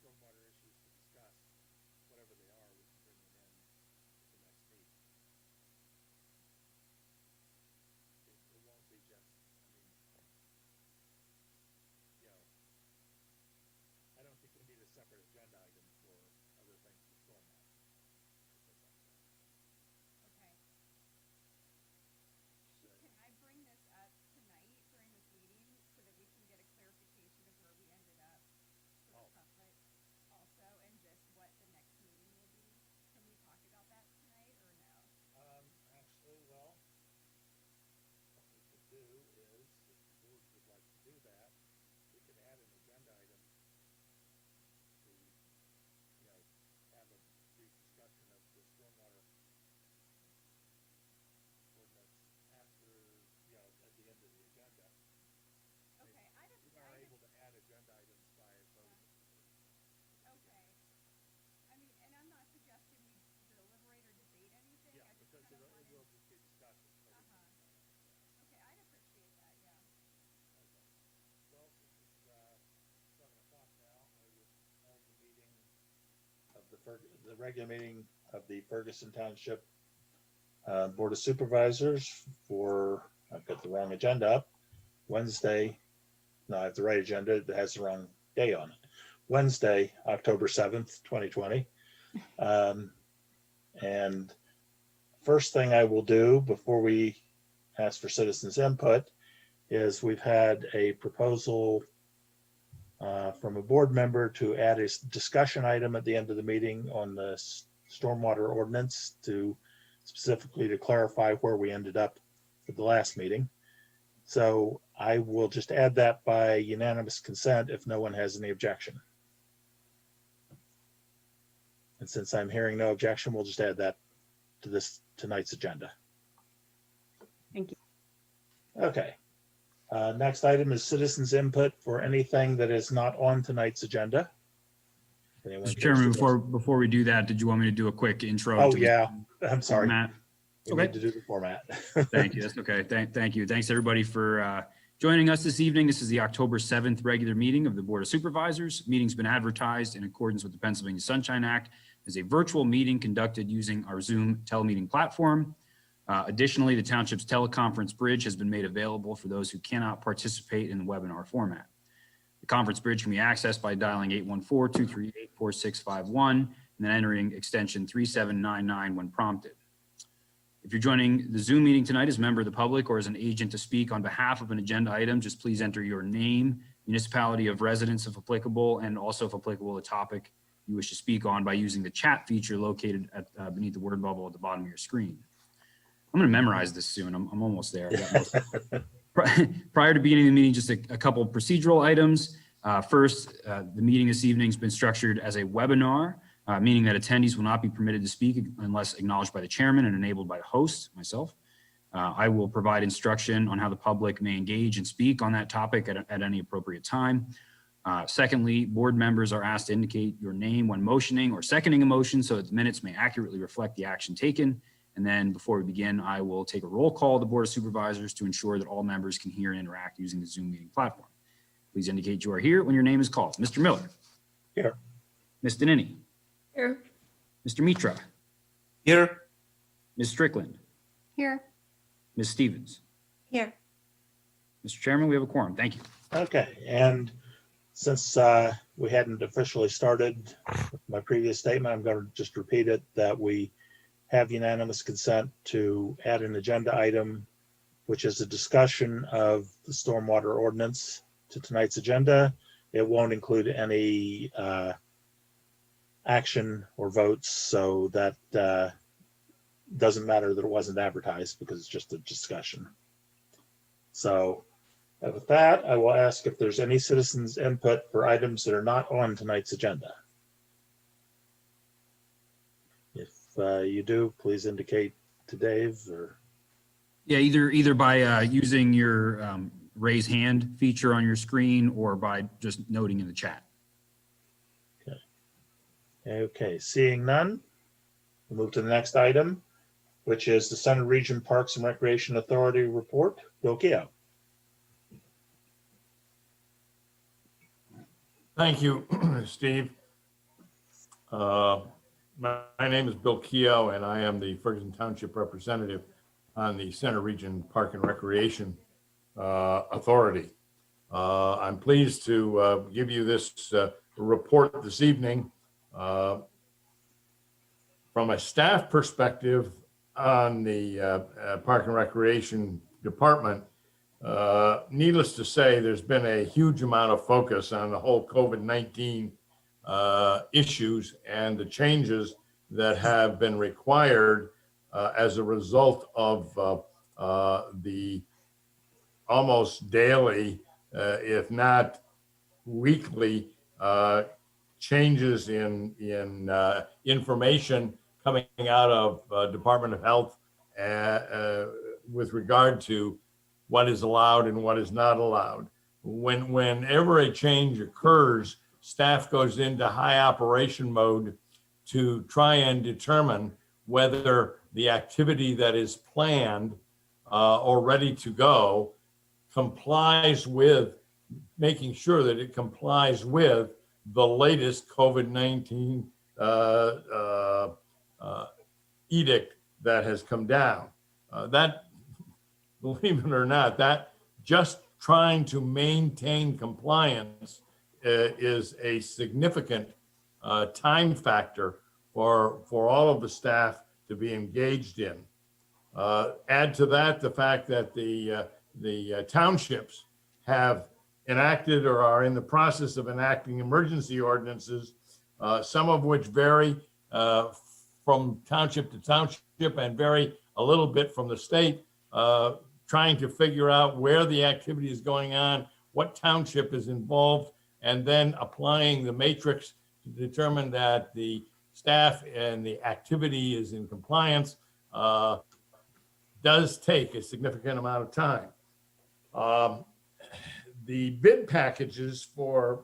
stormwater issues to discuss, whatever they are, we can bring them in at the next meeting. It won't be just, I don't think we need a separate agenda item for other things with stormwater. Okay. Can I bring this up tonight during this meeting so that we can get a clarification of where we ended up for the public also, and just what the next meeting will be? Can we talk about that tonight or no? Actually, well, what we could do is, if the board would like to do that, we could add an agenda item to, have a brief discussion of the stormwater ordinance after, at the end of the agenda. Okay, We are able to add agenda items by voting. Okay. I mean, and I'm not suggesting we deliberate or debate anything. Yeah, I just because kind of it will just be discussion. Okay, I'd appreciate that, yeah. Okay. Well, since it's 7 o'clock now, I will hold the meeting of the regular meeting of the Ferguson Township Board of Supervisors for, I've got the wrong agenda up, Wednesday. No, I have the right agenda. It has the wrong day on it. Wednesday, October 7th, 2020. And first thing I will do before we ask for citizens' input is we've had a proposal from a board member to add a discussion item at the end of the meeting on the stormwater ordinance to specifically to clarify where we ended up at the last meeting. So I will just add that by unanimous consent if no one has any objection. And since I'm hearing no objection, we'll just add that to this tonight's agenda. Thank you. Okay. Next item is citizens' input for anything that is not on tonight's agenda. Anyone Mr. Chairman, before we do that, did you want me to do a quick intro? Oh, to yeah. I'm sorry. Matt? We Okay. need to do the format. Thank you. That's okay. Thank you. Thanks everybody for joining us this evening. This is the October 7th regular meeting of the Board of Supervisors. Meeting's been advertised in accordance with the Pennsylvania Sunshine Act as a virtual meeting conducted using our Zoom telemeeting platform. Additionally, the township's teleconference bridge has been made available for those who cannot participate in the webinar format. The conference bridge can be accessed by dialing 814-238-4651 and then entering extension 3799 when prompted. If you're joining the Zoom meeting tonight as a member of the public or as an agent to speak on behalf of an agenda item, just please enter your name, municipality of residence if applicable, and also if applicable, the topic you wish to speak on by using the chat feature located at, beneath the word bubble at the bottom of your screen. I'm going to memorize this soon. I'm almost there. Prior to beginning the meeting, just a couple of procedural items. First, the meeting this evening has been structured as a webinar, meaning that attendees will not be permitted to speak unless acknowledged by the chairman and enabled by the host, myself. I will provide instruction on how the public may engage and speak on that topic at any appropriate time. Secondly, board members are asked to indicate your name when motioning or seconding a motion so that the minutes may accurately reflect the action taken. And then before we begin, I will take a roll call of the Board of Supervisors to ensure that all members can hear and interact using the Zoom meeting platform. Please indicate you are here when your name is called. Mr. Miller. Here. Ms. Danini. Here. Mr. Mitra. Here. Ms. Strickland. Here. Ms. Stevens. Here. Mr. Chairman, we have a quorum. Thank you. Okay. And since we hadn't officially started with my previous statement, I'm going to just repeat it, that we have unanimous consent to add an agenda item, which is a discussion of the stormwater ordinance to tonight's agenda. It won't include any action or votes, so that doesn't matter that it wasn't advertised because it's just a discussion. So with that, I will ask if there's any citizens' input for items that are not on tonight's agenda. If you do, please indicate to Dave or. Yeah, either by using your raise hand feature on your screen or by just noting in the chat. Okay. Okay, seeing none, we'll move to the next item, which is the Center Region Parks and Recreation Authority report. Bill Keogh. Thank you, Steve. My name is Bill Keogh, and I am the Ferguson Township representative on the Center Region Park and Recreation Authority. I'm pleased to give you this report this evening. From a staff perspective on the Park and Recreation Department, needless to say, there's been a huge amount of focus on the whole COVID-19 issues and the changes that have been required as a result of the almost daily, if not weekly, changes in information coming out of Department of Health with regard to what is allowed and what is not allowed. Whenever a change occurs, staff goes into high operation mode to try and determine whether the activity that is planned or ready to go complies with, making sure that it complies with the latest COVID-19 edict that has come down. That, believe it or not, that just trying to maintain compliance is a significant time factor for all of the staff to be engaged in. Add to that the fact that the townships have enacted or are in the process of enacting emergency ordinances, some of which vary from township to township and vary a little bit from the state, trying to figure out where the activity is going on, what township is involved, and then applying the matrix to determine that the staff and the activity is in compliance does take a significant amount of time. The bid packages for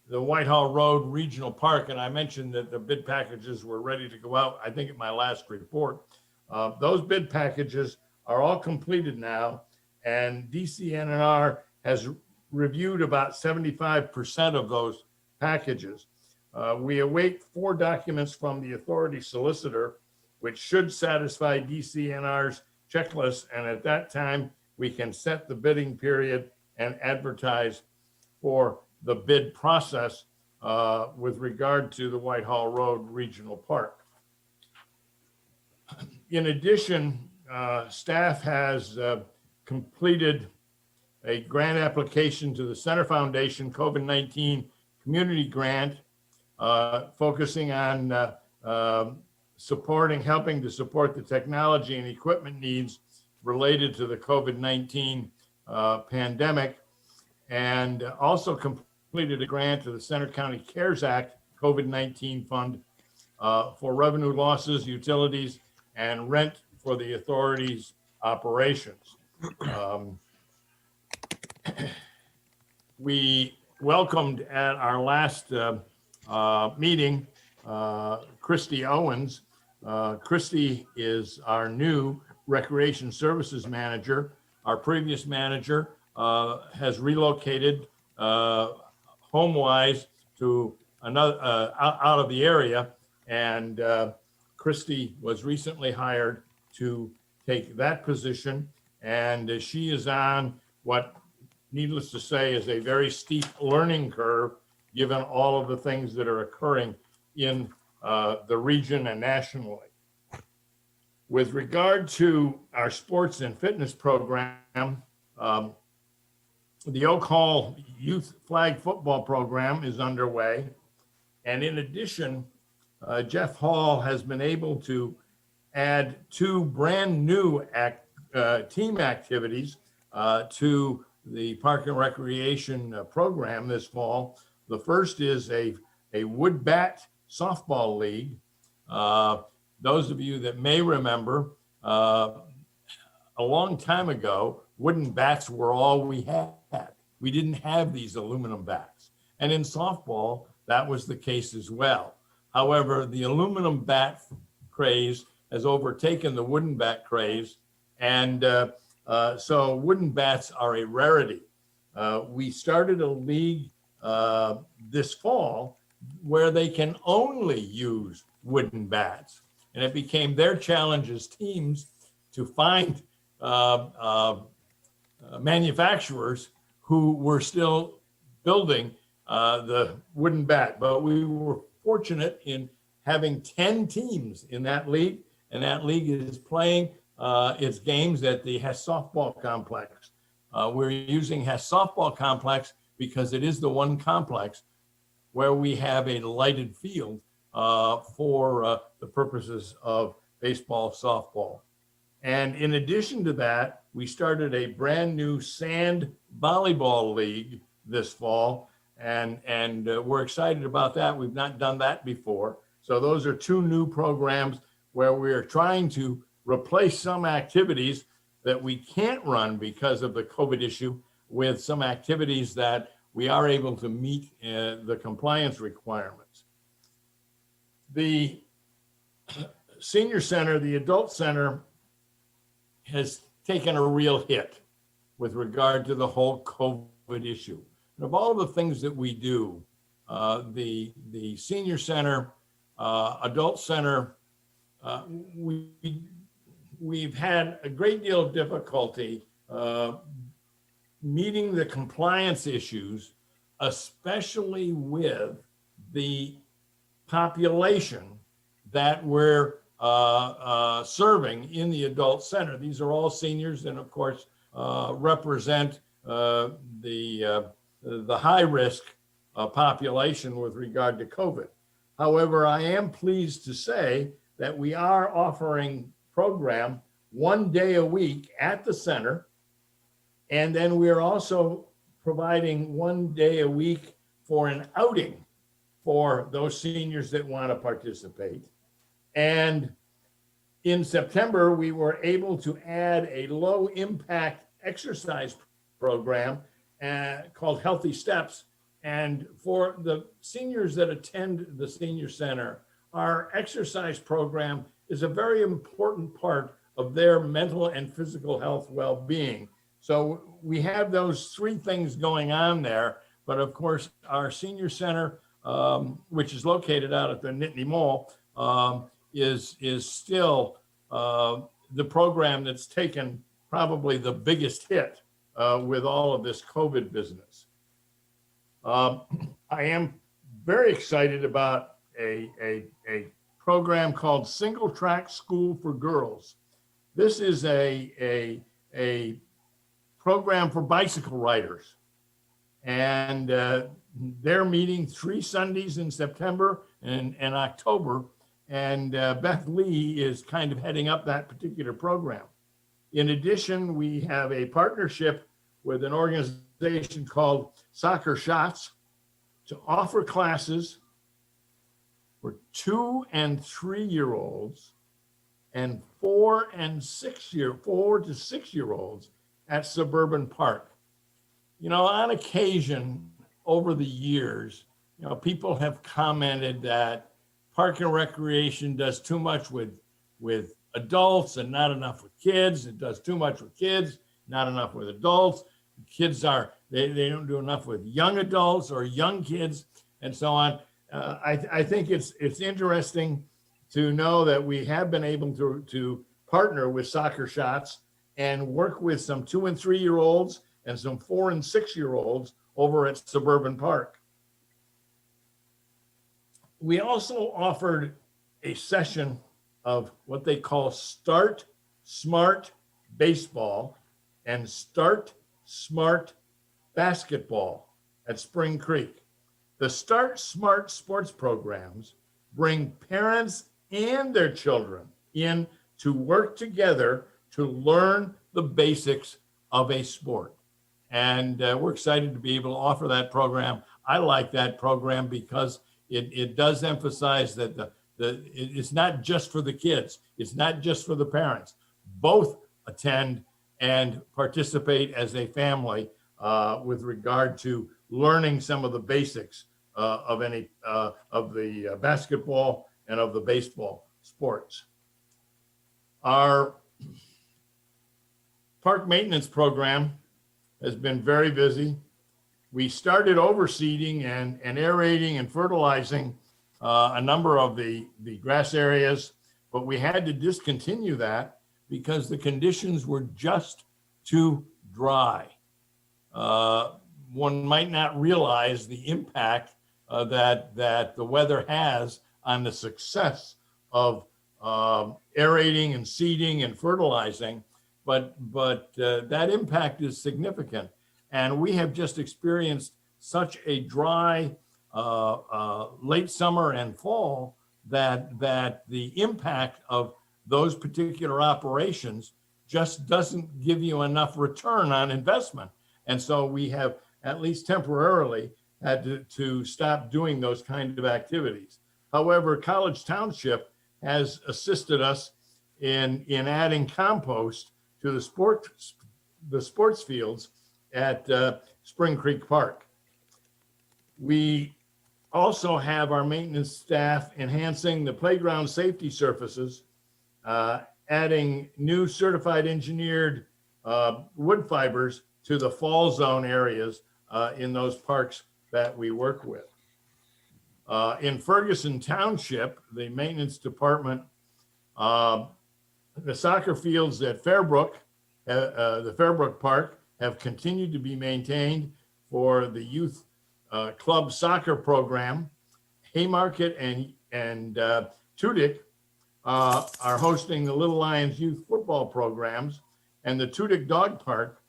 the Whitehall Road Regional Park, and I mentioned that the bid packages were ready to go out, I think, at my last report. Those bid packages are all completed now, and DCNR has reviewed about 75% of those packages. We await 4 documents from the authority solicitor, which should satisfy DCNR's checklist, and at that time, we can set the bidding period and advertise for the bid process with regard to the Whitehall Road Regional Park. In addition, staff has completed a grant application to the Center Foundation COVID-19 Community Grant, focusing on helping to support the technology and equipment needs related to the COVID-19 pandemic, and also completed a grant to the Center County CARES Act COVID-19 fund for revenue losses, utilities, and rent for the authority's operations. We welcomed at our last meeting Christy Owens. Christy is our new Recreation Services Manager. Our previous manager has relocated home-wise to another out of the area, and Christy was recently hired to take that position, and she is on what, needless to say, is a very steep learning curve, given all of the things that are occurring in the region and nationally. With regard to our sports and fitness program, the Oak Hall Youth Flag Football Program is underway. And in addition, Jeff Hall has been able to add 2 brand new team activities to the Park and Recreation program this fall. The first is a wood bat softball league. Those of you that may remember, a long time ago, wooden bats were all we had. We didn't have these aluminum bats. And in softball, that was the case as well. However, the aluminum bat craze has overtaken the wooden bat craze. And so wooden bats are a rarity. We started a league this fall where they can only use wooden bats. And it became their challenge as teams to find manufacturers who were still building the wooden bat. But we were fortunate in having 10 teams in that league, and that league is playing its games at the Hess Softball Complex. We're using Hess Softball Complex because it is the one complex where we have a lighted field for the purposes of baseball, softball. And in addition to that, we started a brand new sand volleyball league this fall, and we're excited about that. We've not done that before. So those are two new programs where we're trying to replace some activities that we can't run because of the COVID issue with some activities that we are able to meet the compliance requirements. The senior center, the adult center, has taken a real hit with regard to the whole COVID issue. And of all of the things that we do, the senior center, adult center, we've had a great deal of difficulty meeting the compliance issues, especially with the population that we're serving in the adult center. These are all seniors, and of course represent the high risk population with regard to COVID. However, I am pleased to say that we are offering program 1 day a week at the center. And then we're also providing 1 day a week for an outing for those seniors that want to participate. And in September, we were able to add a low impact exercise program called Healthy Steps. And for the seniors that attend the senior center, our exercise program is a very important part of their mental and physical health well-being. So we have those three things going on there. But of course, our senior center, which is located out at the Nittany Mall, is still the program that's taken probably the biggest hit with all of this COVID business. I am very excited about a program called Single Track School for Girls. This is a program for bicycle riders. And they're meeting 3 Sundays in September and October. And Beth Lee is kind of heading up that particular program. In addition, we have a partnership with an organization called Soccer Shots to offer classes for 2 and 3-year-olds and 4 to 6-year-olds at Suburban Park. You know, on occasion over the years, you know, people have commented that Park and Recreation does too much with adults and not enough with kids. It does too much with kids, not enough with adults. Kids they don't do enough with young adults or young kids and so on. I think it's interesting to know that we have been able to partner with Soccer Shots and work with some 2 and 3-year-olds and some 4 and 6-year-olds over at Suburban Park. We also offered a session of what they call Start Smart Baseball and Start Smart Basketball at Spring Creek. The Start Smart sports programs bring parents and their children in to work together to learn the basics of a sport. And we're excited to be able to offer that program. I like that program because it does emphasize that it's not just for the kids. It's not just for the parents. Both attend and participate as a family with regard to learning some of the basics of the basketball and of the baseball sports. Our park maintenance program has been very busy. we started overseeding and aerating and fertilizing a number of the grass areas, but we had to discontinue that because the conditions were just too dry. One might not realize the impact that the weather has on the success of aerating and seeding and fertilizing, but that impact is significant. And we have just experienced such a dry late summer and fall that the impact of those particular operations just doesn't give you enough return on investment. And so we have, at least temporarily, had to stop doing those kind of activities. However, College Township has assisted us in adding compost to the sports fields at Spring Creek Park. We also have our maintenance staff enhancing the playground safety surfaces, adding new certified engineered wood fibers to the fall zone areas in those parks that we work with. In Ferguson Township, the maintenance department, the soccer fields at Fairbrook, the Fairbrook Park, have continued to be maintained for the youth club soccer program. Haymarket and Tudick are hosting the Little Lions youth football programs, and the Tudick Dog Park,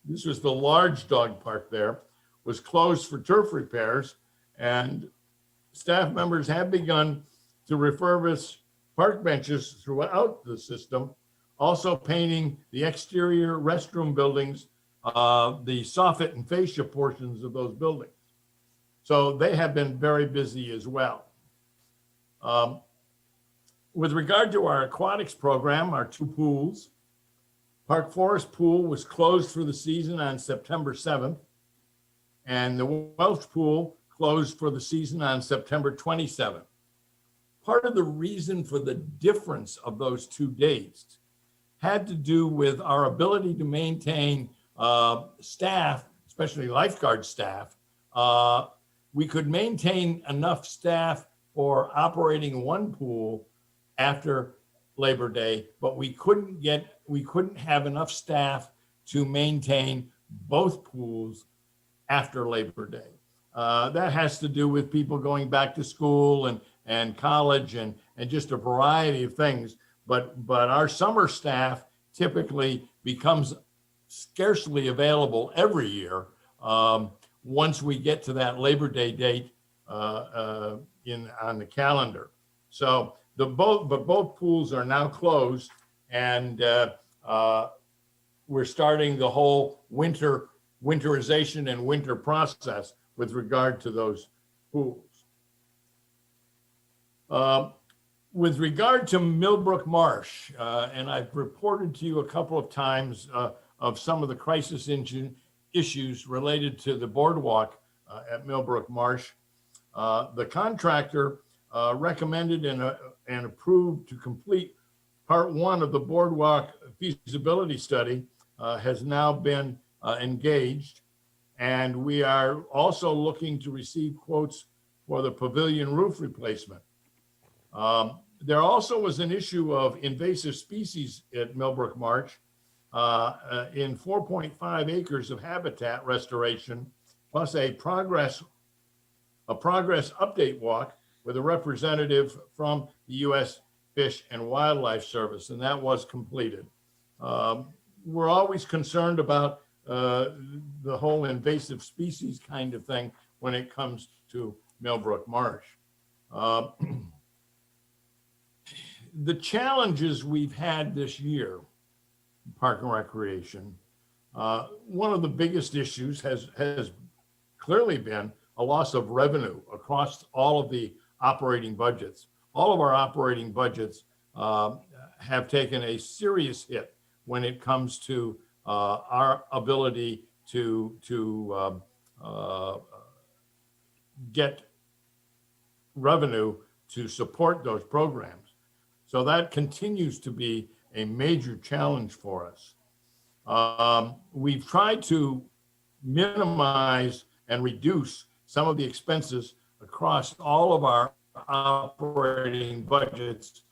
this was the large dog park there, was closed for turf repairs, and staff members have begun to refurbish park benches throughout the system, also painting the exterior restroom buildings, the soffit and fascia portions of those buildings. So they have been very busy as well. With regard to our aquatics program, our two pools, Park Forest Pool was closed for the season on September 7th, and the Welch Pool closed for the season on September 27th. Part of the reason for the difference of those two dates had to do with our ability to maintain staff, especially lifeguard staff. We could maintain enough staff for operating one pool after Labor Day, but we couldn't have enough staff to maintain both pools after Labor Day. That has to do with people going back to school and college and just a variety of things. But our summer staff typically becomes scarcely available every year once we get to that Labor Day date on the calendar. So both pools are now closed, and we're starting the whole winterization and winter process with regard to those pools. With regard to Millbrook Marsh, and I've reported to you a couple of times of some of the crisis issues related to the boardwalk at Millbrook Marsh. The contractor recommended and approved to complete part one of the boardwalk feasibility study has now been engaged. And we are also looking to receive quotes for the pavilion roof replacement. There also was an issue of invasive species at Millbrook Marsh in 4.5 acres of habitat restoration, plus a progress update walk with a representative from the U.S. Fish and Wildlife Service, and that was completed. We're always concerned about the whole invasive species kind of thing when it comes to Millbrook Marsh. The challenges we've had this year, Park and Recreation, one of the biggest issues has clearly been a loss of revenue across all of the operating budgets. All of our operating budgets have taken a serious hit when it comes to our ability to get revenue to support those programs. So that continues to be a major challenge for us. We've tried to minimize and reduce some of the expenses across all of our operating budgets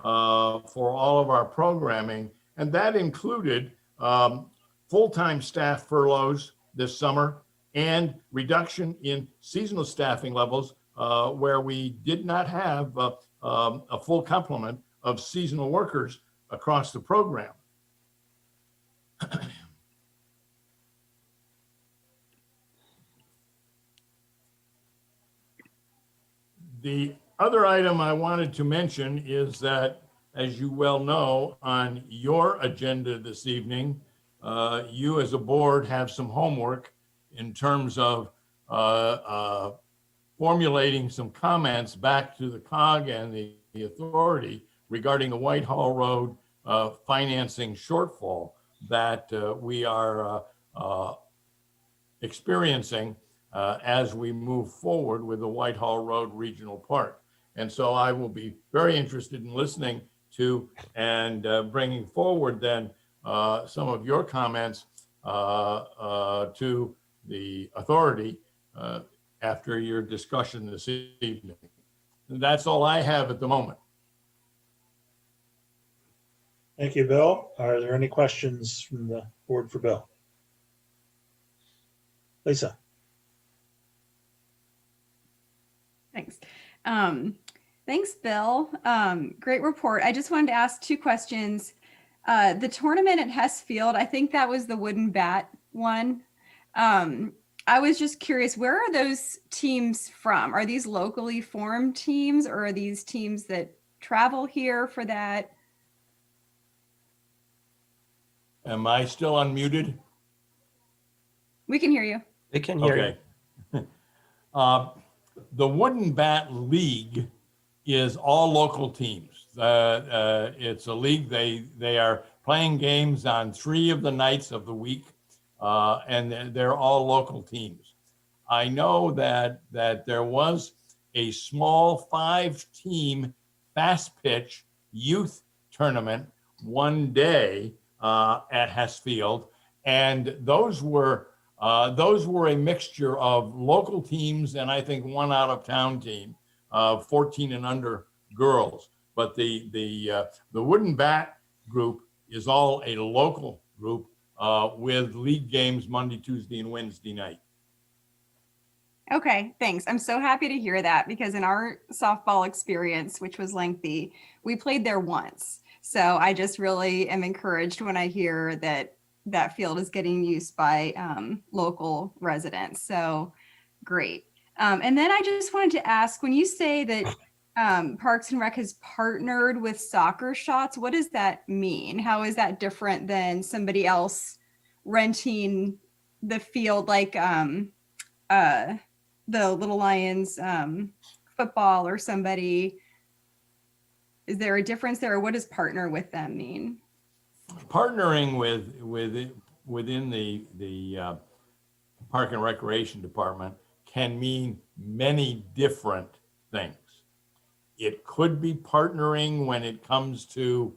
for all of our programming. And that included full-time staff furloughs this summer and reduction in seasonal staffing levels where we did not have a full complement of seasonal workers across the program. The other item I wanted to mention is that, as you well know, on your agenda this evening, you as a board have some homework in terms of formulating some comments back to the COG and the authority regarding the Whitehall Road financing shortfall that we are experiencing as we move forward with the Whitehall Road Regional Park. And so I will be very interested in listening to and bringing forward then some of your comments to the authority after your discussion this evening. And that's all I have at the moment. Thank you, Bill. Are there any questions from the board for Bill? Lisa? Thanks. Thanks, Bill. Great report. I just wanted to ask two questions. The tournament at Hess Field, I think that was the wooden bat one. I was just curious, where are those teams from? Are these locally formed teams, or are these teams that travel here for that? Am I still unmuted? We can hear you. They can hear you. Okay. The Wooden Bat League is all local teams. It's a league. They are playing games on 3 of the nights of the week, and they're all local teams. I know that there was a small 5-team fast pitch youth tournament one day at Hess Field, and those were a mixture of local teams and I think one out-of-town team, 14 and under girls. But the Wooden Bat group is all a local group with league games Monday, Tuesday, and Wednesday night. Okay, thanks. I'm so happy to hear that, because in our softball experience, which was lengthy, we played there once. So I just really am encouraged when I hear that that field is getting used by local residents. So great. And then I just wanted to ask, when you say that Parks and Rec has partnered with Soccer Shots, what does that mean? How is that different than somebody else renting the field, like the Little Lions football or somebody? Is there a difference there, or what does partner with them mean? Partnering within the Park and Recreation Department can mean many different things. It could be partnering when it comes to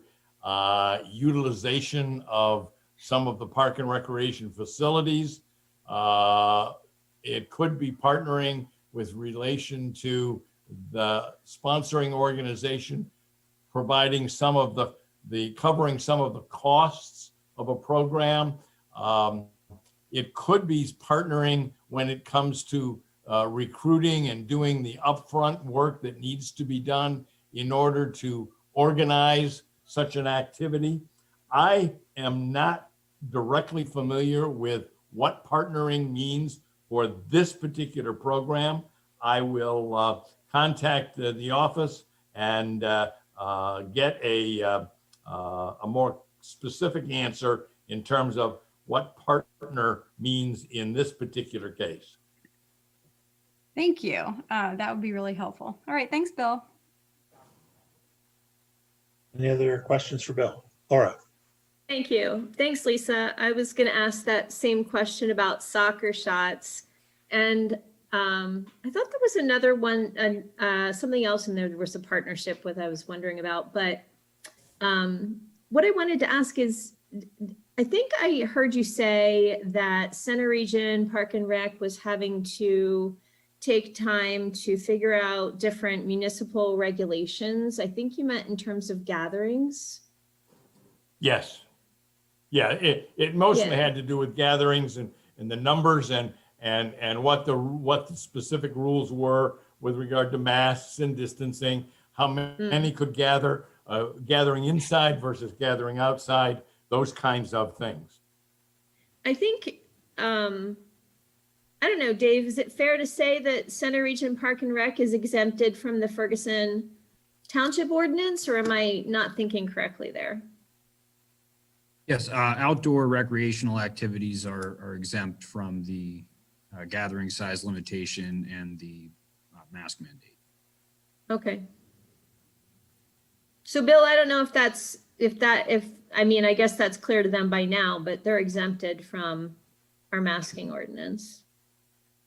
utilization of some of the Park and Recreation facilities. It could be partnering with relation to the sponsoring organization, providing some of covering some of the costs of a program. It could be partnering when it comes to recruiting and doing the upfront work that needs to be done in order to organize such an activity. I am not directly familiar with what partnering means for this particular program. I will contact the office and get a more specific answer in terms of what partner means in this particular case. Thank you. That would be really helpful. All right. Thanks, Bill. Any other questions for Bill? Laura? Thank you. Thanks, Lisa. I was going to ask that same question about Soccer Shots. And I thought there was another one, something else in there was a partnership with I was wondering about. But what I wanted to ask is, I think I heard you say that Center Region Park and Rec was having to take time to figure out different municipal regulations. I think you meant in terms of gatherings. Yes. Yeah, it mostly Yeah. had to do with gatherings and the numbers and what the specific rules were with regard to masks and distancing, how many could gather, gathering inside versus gathering outside, those kinds of things. I think, I don't know, Dave, is it fair to say that Center Region Park and Rec is exempted from the Ferguson Township ordinance, or am I not thinking correctly there? Yes, outdoor recreational activities are exempt from the gathering size limitation and the mask mandate. Okay. So Bill, I don't know if I mean, I guess that's clear to them by now, but they're exempted from our masking ordinance.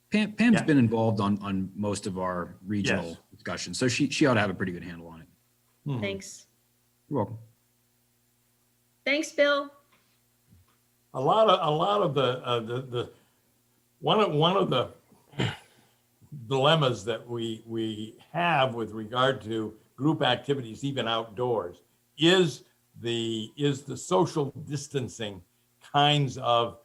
Pam's Yeah. been involved on most of our regional Yes. discussions, so she ought to have a pretty good handle on it. Mhm. Thanks. You're welcome. Thanks, Bill. A lot of the one of the dilemmas that we have with regard to group activities, even outdoors, is the social distancing kinds of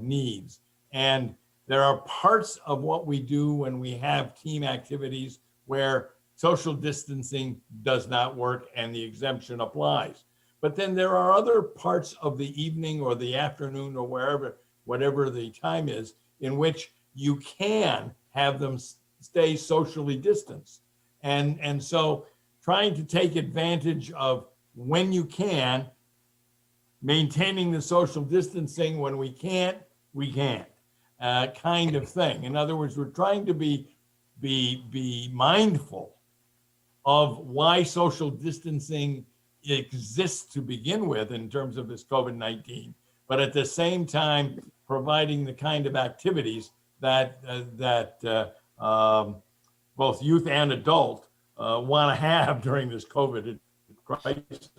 needs. And there are parts of what we do when we have team activities where social distancing does not work and the exemption applies. But then there are other parts of the evening or the afternoon or whatever the time is, in which you can have them stay socially distanced. And so trying to take advantage of when you can, maintaining the social distancing when we can't, kind of thing. In other words, we're trying to be mindful of why social distancing exists to begin with in terms of this COVID-19, but at the same time, providing the kind of activities that both youth and adult want to have during this COVID crisis.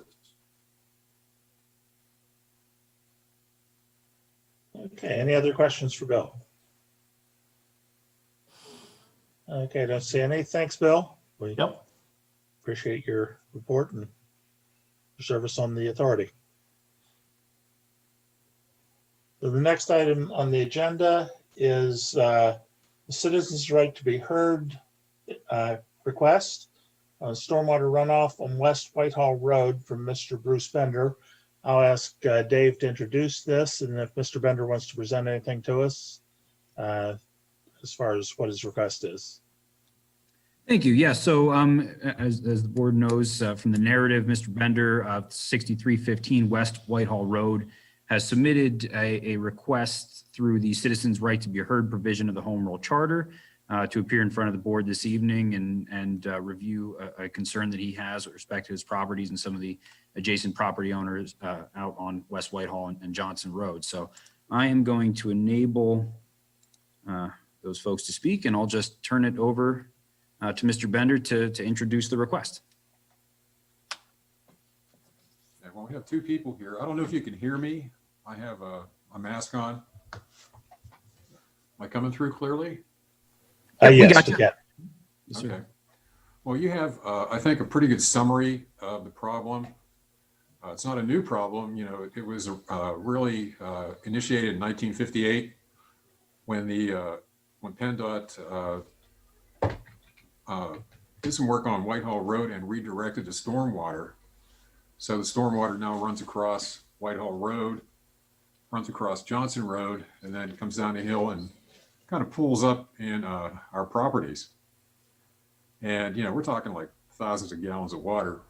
Okay, any other questions for Bill? Okay, don't see any. Thanks, Bill. We Yep. appreciate your report and your service on the authority. So the next item on the agenda is the citizens' right to be heard request on stormwater runoff on West Whitehall Road from Mr. Bruce Bender. I'll ask Dave to introduce this, and if Mr. Bender wants to present anything to us as far as what his request is. Thank you. Yeah, so as the board knows from the narrative, Mr. Bender of 6315 West Whitehall Road has submitted a request through the Citizens' Right to be Heard provision of the Home Rule Charter to appear in front of the board this evening and review a concern that he has with respect to his properties and some of the adjacent property owners out on West Whitehall and Johnson Road. So I am going to enable those folks to speak, and I'll just turn it over to Mr. Bender to introduce the request. Okay, well, we have two people here. I don't know if you can hear me. I have a mask on. Am I coming through clearly? We Yes, got you. yeah. Yes, sir. Okay. Well, you have, I think, a pretty good summary of the problem. It's not a new problem. You know, it was really initiated in 1958 when PennDOT did some work on Whitehall Road and redirected the stormwater. So the stormwater now runs across Whitehall Road, runs across Johnson Road, and then comes down the hill and kind of pools up in our properties. And, you know, we're talking like thousands of gallons of water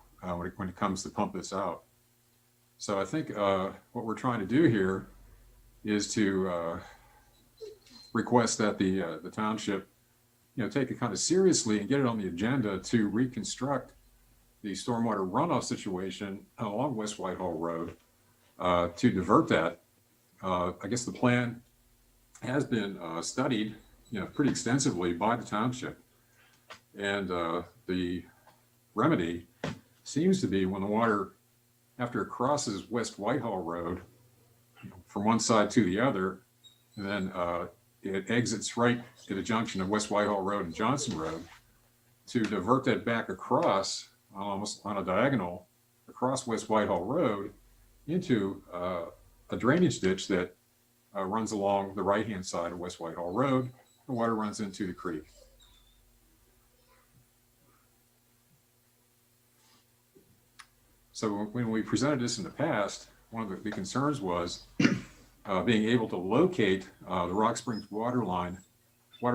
when it comes to pump this out. So I think what we're trying to do here is to request that the township, you know, take it kind of seriously and get it on the agenda to reconstruct the stormwater runoff situation along West Whitehall Road to divert that. I guess the plan has been studied, you know, pretty extensively by the township, and the remedy seems to be when the water, after it crosses West Whitehall Road, from one side to the other. And then it exits right at the junction of West Whitehall Road and Johnson Road to divert that back across, almost on a diagonal, across West Whitehall Road into a drainage ditch that runs along the right-hand side of West Whitehall Road. The water runs into the creek. So when we presented this in the past, one of the concerns was being able to locate the Rock Springs water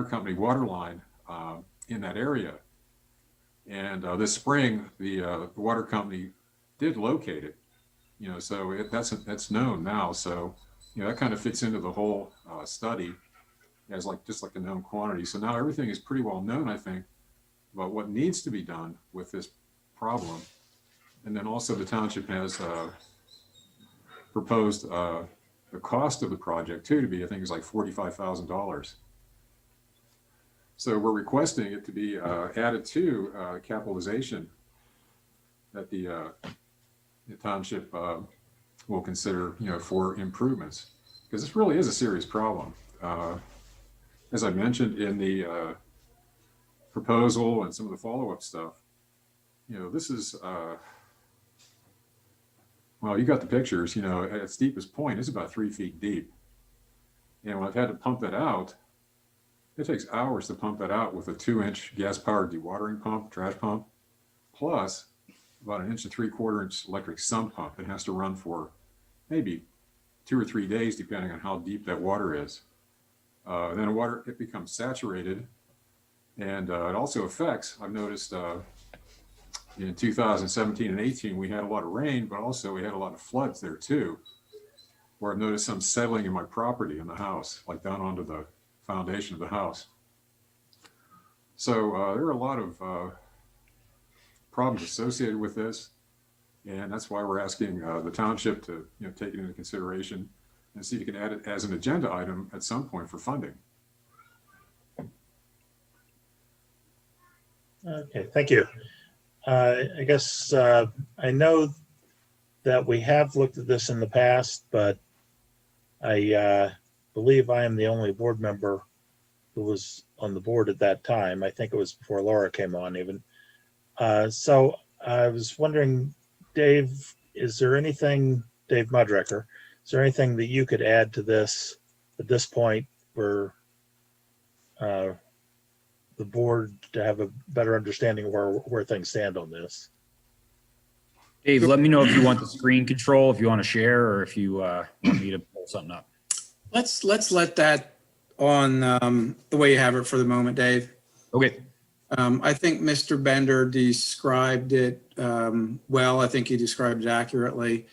company water line in that area. And this spring, the water company did locate it. So that's known now. So that kind of fits into the whole study as just like a known quantity. So now everything is pretty well known, I think, about what needs to be done with this problem. And then also the township has proposed the cost of the project too to be, I think, is like $45,000. So we're requesting it to be added to capitalization that the township will consider, for improvements, because this really is a serious problem. As I mentioned in the proposal and some of the follow-up stuff, this is, well, you got the pictures, at its deepest point, it's about 3 feet deep. And when I've had to pump that out, it takes hours to pump that out with a 2-inch gas-powered dewatering pump, trash pump, plus about 1 3/4 inch electric sump pump. It has to run for maybe 2 or 3 days, depending on how deep that water is. Then it becomes saturated, and it also affects, I've noticed in 2017 and 18, we had a lot of rain, but also we had a lot of floods there too, where I've noticed some settling in my property in the house, like down onto the foundation of the house. So there are a lot of problems associated with this, and that's why we're asking the township to take it into consideration and see if you can add it as an agenda item at some point for funding. Okay, thank you. I guess I know that we have looked at this in the past, but I believe I am the only board member who was on the board at that time. I think it was before Laura came on even. So I was wondering, Dave, Dave Mudrecker, is there anything that you could add to this at this point for the board to have a better understanding of where things stand on this? Dave, let me know if you want the screen control, if you want to share, or if you want me to pull something up. Let's let that on the way you have it for the moment, Dave. Okay. I think Mr. Bender described it well. I think he described it accurately.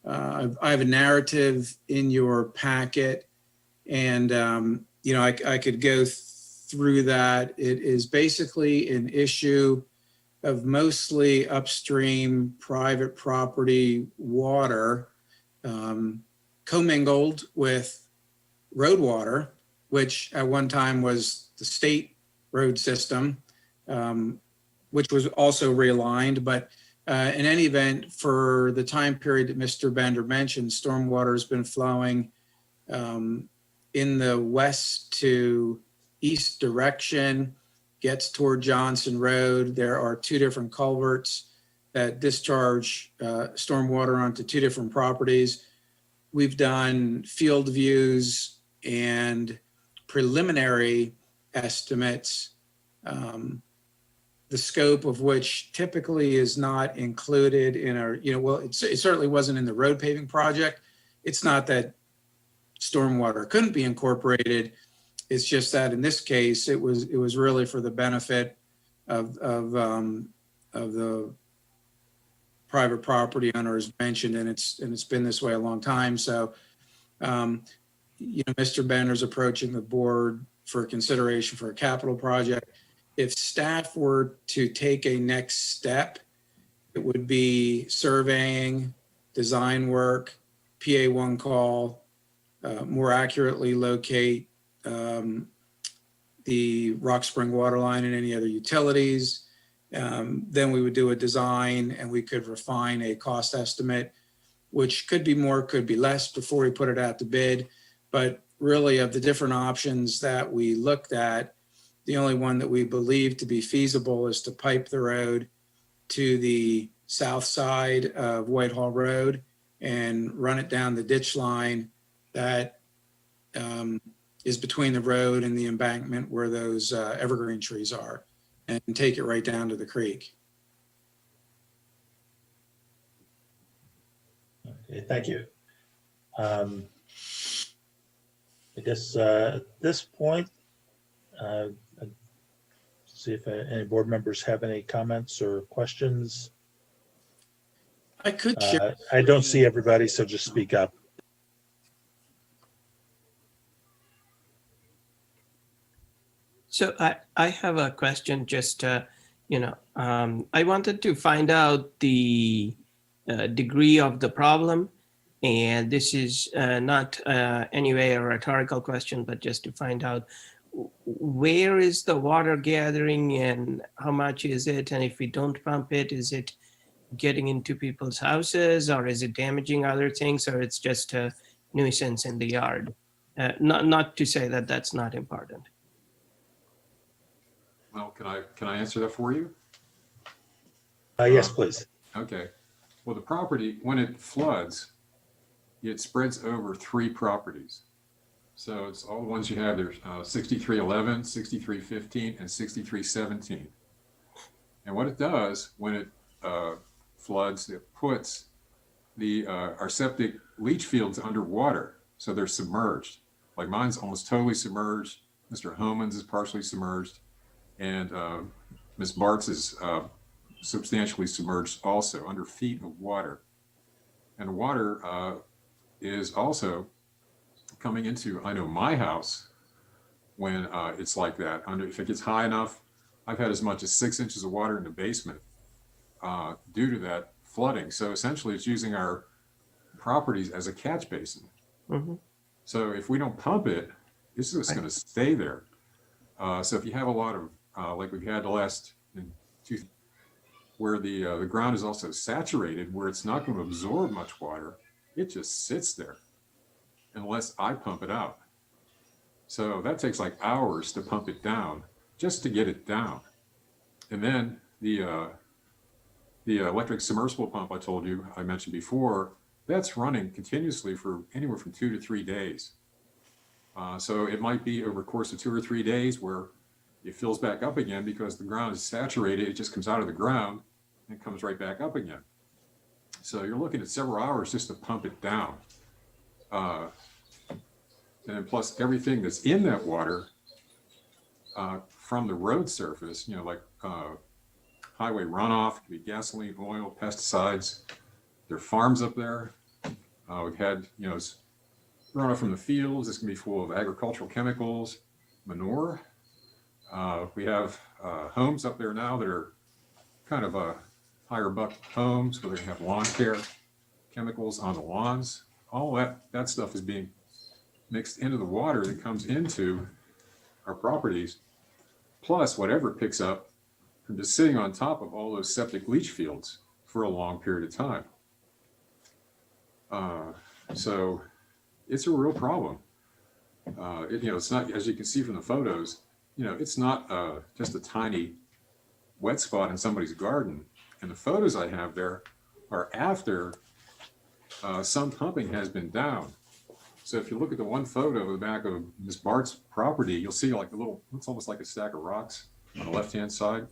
I have a narrative in your packet, and I could go through that. It is basically an issue of mostly upstream private property water commingled with road water, which at one time was the state road system, which was also realigned. But in any event, for the time period that Mr. Bender mentioned, stormwater has been flowing in the west to east direction, gets toward Johnson Road. There are 2 different culverts that discharge stormwater onto 2 different properties. We've done field views and preliminary estimates, the scope of which typically is not included in our, it certainly wasn't in the road paving project. It's not that stormwater couldn't be incorporated. It's just that in this case, it was really for the benefit of the private property owners mentioned, and it's been this way a long time. So, Mr. Bender's approaching the board for consideration for a capital project. If staff were to take a next step, it would be surveying, design work, PA1 call, more accurately locate the Rock Spring water line and any other utilities. Then we would do a design and we could refine a cost estimate. which could be more, could be less before we put it out to bid. But really, of the different options that we looked at, the only one that we believe to be feasible is to pipe the road to the south side of Whitehall Road and run it down the ditch line that is between the road and the embankment where those evergreen trees are, and take it right down to the creek. Okay, thank you. I guess at this point, I'd see if any board members have any comments or questions. I could share. I don't see everybody, so just speak up. So I have a question, just, I wanted to find out the degree of the problem. And this is not anyway a rhetorical question, but just to find out where is the water gathering and how much is it? And if we don't pump it, is it getting into people's houses, or is it damaging other things, or it's just a nuisance in the yard? Not to say that that's not important. Well, can I answer that for you? Yes, please. Okay. Well, the property, when it floods, it spreads over 3 properties. So it's all the ones you have. There's 6311, 6315, and 6317. And what it does when it floods, it puts our septic leach fields underwater. So they're submerged. Like mine's almost totally submerged. Mr. Homan's is partially submerged. And Ms. Bart's is substantially submerged also, under feet of water. And the water is also coming into, I know, my house when it's like that. If it gets high enough, I've had as much as 6 inches of water in the basement due to that flooding. So essentially it's using our properties as a catch basin. Mm-hmm. So if we don't pump it, it's just going to stay there. So if you have a lot of, like we've had the last two, where the ground is also saturated, where it's not going to absorb much water, it just sits there unless I pump it out. So that takes like hours to pump it down, just to get it down. And then the electric submersible pump I mentioned before, that's running continuously for anywhere from 2 to 3 days. So it might be over a course of 2 or 3 days where it fills back up again because the ground is saturated. It just comes out of the ground and comes right back up again. So you're looking at several hours just to pump it down. And plus everything that's in that water from the road surface, like highway runoff, could be gasoline, oil, pesticides. There are farms up there. We've had, runoff from the fields. This can be full of agricultural chemicals, manure. We have homes up there now that are kind of higher buck homes where they have lawn care chemicals on the lawns. All that stuff is being mixed into the water that comes into our properties, plus whatever it picks up from just sitting on top of all those septic leach fields for a long period of time. So it's a real problem. It's not, as you can see from the photos, it's not just a tiny wet spot in somebody's garden. And the photos I have there are after some pumping has been down. So if you look at the one photo of the back of Ms. Bart's property, you'll see like a little, it's almost like a stack of rocks on the left-hand side.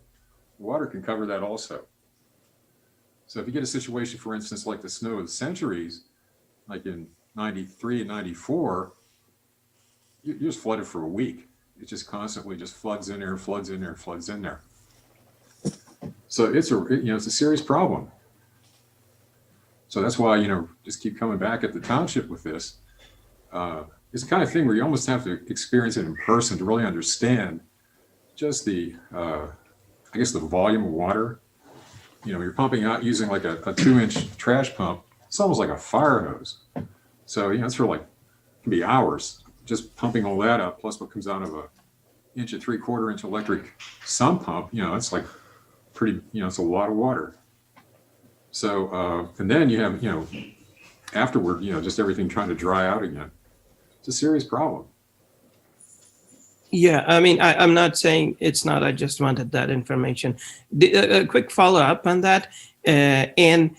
Water can cover that also. So if you get a situation, for instance, like the snow of the centuries, like in 93 and 94, you're just flooded for a week. It just constantly just floods in there, floods in there, floods in there. So it's a serious problem. So that's why, just keep coming back at the township with this. It's the kind of thing where you almost have to experience it in person to really understand just the volume of water. You're pumping out using like a 2-inch trash pump. It's almost like a fire hose. So, it's for it can be hours just pumping all that up, plus what comes out of a 1 3/4 inch electric sump pump. It's like pretty, it's a lot of water. So, and then you have, afterward, just everything trying to dry out again. It's a serious problem. Yeah, I mean, I'm not saying it's not, I just wanted that information. A quick follow-up on that. And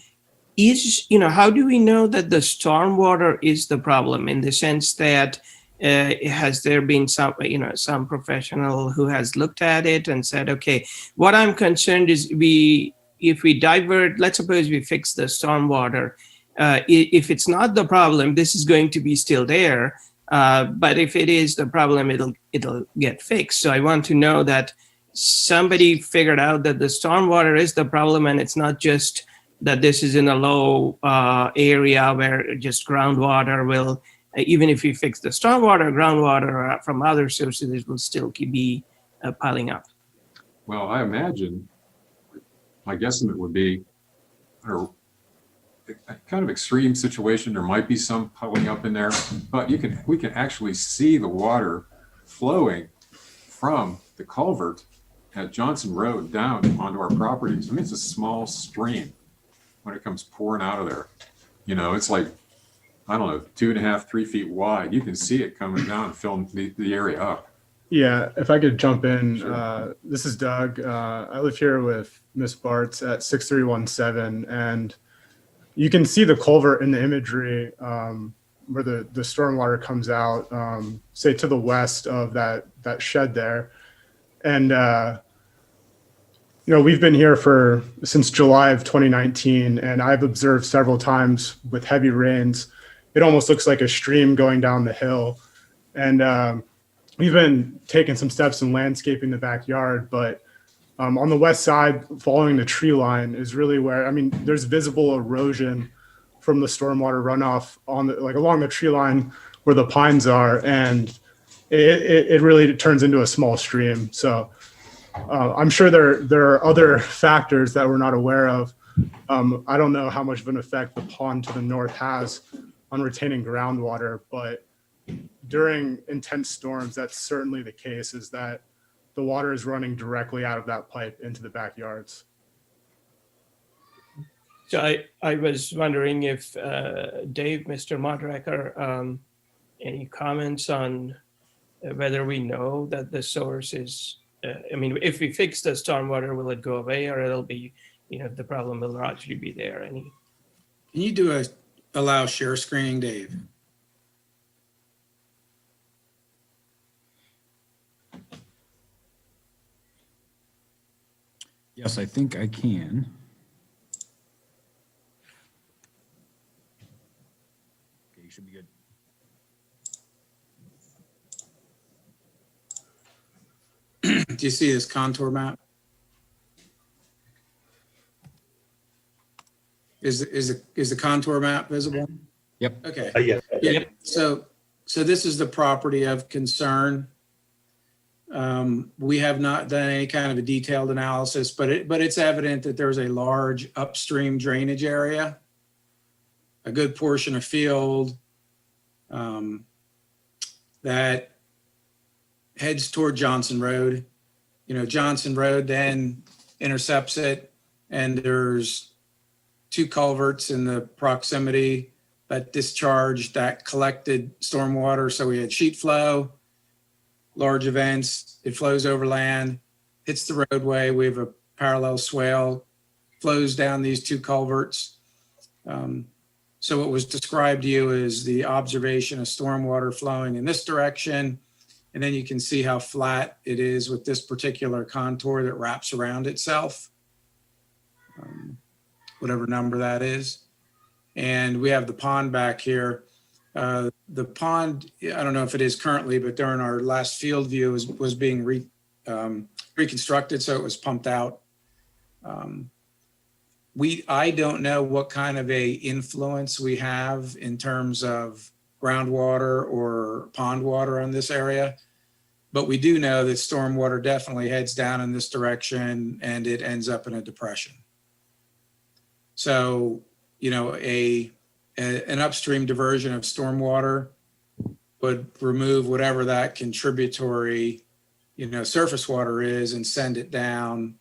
how do we know that the stormwater is the problem, in the sense that has there been some professional who has looked at it and said, okay, what I'm concerned is if we divert, let's suppose we fix the stormwater, if it's not the problem, this is going to be still there. But if it is the problem, it'll get fixed. So I want to know that somebody figured out that the stormwater is the problem, and it's not just that this is in a low area where just groundwater will, even if you fix the stormwater, groundwater from other sources, it will still be piling up. Well, I imagine, my guesstimate would be, or a kind of extreme situation, there might be some piling up in there, but we can actually see the water flowing from the culvert at Johnson Road down onto our properties. I mean, it's a small stream when it comes pouring out of there. It's like, I don't know, 2.5, 3 feet wide. You can see it coming down and filling the area up. Yeah, if I could jump in, Sure. This is Doug. I live here with Miss Bartz at 6317, and you can see the culvert in the imagery where the stormwater comes out, say to the west of that shed there. And, we've been here since July of 2019, and I've observed several times with heavy rains, it almost looks like a stream going down the hill. And we've been taking some steps in landscaping the backyard, but on the west side, following the tree line is really where, there's visible erosion from the stormwater runoff along the tree line where the pines are, and it really turns into a small stream. So I'm sure there are other factors that we're not aware of. I don't know how much of an effect the pond to the north has on retaining groundwater, but during intense storms, that's certainly the case, is that the water is running directly out of that pipe into the backyards. So I was wondering if Dave, Mr. Moderaker, any comments on whether we know that the source is, if we fix the stormwater, will it go away, or it'll be, the problem will actually be there? Can you allow share screening, Dave? Yes, I think I can. Okay, you should be good. Do you see this contour map? Is the contour map visible? Yep. Okay. Yeah. Yeah. So this is the property of concern. We have not done any kind of a detailed analysis, but it's evident that there's a large upstream drainage area, a good portion of field that heads toward Johnson Road. Johnson Road then intercepts it, and there's 2 culverts in the proximity that discharged, that collected stormwater. So we had sheet flow, large events, it flows over land, hits the roadway. We have a parallel swale, flows down these 2 culverts. So what was described to you is the observation of stormwater flowing in this direction. And then you can see how flat it is with this particular contour that wraps around itself, whatever number that is. And we have the pond back here. The pond, I don't know if it is currently, but during our last field view was being reconstructed, so it was pumped out. I don't know what kind of a influence we have in terms of groundwater or pond water on this area, but we do know that stormwater definitely heads down in this direction and it ends up in a depression. So, an upstream diversion of stormwater would remove whatever that contributory, surface water is and send it down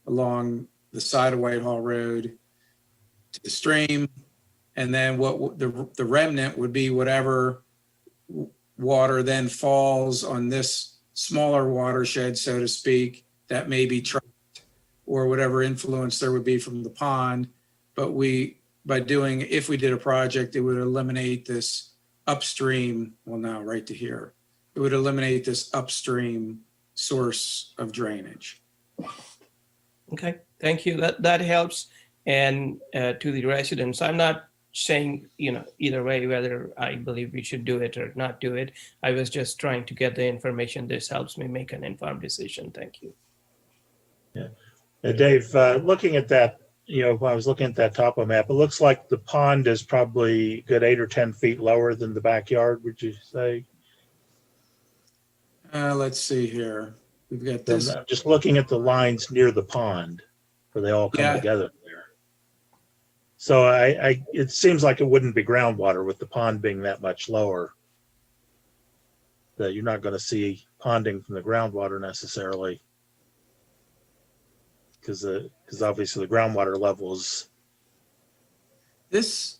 along the side of Whitehall Road to the stream, And then the remnant would be whatever water then falls on this smaller watershed, so to speak, that may be trapped, or whatever influence there would be from the pond. But if we did a project, it would eliminate this upstream, well, now right to here, it would eliminate this upstream source of drainage. Okay, thank you. That helps. And to the residents, I'm not saying, either way, whether I believe we should do it or not do it. I was just trying to get the information. This helps me make an informed decision. Thank you. Dave, looking at that, when I was looking at that topo map, it looks like the pond is probably a good 8 or 10 feet lower than the backyard, would you say? Let's see here. We've got this. I'm just looking at the lines near the pond where they all come Yeah. together there. So it seems like it wouldn't be groundwater with the pond being that much lower. That you're not going to see ponding from the groundwater necessarily. Because obviously the groundwater levels. This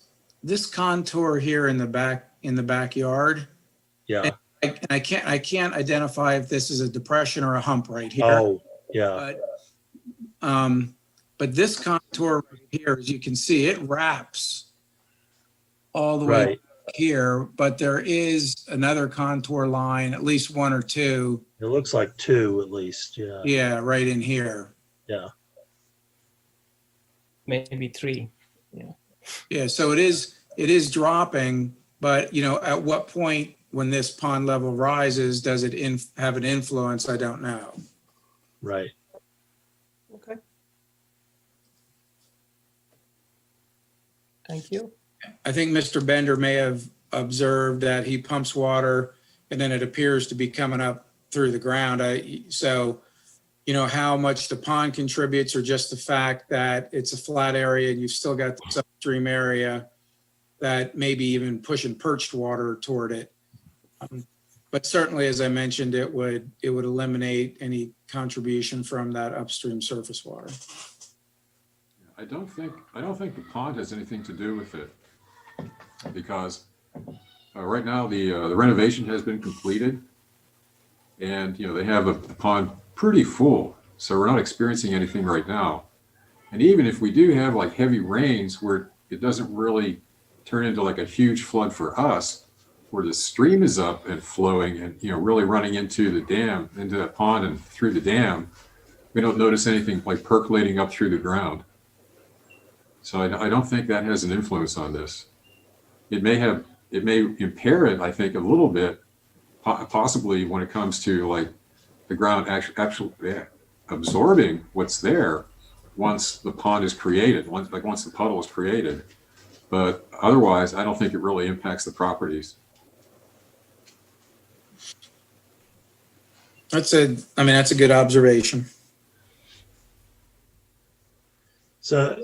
contour here in the backyard. Yeah. I can't identify if this is a depression or a hump right here. Oh, yeah. But this contour right here, as you can see, it wraps all the way Right. here, but there is another contour line, at least one or two. It looks like 2 at least. Yeah. Yeah, right in here. Yeah. Maybe 3. Yeah, so it is dropping, but at what point when this pond level rises, does it have an influence? I don't know. Right. Okay. Thank you. I think Mr. Bender may have observed that he pumps water and then it appears to be coming up through the ground. So how much the pond contributes, or just the fact that it's a flat area and you've still got this upstream area that maybe even pushing perched water toward it. But certainly, as I mentioned, it would eliminate any contribution from that upstream surface water. I don't think the pond has anything to do with it, because right now the renovation has been completed, and they have the pond pretty full, so we're not experiencing anything right now. And even if we do have like heavy rains where it doesn't really turn into like a huge flood for us, where the stream is up and flowing and really running into the dam, into that pond and through the dam, we don't notice anything like percolating up through the ground. So I don't think that has an influence on this. It may impair it, I think, a little bit, possibly when it comes to like the ground actually absorbing what's there once the pond is created, once the puddle is created. But otherwise, I don't think it really impacts the properties. That's a good observation. So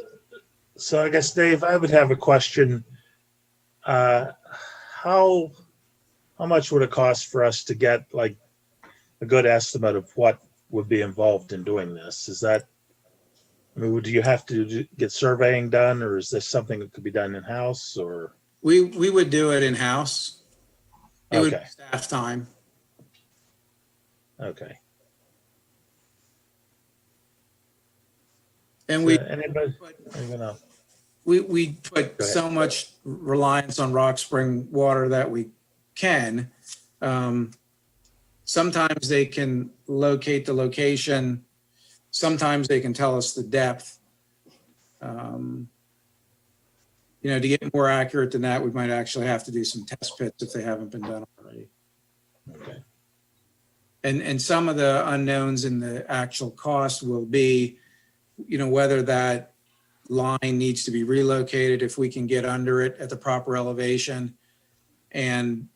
I guess, Dave, I would have a question. How much would it cost for us to get like a good estimate of what would be involved in doing this? Do you have to get surveying done, or is this something that could be done in-house, or? We would do it in-house. It would be Okay. staff time. Okay. And we Anybody else? we put Go ahead. so much reliance on rock spring water that we can. Sometimes they can locate the location. Sometimes they can tell us the depth. To get more accurate than that, we might actually have to do some test pits if they haven't been done already. Okay. And some of the unknowns in the actual cost will be, whether that line needs to be relocated, if we can get under it at the proper elevation, and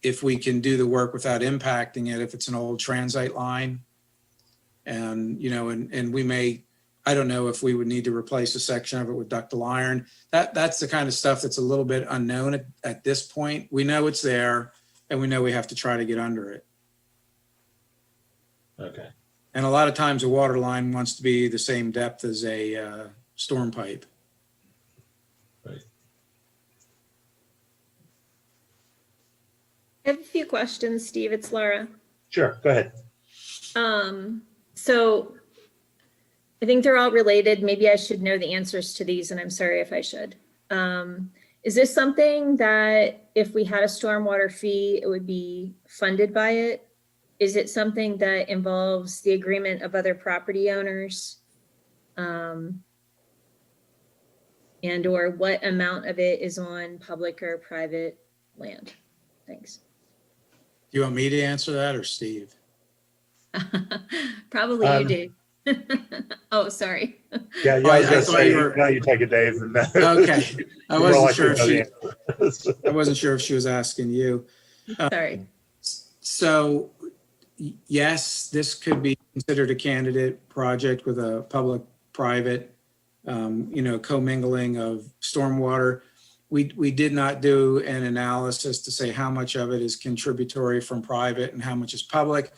if we can do the work without impacting it, if it's an old transite line. And, and we may, I don't know if we would need to replace a section of it with ductile iron. That's the kind of stuff that's a little bit unknown at this point. We know it's there, and we know we have to try to get under it. Okay. And a lot of times a water line wants to be the same depth as a storm pipe. Right. I have a few questions, Steve. It's Laura. Sure, go ahead. So I think they're all related. Maybe I should know the answers to these, and I'm sorry if I should. Is this something that if we had a stormwater fee, it would be funded by it? Is it something that involves the agreement of other property owners? And or what amount of it is on public or private land? Thanks. Do you want me to answer that or Steve? Probably you do. Oh, sorry. Yeah, Oh, I was gonna thought say, you were- now you take it, Dave. and then- Okay. I You're more wasn't likely sure to if know she, the answer. I wasn't sure if she was asking you. Sorry. So yes, this could be considered a candidate project with a public-private, commingling of stormwater. We did not do an analysis to say how much of it is contributory from private and how much is public.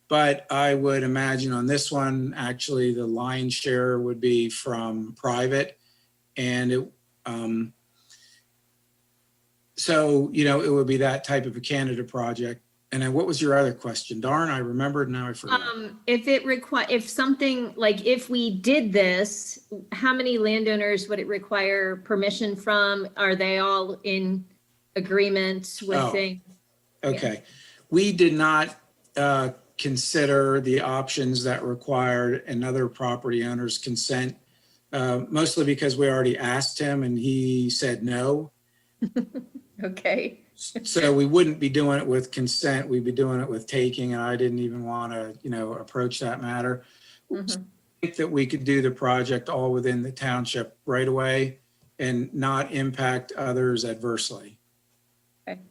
But I would imagine on this one, actually, the lion's share would be from private. And it would be that type of a candidate project. And then what was your other question? Darn, I remembered, now I forgot. If we did this, how many landowners would it require permission from? Are they all in agreement with Oh. things? Okay. We did not consider the options that required another property owner's consent, mostly because we already asked him and he said no. Okay. So we wouldn't be doing it with consent. We'd be doing it with taking, and I didn't even want to, approach that matter. Mhm. I think that we could do the project all within the township right away and not impact others adversely. Okay.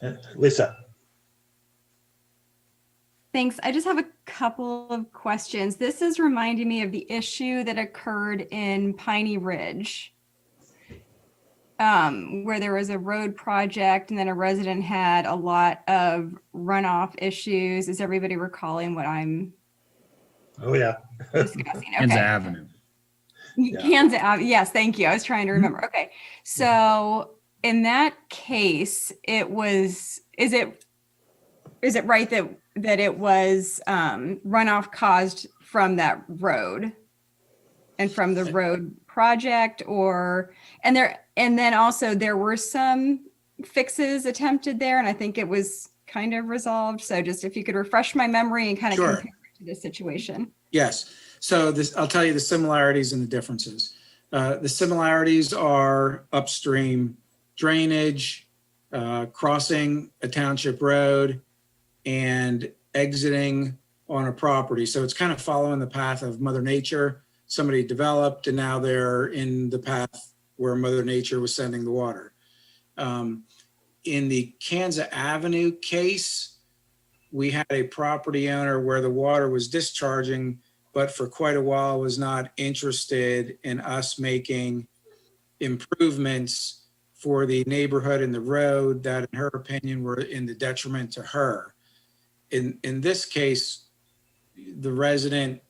Okay. Lisa, Thanks. I just have a couple of questions. This is reminding me of the issue that occurred in Piney Ridge, where there was a road project and then a resident had a lot of runoff issues. Is everybody recalling what I'm oh yeah. discussing? Kansas Avenue. Yeah. Kansas Ave, yes, thank you. I was trying to remember. Okay, so in that case, is it right that it was runoff caused from that road and from the road project, and then also there were some fixes attempted there, and I think it was kind of resolved. So just if you could refresh my memory and kind of Sure. compare it to this situation. Yes. So I'll tell you the similarities and the differences. The similarities are upstream drainage, crossing a township road, and exiting on a property. So it's kind of following the path of Mother Nature. Somebody developed and now they're in the path where Mother Nature was sending the water. In the Kansas Avenue case, we had a property owner where the water was discharging, but for quite a while was not interested in us making improvements for the neighborhood and the road that, in her opinion, were in the detriment to her. In this case, the resident,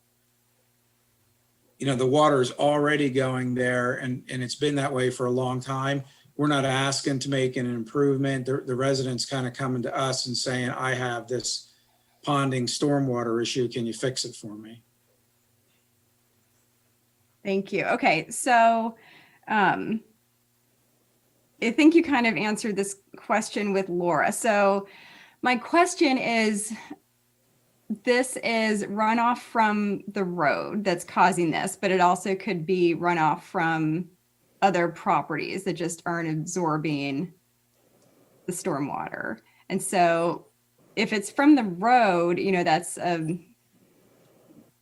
the water is already going there and it's been that way for a long time. We're not asking to make an improvement. The resident's kind of coming to us and saying, I have this ponding stormwater issue. Can you fix it for me? Thank you. Okay, so I think you kind of answered this question with Laura. So my question is, this is runoff from the road that's causing this, but it also could be runoff from other properties that just aren't absorbing the stormwater. And so if it's from the road, that's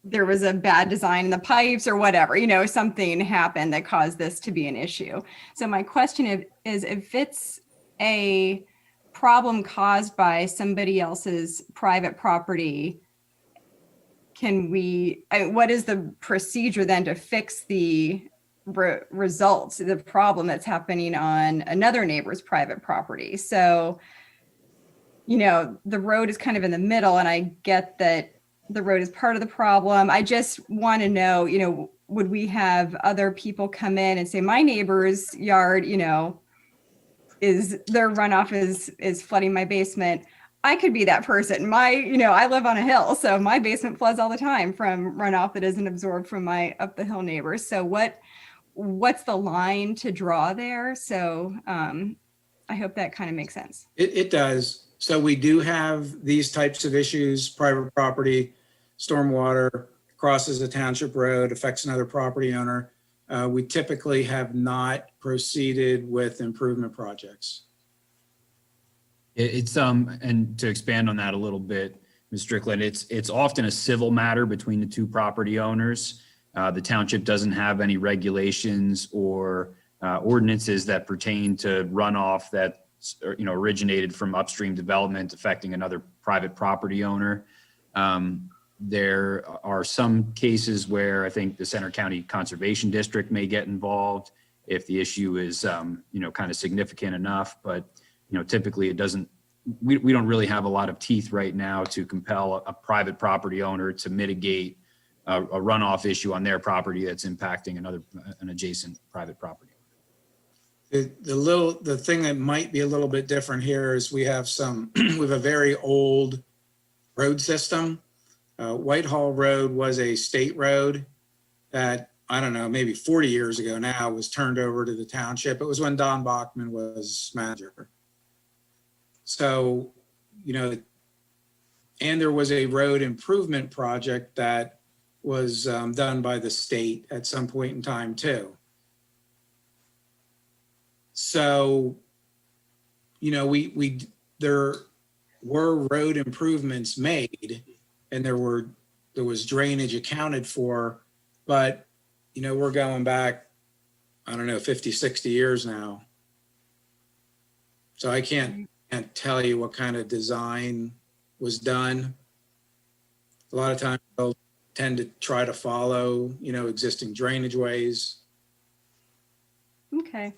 there was a bad design in the pipes or whatever, something happened that caused this to be an issue. So my question is if it's a problem caused by somebody else's private property, what is the procedure then to fix the results, the problem that's happening on another neighbor's private property? So, the road is kind of in the middle, and I get that the road is part of the problem. I just want to know, would we have other people come in and say, my neighbor's yard, their runoff is flooding my basement? I could be that person. I live on a hill, so my basement floods all the time from runoff that isn't absorbed from my up the hill neighbors. So what's the line to draw there? So I hope that kind of makes sense. It does. So we do have these types of issues: private property, stormwater, crosses a township road, affects another property owner. We typically have not proceeded with improvement projects. It's and to expand on that a little bit, Ms. Strickland, it's often a civil matter between the two property owners. The township doesn't have any regulations or ordinances that pertain to runoff that originated from upstream development affecting another private property owner. There are some cases where I think the Center County Conservation District may get involved if the issue is kind of significant enough, but typically it doesn't, we don't really have a lot of teeth right now to compel a private property owner to mitigate a runoff issue on their property that's impacting an adjacent private property. The thing that might be a little bit different here is we have a very old road system. Whitehall Road was a state road that, I don't know, maybe 40 years ago now was turned over to the township. It was when Don Bachman was manager. So, and there was a road improvement project that was done by the state at some point in time too. So, there were road improvements made and there was drainage accounted for, but, we're going back, I don't know, 50, 60 years now. So I can't tell you what kind of design was done. A lot of times they'll tend to try to follow, existing drainage ways. Okay.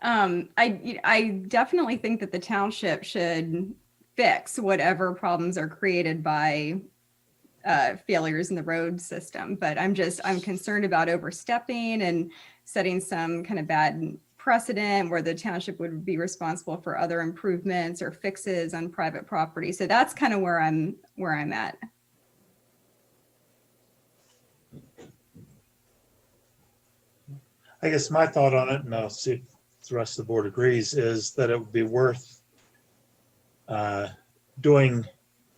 I definitely think that the township should fix whatever problems are created by failures in the road system, but I'm concerned about overstepping and setting some kind of bad precedent where the township would be responsible for other improvements or fixes on private property. So that's kind of where I'm at. I guess my thought on it, and I'll see if the rest of the board agrees, is that it would be worth doing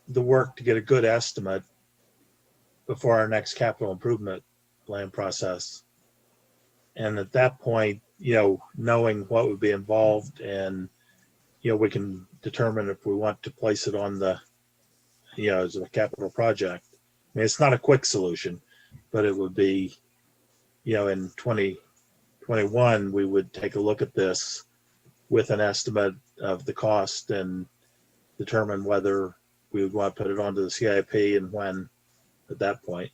the work to get a good estimate before our next capital improvement plan process. And at that point, knowing what would be involved, and, we can determine if we want to place it on the, as a capital project. I mean, it's not a quick solution, but it would be, in 2021, we would take a look at this with an estimate of the cost and determine whether we would want to put it onto the CIP and when at that point.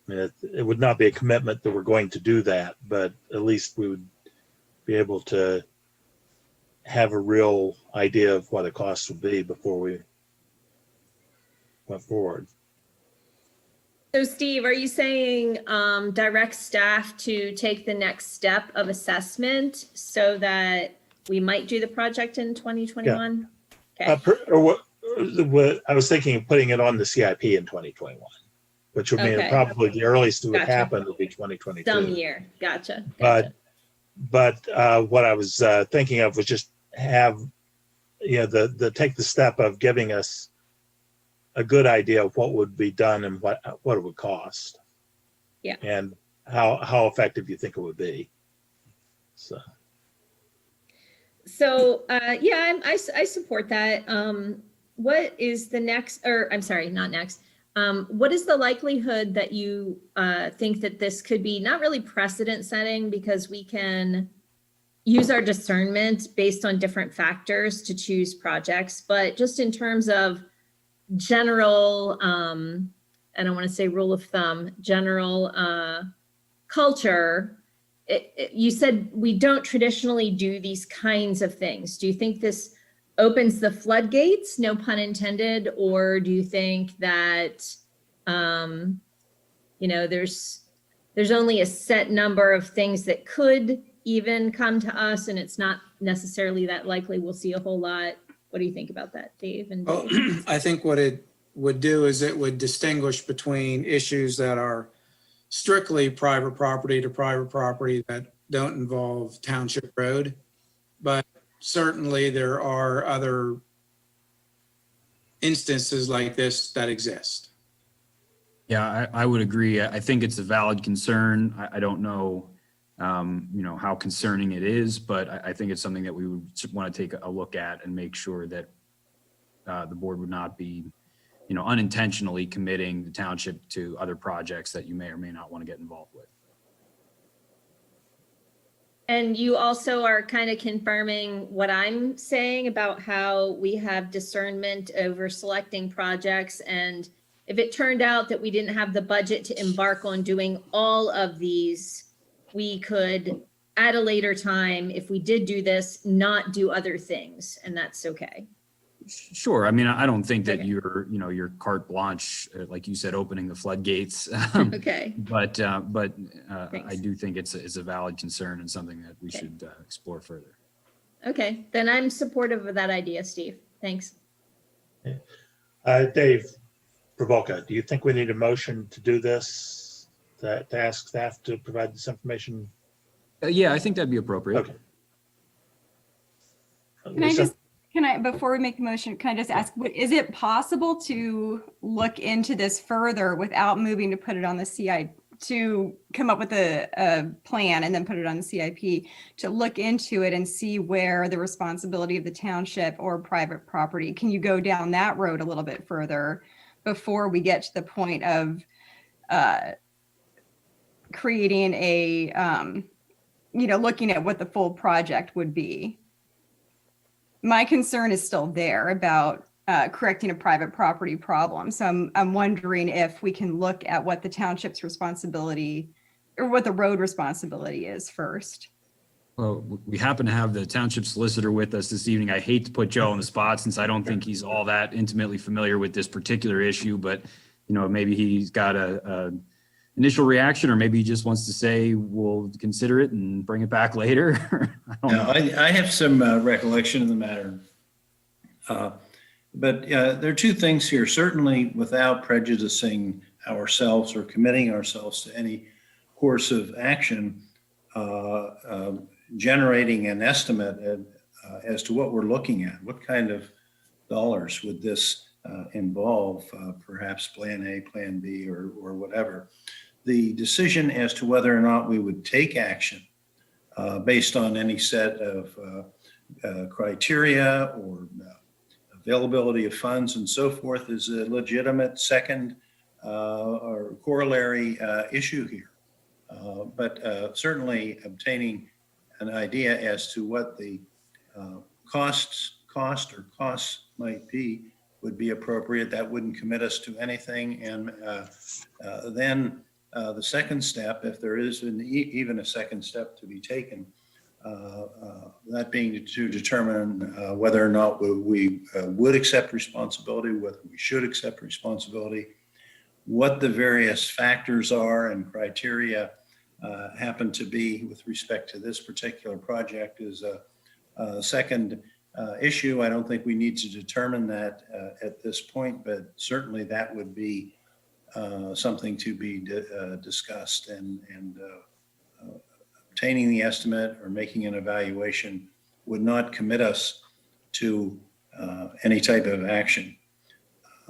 I mean, it would not be a commitment that we're going to do that, but at least we would be able to have a real idea of what the cost would be before we went forward. So Steve, are you saying direct staff to take the next step of assessment so that we might do the project in 2021? Yeah. Okay. What I was thinking of putting it on the CIP in 2021, which would mean probably the earliest it would happen would be 2022. Some year. Gotcha. But what I was thinking of was just have, take the step of giving us a good idea of what would be done and what it would cost. Yeah. And how effective you think it would be. So I support that. What is the next, or I'm sorry, not next. What is the likelihood that you think that this could be not really precedent setting, because we can use our discernment based on different factors to choose projects, but just in terms of general, I don't want to say rule of thumb, general culture, you said we don't traditionally do these kinds of things. Do you think this opens the floodgates, no pun intended, or do you think that you know, there's only a set number of things that could even come to us, and it's not necessarily that likely we'll see a whole lot. What do you think about that, Dave? And Well, Dave? I think what it would do is it would distinguish between issues that are strictly private property to private property that don't involve township road. But certainly there are other instances like this that exist. Yeah, I would agree. I think it's a valid concern. I don't know, how concerning it is, but I think it's something that we would want to take a look at and make sure that the board would not be, unintentionally committing the township to other projects that you may or may not want to get involved with. And you also are kind of confirming what I'm saying about how we have discernment over selecting projects. And if it turned out that we didn't have the budget to embark on doing all of these, we could, at a later time, if we did do this, not do other things, and that's okay. Sure. I mean, I don't think that Okay. your carte blanche, like you said, opening the floodgates. Okay. But I Thanks. do think it's a valid concern and something that we Okay. should explore further. Okay, then I'm supportive of that idea, Steve. Thanks. Dave Provoca, do you think we need a motion to do this, to ask staff to provide this information? Yeah, I think that'd be appropriate. Okay. Before we make the motion, can I just ask, is it possible to look into this further without moving to put it on the CI, to come up with a plan and then put it on the CIP, to look into it and see where the responsibility of the township or private property, can you go down that road a little bit further before we get to the point of creating a, looking at what the full project would be? My concern is still there about correcting a private property problem. So I'm wondering if we can look at what the township's responsibility or what the road responsibility is first. Well, we happen to have the township solicitor with us this evening. I hate to put Joe on the spot since I don't think he's all that intimately familiar with this particular issue, but maybe he's got a initial reaction, or maybe he just wants to say, we'll consider it and bring it back later. I don't know. I have some recollection of the matter. But there are two things here. Certainly, without prejudicing ourselves or committing ourselves to any course of action, generating an estimate as to what we're looking at. What kind of dollars would this involve? Perhaps Plan A, Plan B, or whatever. The decision as to whether or not we would take action based on any set of criteria or availability of funds and so forth is a legitimate second or corollary issue here. But certainly obtaining an idea as to what the costs might be would be appropriate. That wouldn't commit us to anything. And then the second step, if there is even a second step to be taken, that being to determine whether or not we would accept responsibility, whether we should accept responsibility, what the various factors are and criteria happen to be with respect to this particular project is a second issue. I don't think we need to determine that at this point, but certainly that would be something to be discussed, and obtaining the estimate or making an evaluation would not commit us to any type of action.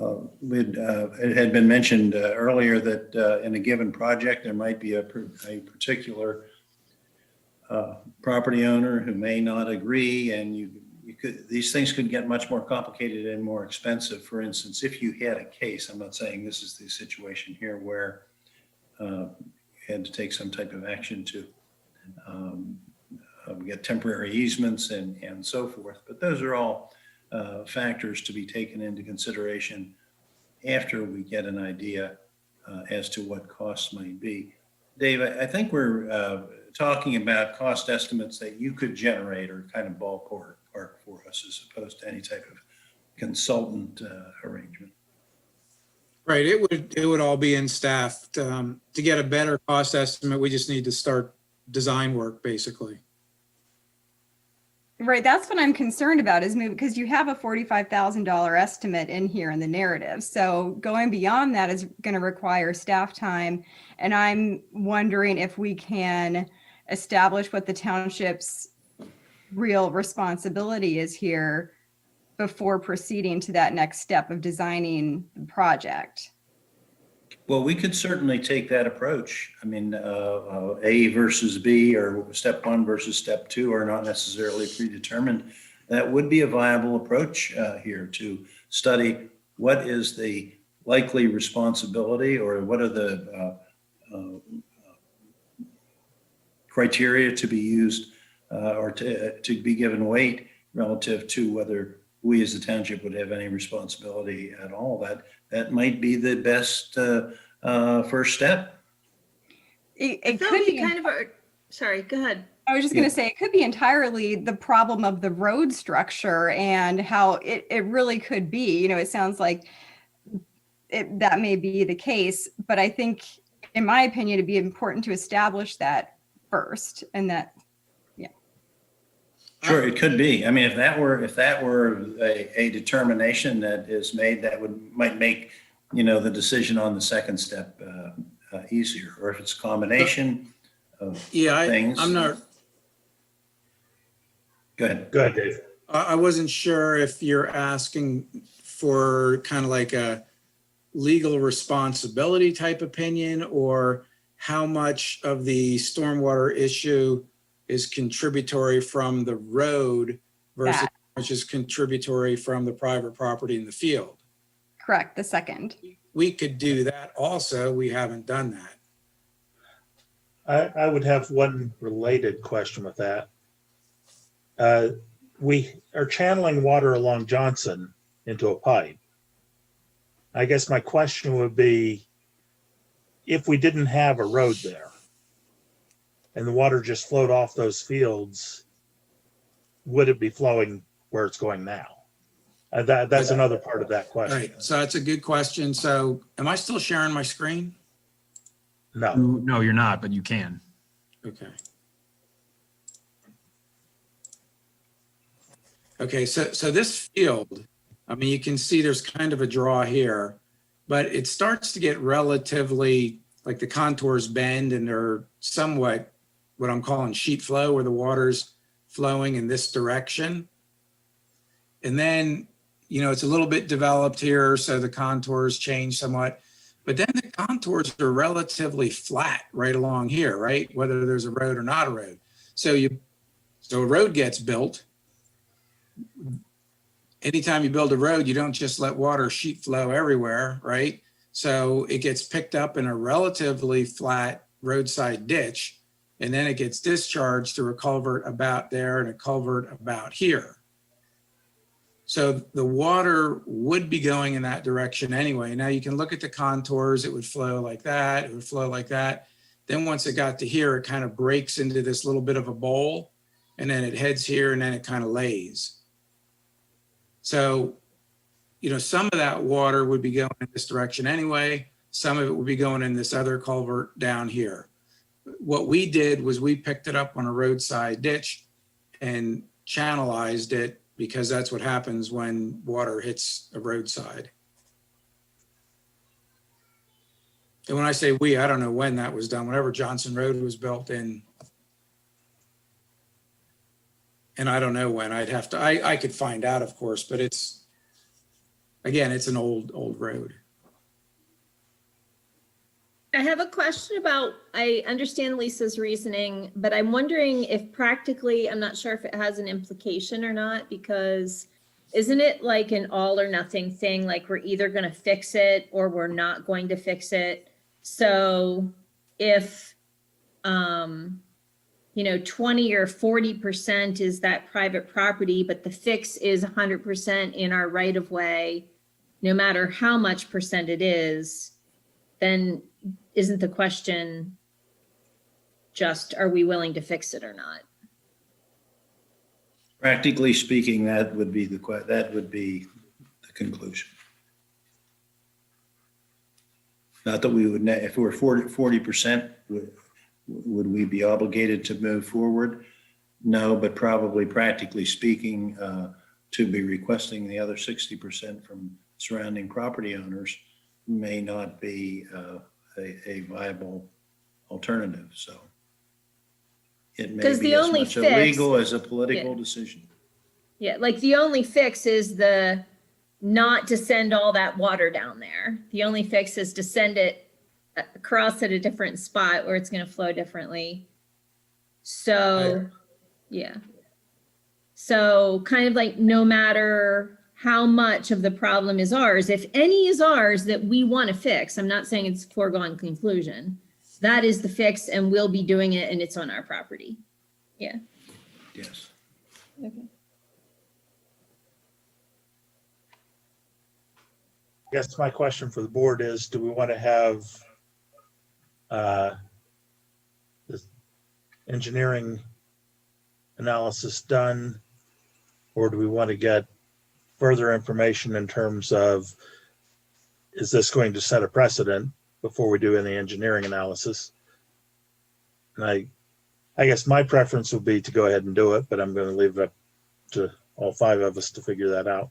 It had been mentioned earlier that in a given project, there might be a particular property owner who may not agree, and these things could get much more complicated and more expensive. For instance, if you had a case, I'm not saying this is the situation here, where you had to take some type of action to get temporary easements and so forth. But those are all factors to be taken into consideration after we get an idea as to what costs might be. Dave, I think we're talking about cost estimates that you could generate or kind of ballpark for us as opposed to any type of consultant arrangement. Right, it would all be in staff. To get a better cost estimate, we just need to start design work, basically. Right, that's what I'm concerned about is moving, because you have a $45,000 estimate in here in the narrative. So going beyond that is going to require staff time. And I'm wondering if we can establish what the township's real responsibility is here before proceeding to that next step of designing the project. Well, we could certainly take that approach. I mean, A versus B or step one versus step two are not necessarily predetermined. That would be a viable approach here to study what is the likely responsibility or what are the criteria to be used or to be given weight relative to whether we as a township would have any responsibility at all. That might be the best first step. It That could would be be, kind of a, sorry, go ahead. I was just going to say, it could be entirely the problem of the road structure and how it really could be. You know, it sounds like that may be the case, but I think, in my opinion, it'd be important to establish that first, and that, Sure, it could be. I mean, if that were a determination that is made, that might make, the decision on the second step easier. Or if it's a combination of things. I'm not, Go ahead. Go ahead, Dave. I wasn't sure if you're asking for kind of like a legal responsibility type opinion, or how much of the stormwater issue is contributory from the road versus That. how much is contributory from the private property in the field. correct, the second. We could do that also. We haven't done that. I would have one related question with that. We are channeling water along Johnson into a pipe. I guess my question would be, if we didn't have a road there and the water just flowed off those fields, would it be flowing where it's going now? That's another part of that All question. right, so that's a good question. So am I still sharing my screen? No. No, you're not, but you can. Okay. Okay, so this field, I mean, you can see there's kind of a draw here, but it starts to get relatively, like the contours bend and they're somewhat what I'm calling sheet flow, where the water's flowing in this direction. And then, it's a little bit developed here, so the contours change somewhat. But then the contours are relatively flat right along here, right? Whether there's a road or not a road. So a road gets built. Anytime you build a road, you don't just let water sheet flow everywhere, right? So it gets picked up in a relatively flat roadside ditch, and then it gets discharged through a culvert about there and a culvert about here. So the water would be going in that direction anyway. Now you can look at the contours, it would flow like that, it would flow like that. Then once it got to here, it kind of breaks into this little bit of a bowl, and then it heads here and then it kind of lays. So, some of that water would be going in this direction anyway. Some of it would be going in this other culvert down here. What we did was we picked it up on a roadside ditch and channelized it, because that's what happens when water hits a roadside. And when I say we, I don't know when that was done, whenever Johnson Road was built in. And I don't know when. I could find out, of course, but it's an old road. I have a question about, I understand Lisa's reasoning, but I'm wondering if practically, I'm not sure if it has an implication or not, because isn't it like an all or nothing thing? Like we're either going to fix it or we're not going to fix it. So if, 20 or 40% is that private property, but the fix is 100% in our right of way, no matter how much percent it is, then isn't the question just, are we willing to fix it or not? Practically speaking, that would be the conclusion. Not that we would, if we're 40%, would we be obligated to move forward? No, but probably practically speaking, to be requesting the other 60% from surrounding property owners may not be a viable alternative. So it may 'Cause be the as only much a fix- legal as a political Yeah. decision. Yeah, like the only fix is the not to send all that water down there. The only fix is to send it across at a different spot where it's going to flow differently. So, yeah. So kind of like no matter how much of the problem is ours, if any is ours that we want to fix, I'm not saying it's a foregone conclusion. That is the fix and we'll be doing it and it's on our property. Yeah. Yes. Okay. I guess my question for the board is, do we want to have this engineering analysis done? Or do we want to get further information in terms of, is this going to set a precedent before we do any engineering analysis? And I guess my preference would be to go ahead and do it, but I'm going to leave it up to all five of us to figure that out.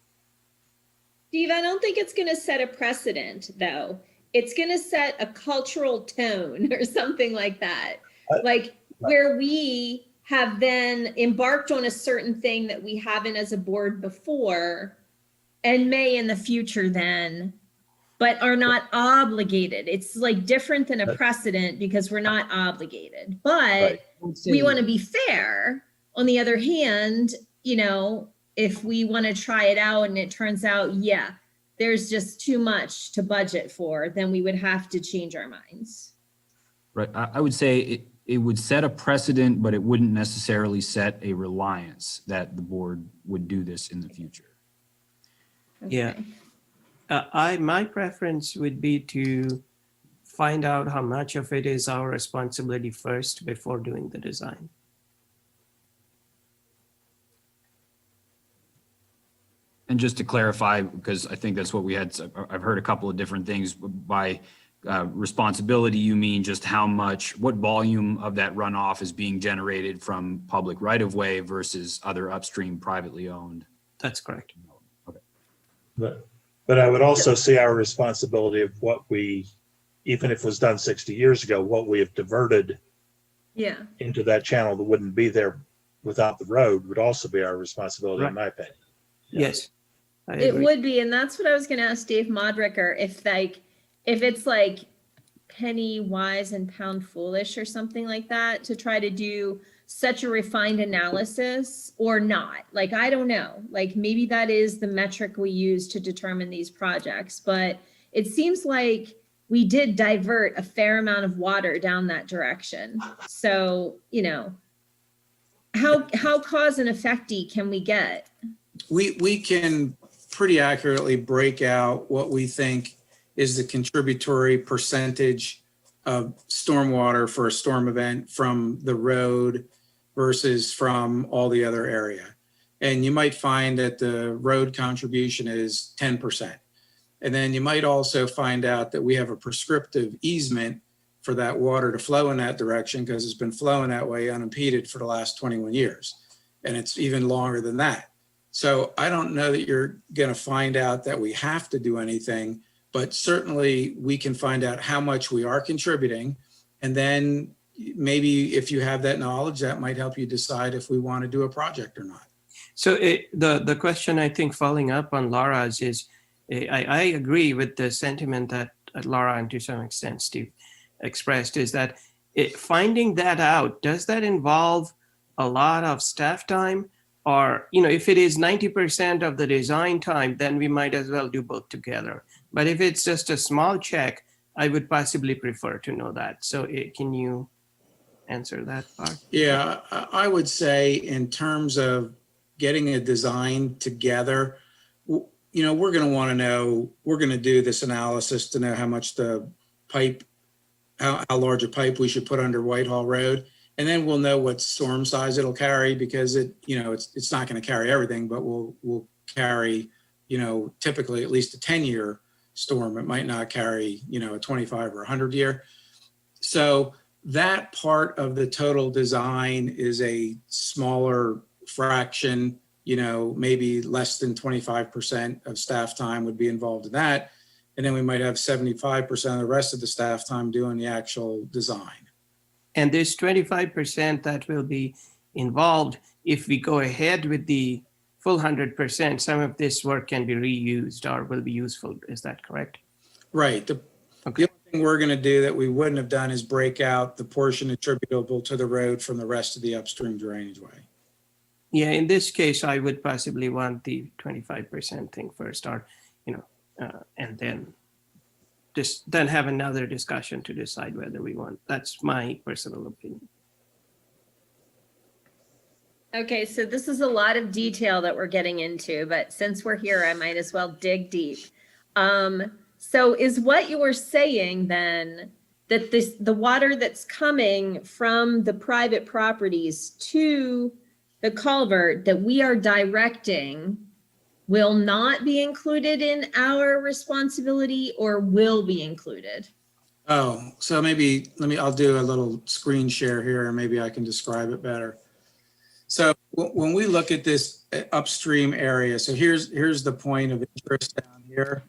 Steve, I don't think it's going to set a precedent, though. It's going to set a cultural tone or something like that. Like where we have then embarked on a certain thing that we haven't as a board before and may in the future then, but are not obligated. It's like different than a precedent because we're not obligated. But we want to be fair. On the other hand, you know, if we want to try it out and it turns out, yeah, there's just too much to budget for, then we would have to change our minds. Right. I would say it would set a precedent, but it wouldn't necessarily set a reliance that the board would do this in the future. Yeah. My preference would be to find out how much of it is our responsibility first before doing the design. And just to clarify, because I think that's what we had, I've heard a couple of different things. By responsibility, you mean just how much, what volume of that runoff is being generated from public right-of-way versus other upstream privately owned? That's correct. Okay. But I would also see our responsibility of what we, even if it was done 60 years ago, what we have diverted into that channel that wouldn't be there without the road would also be our responsibility, in my opinion. Yes. I It agree. would be, and that's what I was going to ask Dave Modricker, if it's like penny wise and pound foolish or something like that to try to do such a refined analysis or not. Like, I don't know, like maybe that is the metric we use to determine these projects, but it seems like we did divert a fair amount of water down that direction. So, you know, how cause and effecty can we get? We can pretty accurately break out what we think is the contributory percentage of stormwater for a storm event from the road versus from all the other area. And you might find that the road contribution is 10%. And then you might also find out that we have a prescriptive easement for that water to flow in that direction because it's been flowing that way unimpeded for the last 21 years. And it's even longer than that. So I don't know that you're going to find out that we have to do anything, but certainly we can find out how much we are contributing. And then maybe if you have that knowledge, that might help you decide if we want to do a project or not. So the question, I think, following up on Laura's is, I agree with the sentiment that Laura and to some extent Steve expressed, is that finding that out, does that involve a lot of staff time? Or, you know, if it is 90% of the design time, then we might as well do both together. But if it's just a small check, I would possibly prefer to know that. So can you answer that part? Yeah, I would say in terms of getting a design together, you know, we're going to want to know, we're going to do this analysis to know how much the pipe, how large a pipe we should put under Whitehall Road. And then we'll know what storm size it'll carry because it's not going to carry everything, but we'll carry, you know, typically at least a 10-year storm. It might not carry, a 25 or 100 year. So that part of the total design is a smaller fraction, maybe less than 25% of staff time would be involved in that. And then we might have 75% of the rest of the staff time doing the actual design. And there's 25% that will be involved. If we go ahead with the full 100%, some of this work can be reused or will be useful. Is that correct? Right. The only thing we're going to do that we wouldn't have done is break out the portion attributable to the road from the rest of the upstream drainage way. Yeah, in this case, I would possibly want the 25% thing first, or, and then have another discussion to decide whether we want. That's my personal opinion. Okay, so this is a lot of detail that we're getting into, but since we're here, I might as well dig deep. So is what you were saying then that the water that's coming from the private properties to the culvert that we are directing will not be included in our responsibility, or will be included? Oh, so I'll do a little screen share here and maybe I can describe it better. So when we look at this upstream area, so here's the point of interest down here.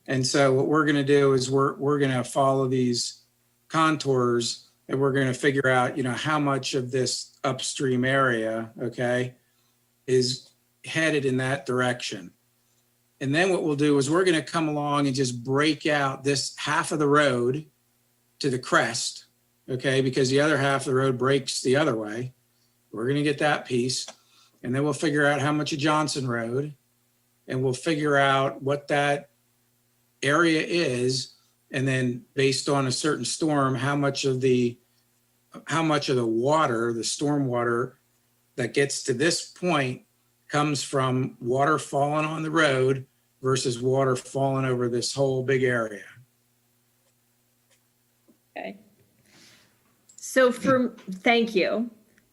And so what we're going to do is we're going to follow these contours and we're going to figure out, how much of this upstream area, okay, is headed in that direction. And then what we'll do is we're going to come along and just break out this half of the road to the crest, okay, because the other half of the road breaks the other way. We're going to get that piece. And then we'll figure out how much of Johnson Road, and we'll figure out what that area is. And then based on a certain storm, how much of the water, the storm water that gets to this point comes from water falling on the road versus water falling over this whole big area. Okay. So thank you.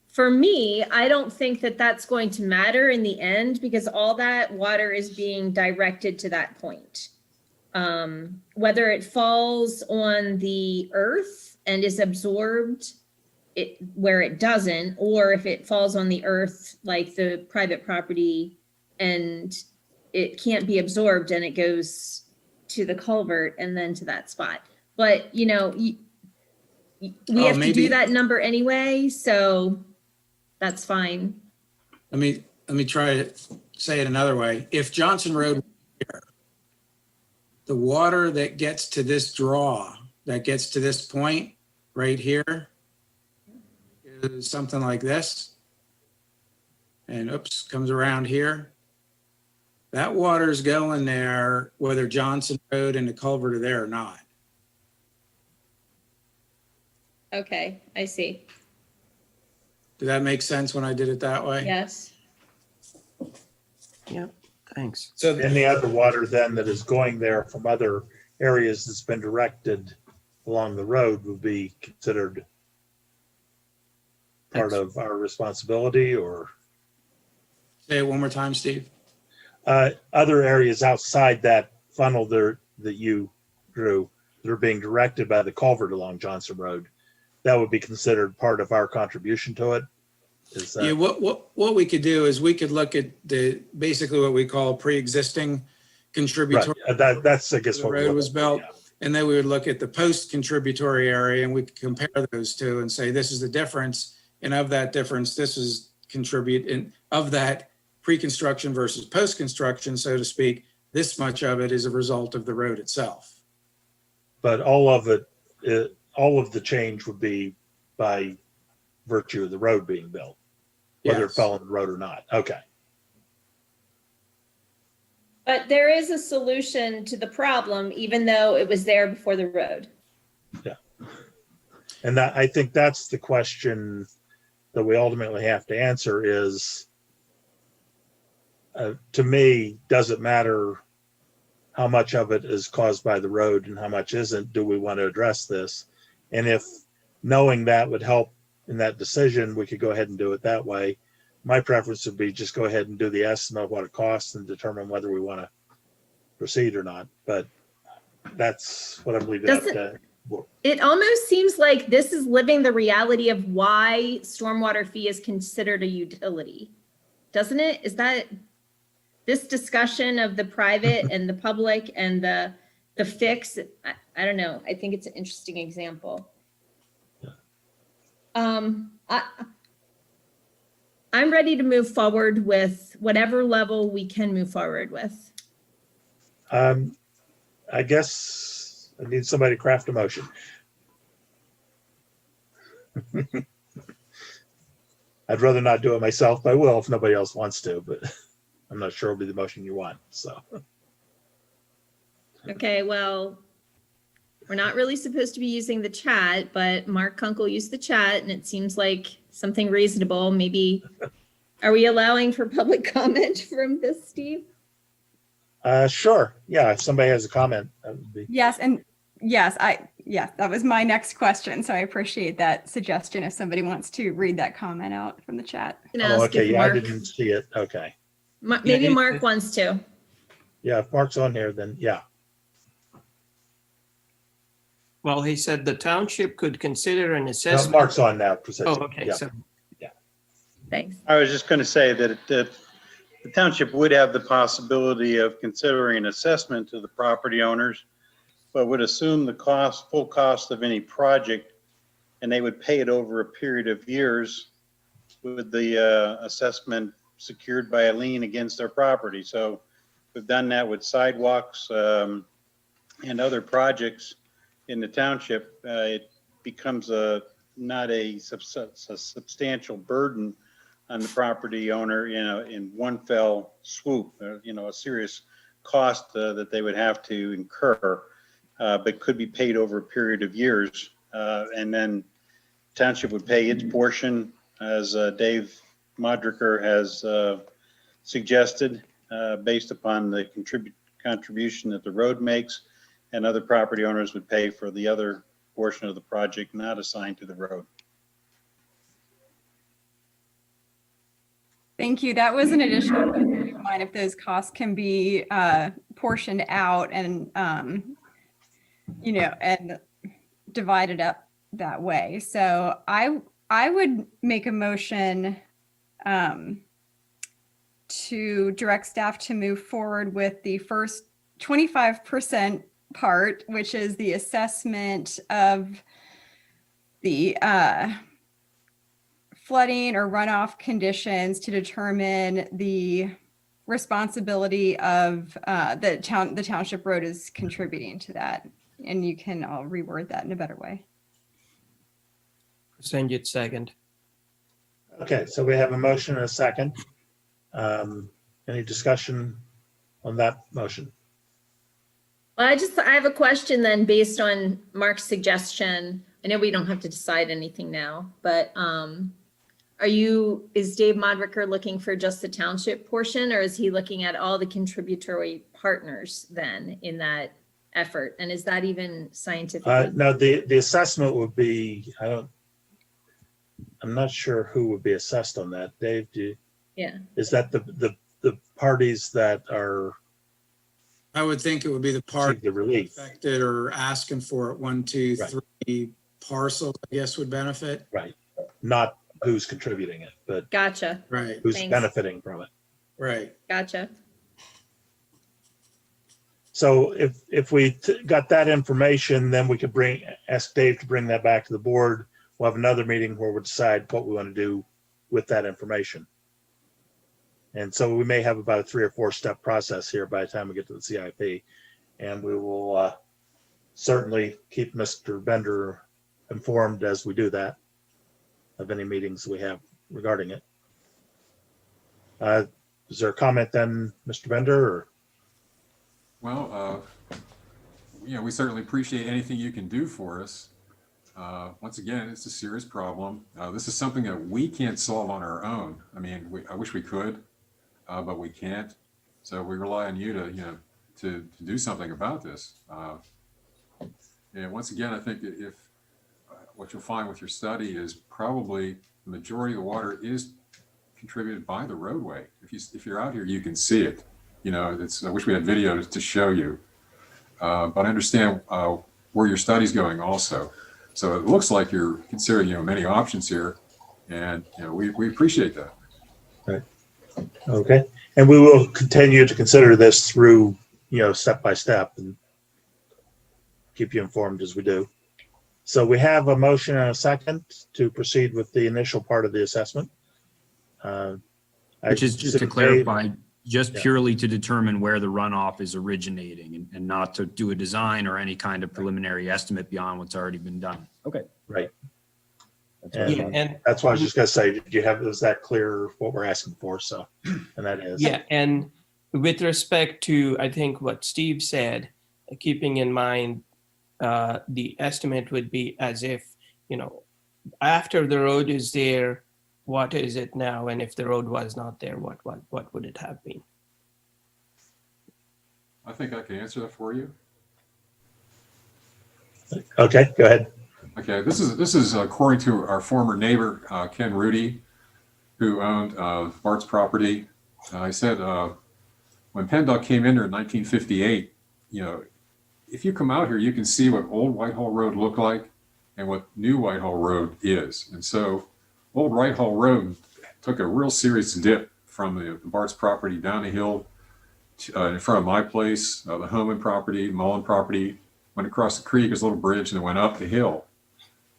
For me, I don't think that that's going to matter in the end because all that water is being directed to that point. Whether it falls on the earth and is absorbed where it doesn't, or if it falls on the earth like the private property and it can't be absorbed and it goes to the culvert and then to that spot. But, we have to do that number anyway, so that's fine. Let me try to say it another way. If Johnson Road, the water that gets to this draw, that gets to this point right here, is something like this, and comes around here. That water's going there, whether Johnson Road and the culvert are there or not. Okay, I see. Did that make sense when I did it that way? Yes. Yep, thanks. So Any other water then that is going there from other areas that's been directed along the road would be considered part of our responsibility, or say it one more time, Steve. other areas outside that funnel there that you drew that are being directed by the culvert along Johnson Road, that would be considered part of our contribution to it? Is that? Yeah, what we could do is we could look at basically what we call pre-existing contributory. Right. That's, I guess, The what road was built. Yeah. And then we would look at the post-contributory area and we could compare those two and say, this is the difference. And of that difference, this is contribute, and of that pre-construction versus post-construction, so to speak, this much of it is a result of the road itself. But all of it, all of the change would be by virtue of the road being built, whether it Yes. fell on the road or not. Okay. But there is a solution to the problem, even though it was there before the road. And that, I think that's the question that we ultimately have to answer is, to me, does it matter how much of it is caused by the road and how much isn't? Do we want to address this? And if knowing that would help in that decision, we could go ahead and do it that way. My preference would be just go ahead and do the estimate of what it costs and determine whether we want to proceed or not. But that's what I'm leaving up Doesn't- to. It almost seems like this is living the reality of why stormwater fee is considered a utility. Doesn't it? Is that this discussion of the private and the public and the fix? I don't know. I think it's an interesting example. I'm ready to move forward with whatever level we can move forward with. I guess I need somebody to craft a motion. I'd rather not do it myself, but I will if nobody else wants to, but I'm not sure it'll be the motion you want, so. Okay, well, we're not really supposed to be using the chat, but Mark Kunkel used the chat and it seems like something reasonable. Maybe, are we allowing for public comment from this, Steve? Sure, yeah, if somebody has a comment, that would be. Yes, and yes, that was my next question. So I appreciate that suggestion if somebody wants to read that comment out from the chat. Can Oh, ask okay, if yeah, I Mark, didn't see it, okay. maybe Yeah, Mark wants to. Yeah, if Mark's on here, then yeah. Well, he said the township could consider an No, assessment. Mark's on now. Oh, okay, Yeah. so Thanks. I was just going to say that the township would have the possibility of considering an assessment to the property owners, but would assume the cost, full cost of any project, and they would pay it over a period of years with the assessment secured by a lien against their property. So we've done that with sidewalks and other projects in the township. It becomes not a substantial burden on the property owner, in one fell swoop, a serious cost that they would have to incur, but could be paid over a period of years. And then township would pay its portion, as Dave Modricker has suggested, based upon the contribution that the road makes, and other property owners would pay for the other portion of the project not assigned to the road. thank you. That was an additional question of mine if those costs can be portioned out and, and divided up that way. So I would make a motion to direct staff to move forward with the first 25% part, which is the assessment of the flooding or runoff conditions to determine the responsibility of the township road is contributing to that. And you can all reword that in a better way. Sanjit second. Okay, so we have a motion and a second. Any discussion on that motion? Well, I have a question then based on Mark's suggestion. I know we don't have to decide anything now, but is Dave Modricker looking for just the township portion, or is he looking at all the contributory partners then in that effort? And is that even scientifically? No, the assessment would be, I'm not sure who would be assessed on that. Dave, is that the parties that are I would think it would be the part seek the relief? affected or asking for it, 1, 2, Right. 3 parcel, I guess would benefit. Right, not who's contributing it, but Gotcha, Right, who's Thanks. benefiting from it. right. gotcha. So if we got that information, then we could ask Dave to bring that back to the board. We'll have another meeting where we'll decide what we want to do with that information. And so we may have about a 3 or 4 step process here by the time we get to the CIP. And we will certainly keep Mr. Bender informed as we do that of any meetings we have regarding it. Is there a comment then, Mr. Bender? Or? Well, we certainly appreciate anything you can do for us. Once again, it's a serious problem. This is something that we can't solve on our own. I mean, I wish we could, but we can't. So we rely on you to do something about this. And once again, I think if what you'll find with your study is probably the majority of the water is contributed by the roadway. If you're out here, you can see it. I wish we had videos to show you. But I understand where your study's going also. So it looks like you're considering, many options here, and, we appreciate that. Okay, and we will continue to consider this through, step by step and keep you informed as we do. So we have a motion and a second to proceed with the initial part of the assessment. Which is, just to Dave- clarify, just Yeah. purely to determine where the runoff is originating and not to do a design or any kind of preliminary estimate beyond what's already been done. Okay. Right. That's what I And- thought. And That's why I was just gonna say, is that clear what we're asking for? So, and that is. yeah, and with respect to, I think what Steve said, keeping in mind the estimate would be as if, after the road is there, what is it now? And if the road was not there, what would it have been? I think I can answer that for you. Okay, go ahead. Okay, this is according to our former neighbor, Ken Rudy, who owned Bart's property. I said, when PennDOT came in there in 1958, if you come out here, you can see what old Whitehall Road looked like and what new Whitehall Road is. And so old Whitehall Road took a real serious dip from the Bart's property down the hill in front of my place, the Homan property, Mullen property, went across the creek, there's a little bridge, and it went up the hill.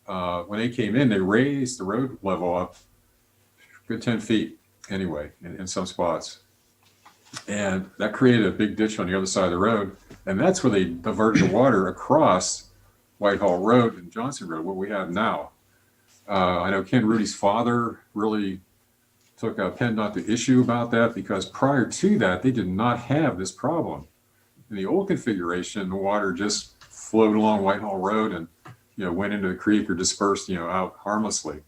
When they came in, they raised the road level up a good 10 feet anyway, in some spots. And that created a big ditch on the other side of the road. And that's where they diverted the water across Whitehall Road and Johnson Road, what we have now. I know Ken Rudy's father really took PennDOT to issue about that, because prior to that, they did not have this problem. In the old configuration, the water just flowed along Whitehall Road and, went into the creek or dispersed, out harmlessly.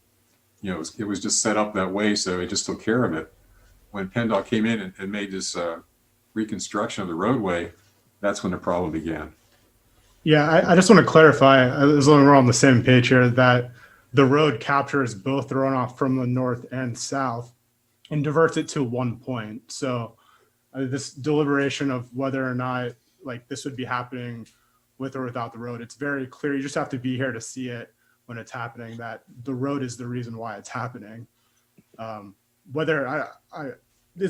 It was just set up that way, so it just took care of it. When PennDOT came in and made this reconstruction of the roadway, that's when the problem began. Yeah, I just want to clarify, as long as we're on the same page here, that the road captures both the runoff from the north and south and diverts it to one point. So this deliberation of whether or not this would be happening with or without the road, it's very clear. You just have to be here to see it when it's happening, that the road is the reason why it's happening. It's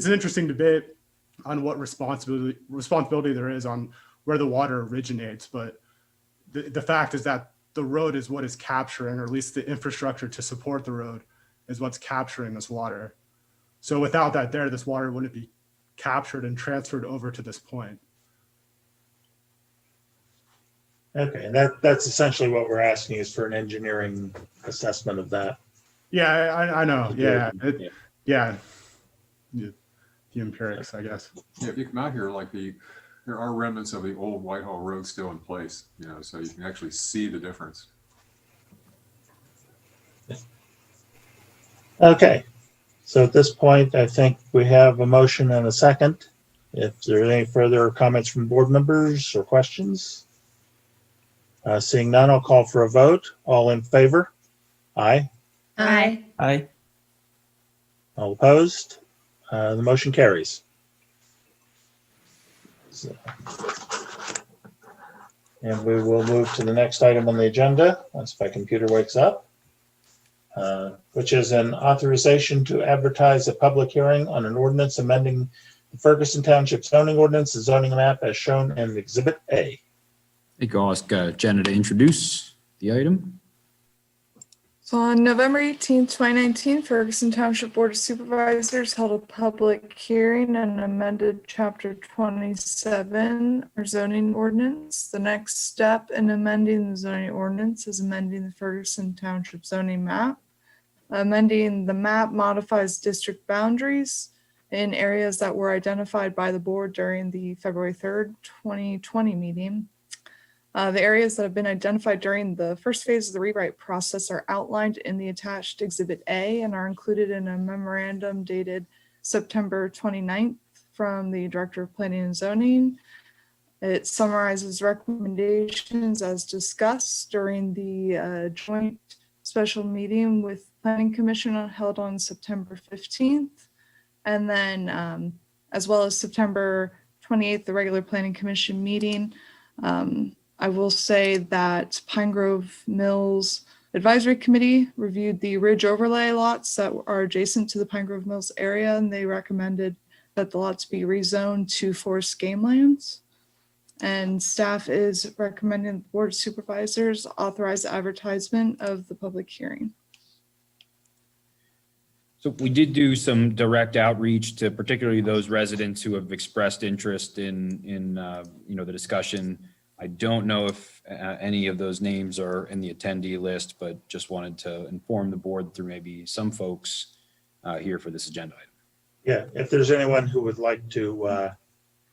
an interesting debate on what responsibility there is on where the water originates, but the fact is that the road is what is capturing, or at least the infrastructure to support the road is what's capturing this water. So without that there, this water wouldn't be captured and transferred over to this point. Okay, and that's essentially what we're asking, is for an engineering assessment of that. Yeah, I know. Yeah. Yeah. The empirics, I guess. Yeah, if you come out here, there are remnants of the old Whitehall Road still in place, so you can actually see the difference. Okay, so at this point, I think we have a motion and a second. If there are any further comments from board members or questions? Seeing none, I'll call for a vote. All in favor? Aye. Aye. Aye. All opposed? The motion carries. So- And we will move to the next item on the agenda, once my computer wakes up, which is an authorization to advertise a public hearing on an ordinance amending the Ferguson Township zoning ordinance, the zoning map as shown in Exhibit A. I think I'll ask Jenna to introduce the item. So on November 18th, 2019, Ferguson Township Board of Supervisors held a public hearing and amended Chapter 27, our zoning ordinance. The next step in amending the zoning ordinance is amending the Ferguson Township zoning map. Amending the map modifies district boundaries in areas that were identified by the board during the February 3rd, 2020 meeting. The areas that have been identified during the first phase of the rewrite process are outlined in the attached Exhibit A and are included in a memorandum dated September 29th from the Director of Planning and Zoning. It summarizes recommendations as discussed during the joint special meeting with Planning Commission held on September 15th. And then as well as September 28th, the regular Planning Commission meeting. I will say that Pine Grove Mills Advisory Committee reviewed the ridge overlay lots that are adjacent to the Pine Grove Mills area, and they recommended that the lots be rezoned to forest game lands. And staff is recommending the Board of Supervisors authorize advertisement of the public hearing. So we did do some direct outreach to particularly those residents who have expressed interest in the discussion. I don't know if any of those names are in the attendee list, but just wanted to inform the board through maybe some folks here for this agenda item. Yeah, if there's anyone who would like to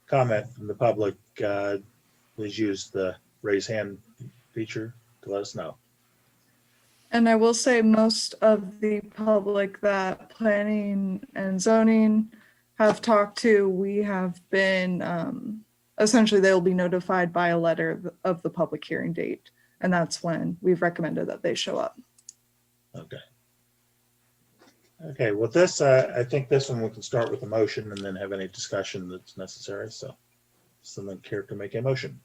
comment from the public, please use the raise hand feature to let us know. And I will say most of the public that planning and zoning have talked to, we have been, essentially they'll be notified by a letter of the public hearing date. And that's when we've recommended that they show up. Okay. Okay, with this, I think this one we can start with a motion and then have any discussion that's necessary. So someone care to make a motion?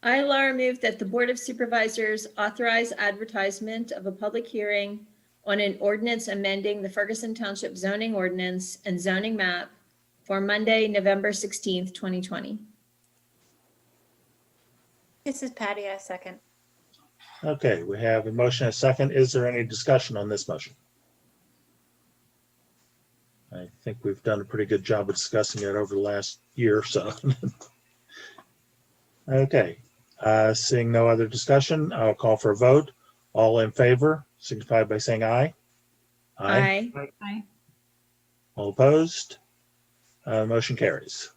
I, Laura, move that the Board of Supervisors authorize advertisement of a public hearing on an ordinance amending the Ferguson Township zoning ordinance and zoning map for Monday, November 16th, 2020. This is Patty, I second. Okay, we have a motion and a second. Is there any discussion on this motion? I think we've done a pretty good job of discussing it over the last year or so. Okay, seeing no other discussion, I'll call for a vote. All in favor, signify by saying aye. Aye. Aye. All opposed? Motion carries.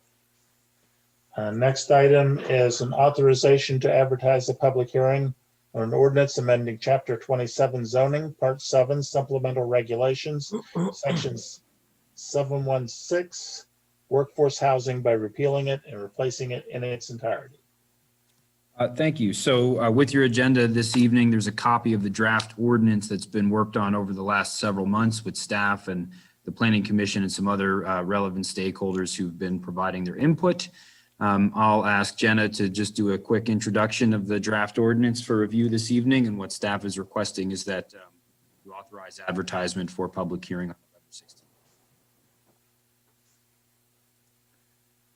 Next item is an authorization to advertise a public hearing on an ordinance amending Chapter 27 zoning, Part 7 supplemental regulations, Sections 716 workforce housing by repealing it and replacing it in its entirety. Thank you. So with your agenda this evening, there's a copy of the draft ordinance that's been worked on over the last several months with staff and the Planning Commission and some other relevant stakeholders who've been providing their input. I'll ask Jenna to just do a quick introduction of the draft ordinance for review this evening, and what staff is requesting is that you authorize advertisement for public hearing on November 16th.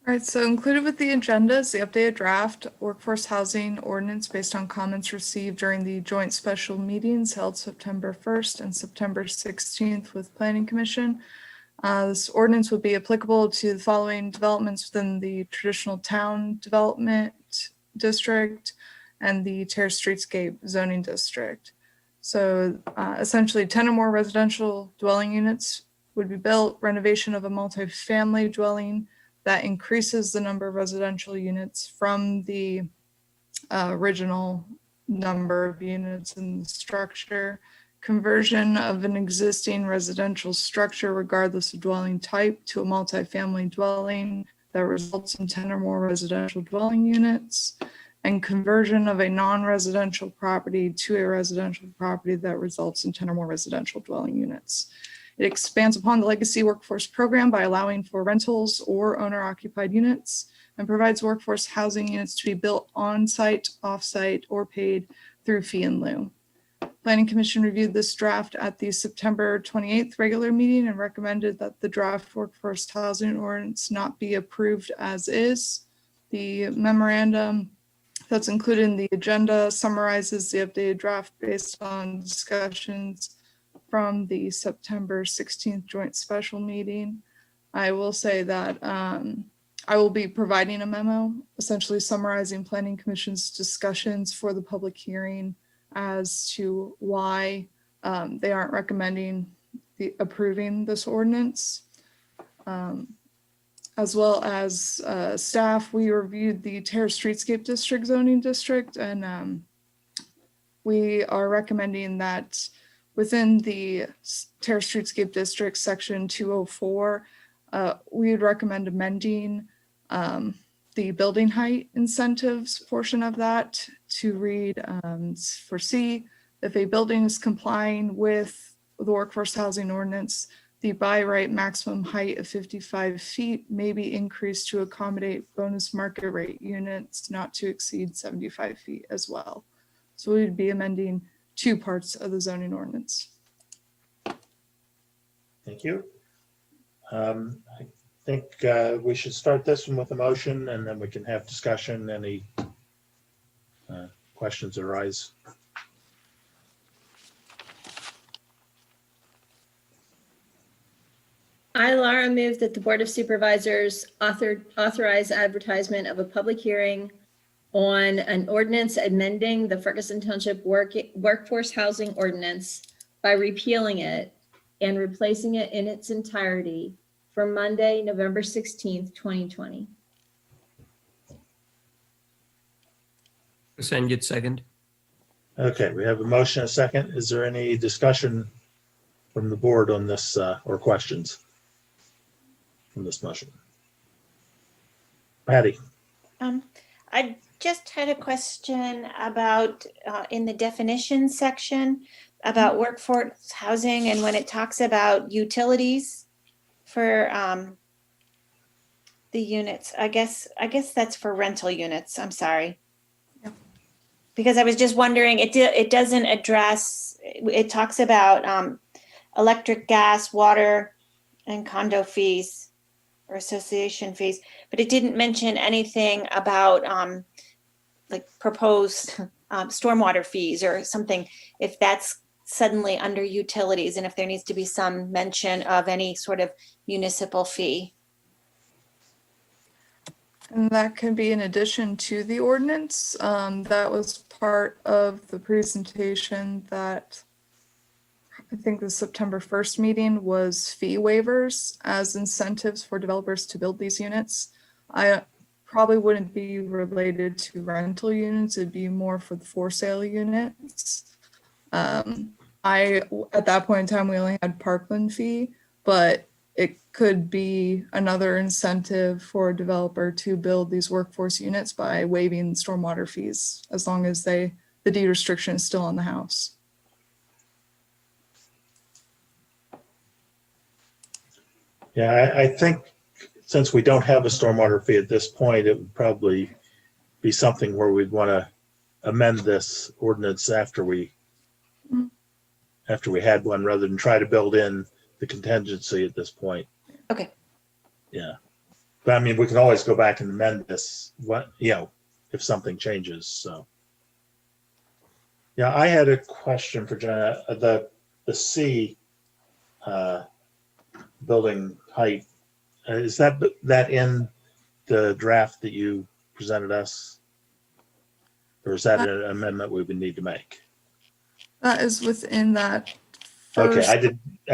All right, so included with the agenda is the updated draft workforce housing ordinance based on comments received during the joint special meetings held September 1st and September 16th with Planning Commission. This ordinance would be applicable to the following developments within the traditional town development district and the Terrace Streetscape zoning district. So essentially 10 or more residential dwelling units would be built, renovation of a multifamily dwelling that increases the number of residential units from the original number of units in the structure, conversion of an existing residential structure regardless of dwelling type to a multifamily dwelling that results in 10 or more residential dwelling units, and conversion of a non-residential property to a residential property that results in 10 or more residential dwelling units. It expands upon the legacy workforce program by allowing for rentals or owner-occupied units and provides workforce housing units to be built on-site, off-site, or paid through fee in lieu. Planning Commission reviewed this draft at the September 28th regular meeting and recommended that the draft workforce housing ordinance not be approved as is. The memorandum that's included in the agenda summarizes the updated draft based on discussions from the September 16th joint special meeting. I will say that I will be providing a memo essentially summarizing Planning Commission's discussions for the public hearing as to why they aren't recommending approving this ordinance. As well as staff, we reviewed the Terrace Streetscape District zoning district, and we are recommending that within the Terrace Streetscape District section 204, we would recommend amending the building height incentives portion of that to read for C, if a building is complying with the workforce housing ordinance, the by right maximum height of 55 feet may be increased to accommodate bonus market rate units not to exceed 75 feet as well. So we'd be amending two parts of the zoning ordinance. Thank you. I think we should start this one with a motion, and then we can have discussion, any questions arise. I, Laura, move that the Board of Supervisors authorize advertisement of a public hearing on an ordinance amending the Ferguson Township Workforce Housing Ordinance by repealing it and replacing it in its entirety for Monday, November 16th, 2020. Sanjit, second. Okay, we have a motion, a second. Is there any discussion from the board on this or questions from this motion? Patty? I just had a question about in the definition section about workforce housing and when it talks about utilities for the units. I guess that's for rental units. I'm sorry. Yep. Because I was just wondering, it doesn't address, it talks about electric, gas, water, and condo fees or association fees, but it didn't mention anything about like proposed stormwater fees or something, if that's suddenly under utilities and if there needs to be some mention of any sort of municipal fee. And that can be in addition to the ordinance. That was part of the presentation that I think the September 1st meeting was fee waivers as incentives for developers to build these units. I probably wouldn't be related to rental units. It'd be more for the for sale units. At that point in time, we only had Parkland fee, but it could be another incentive for a developer to build these workforce units by waiving stormwater fees, as long as the deed restriction is still on the house. Yeah, I think since we don't have a stormwater fee at this point, it would probably be something where we'd want to amend this ordinance after we had one, rather than try to build in the contingency at this point. Okay. Yeah. But I mean, we can always go back and amend this, if something changes, so. Yeah, I had a question for Jenna. The C building height, is that in the draft that you presented us? Or is that an amendment we would need to make? That is within that. Okay, first I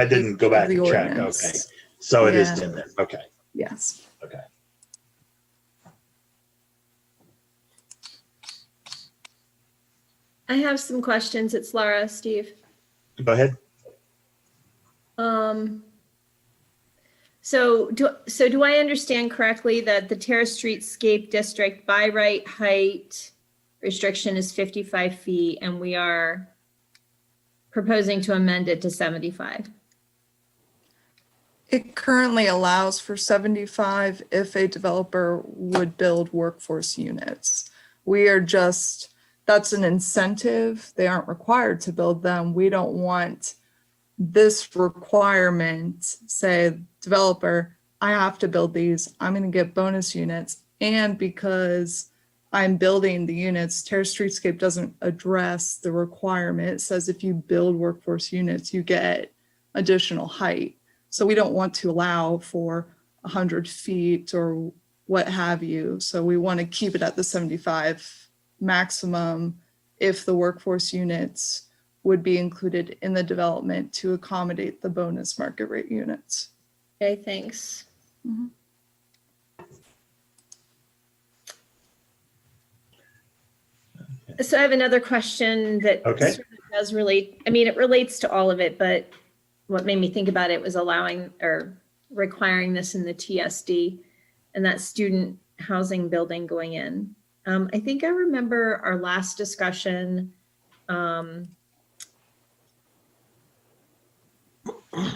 didn't go back the and check. ordinance. Okay, so it is Yeah. in there. Okay, Yes. okay. I have some questions. It's Laura, Steve. Go ahead. So do I understand correctly that the Terrace Streetscape District by right height restriction is 55 feet and we are proposing to amend it to 75? It currently allows for 75 if a developer would build workforce units. That's an incentive. They aren't required to build them. We don't want this requirement, say, developer, I have to build these, I'm going to get bonus units. And because I'm building the units, Terrace Streetscape doesn't address the requirement. It says if you build workforce units, you get additional height. So we don't want to allow for 100 feet or what have you. So we want to keep it at the 75 maximum if the workforce units would be included in the development to accommodate the bonus market rate units. Okay, thanks. Mhm. So I have another question that Okay. sort of does relate, I mean, it relates to all of it, but what made me think about it was allowing or requiring this in the TSD and that student housing building going in. I think I remember our last discussion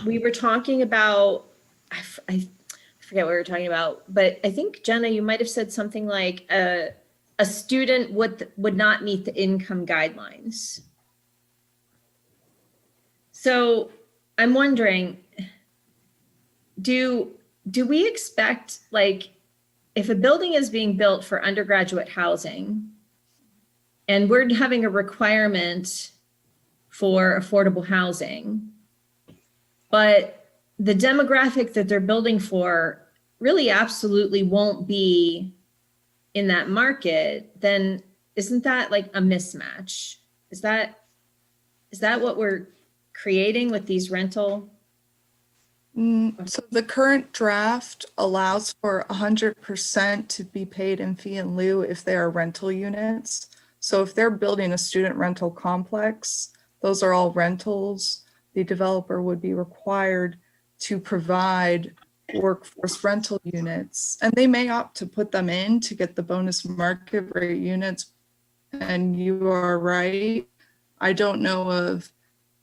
we were talking about, I forget what we were talking about, but I think Jenna, you might have said something like a student would not meet the income guidelines. So I'm wondering, do we expect, like, if a building is being built for undergraduate housing and we're having a requirement for affordable housing, but the demographic that they're building for really absolutely won't be in that market, then isn't that like a mismatch? Is that what we're creating with these rental? So the current draft allows for 100% to be paid in fee in lieu if they are rental units. So if they're building a student rental complex, those are all rentals. The developer would be required to provide workforce rental units, and they may opt to put them in to get the bonus market rate units. And you are right. I don't know of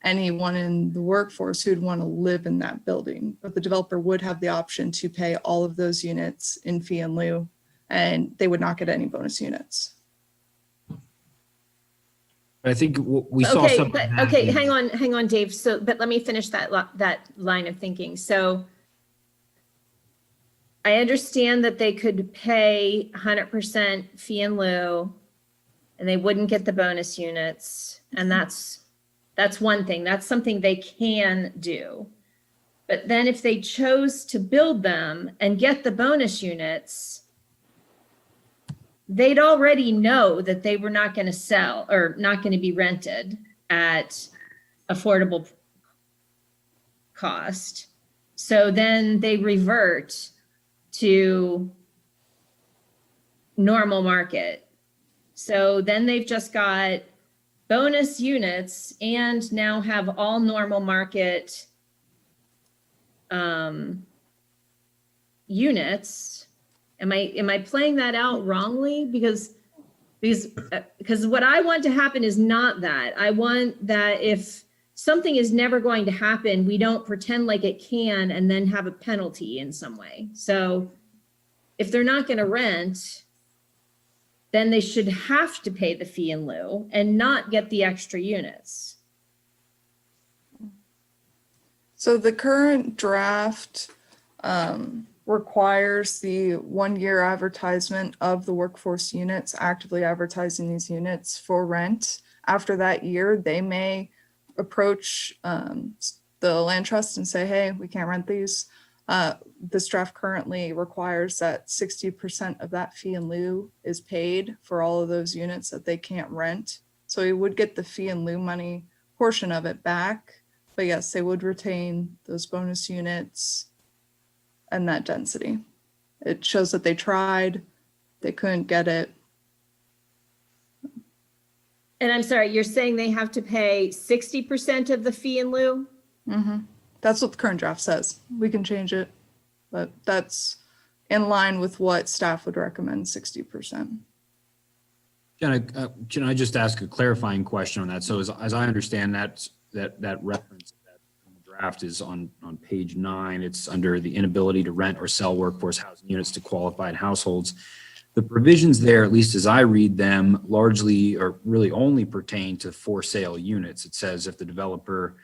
anyone in the workforce who'd want to live in that building, but the developer would have the option to pay all of those units in fee in lieu, and they would not get any bonus units. I think we saw Okay, some. but okay, hang on, Dave. So, but let me finish that line of thinking. So I understand that they could pay 100% fee in lieu and they wouldn't get the bonus units. And that's one thing. That's something they can do. But then if they chose to build them and get the bonus units, they'd already know that they were not going to sell or not going to be rented at affordable cost. So then they revert to normal market. So then they've just got bonus units and now have all normal market units. Am I playing that out wrongly? Because what I want to happen is not that. I want that if something is never going to happen, we don't pretend like it can and then have a penalty in some way. So if they're not going to rent, then they should have to pay the fee in lieu and not get the extra units. So the current draft requires the 1 year advertisement of the workforce units, actively advertising these units for rent. After that year, they may approach the land trust and say, hey, we can't rent these. This draft currently requires that 60% of that fee in lieu is paid for all of those units that they can't rent. So we would get the fee in lieu money portion of it back. But yes, they would retain those bonus units and that density. It shows that they tried, they couldn't get it. And I'm sorry, you're saying they have to pay 60% of the fee in lieu? Mm-hmm. That's what the current draft says. We can change it, but that's in line with what staff would recommend, 60%. Can I just ask a clarifying question on that? So as I understand that reference that in the draft is on page 9, it's under the inability to rent or sell workforce housing units to qualified households. The provisions there, at least as I read them, largely or really only pertain to for sale units. It says if the developer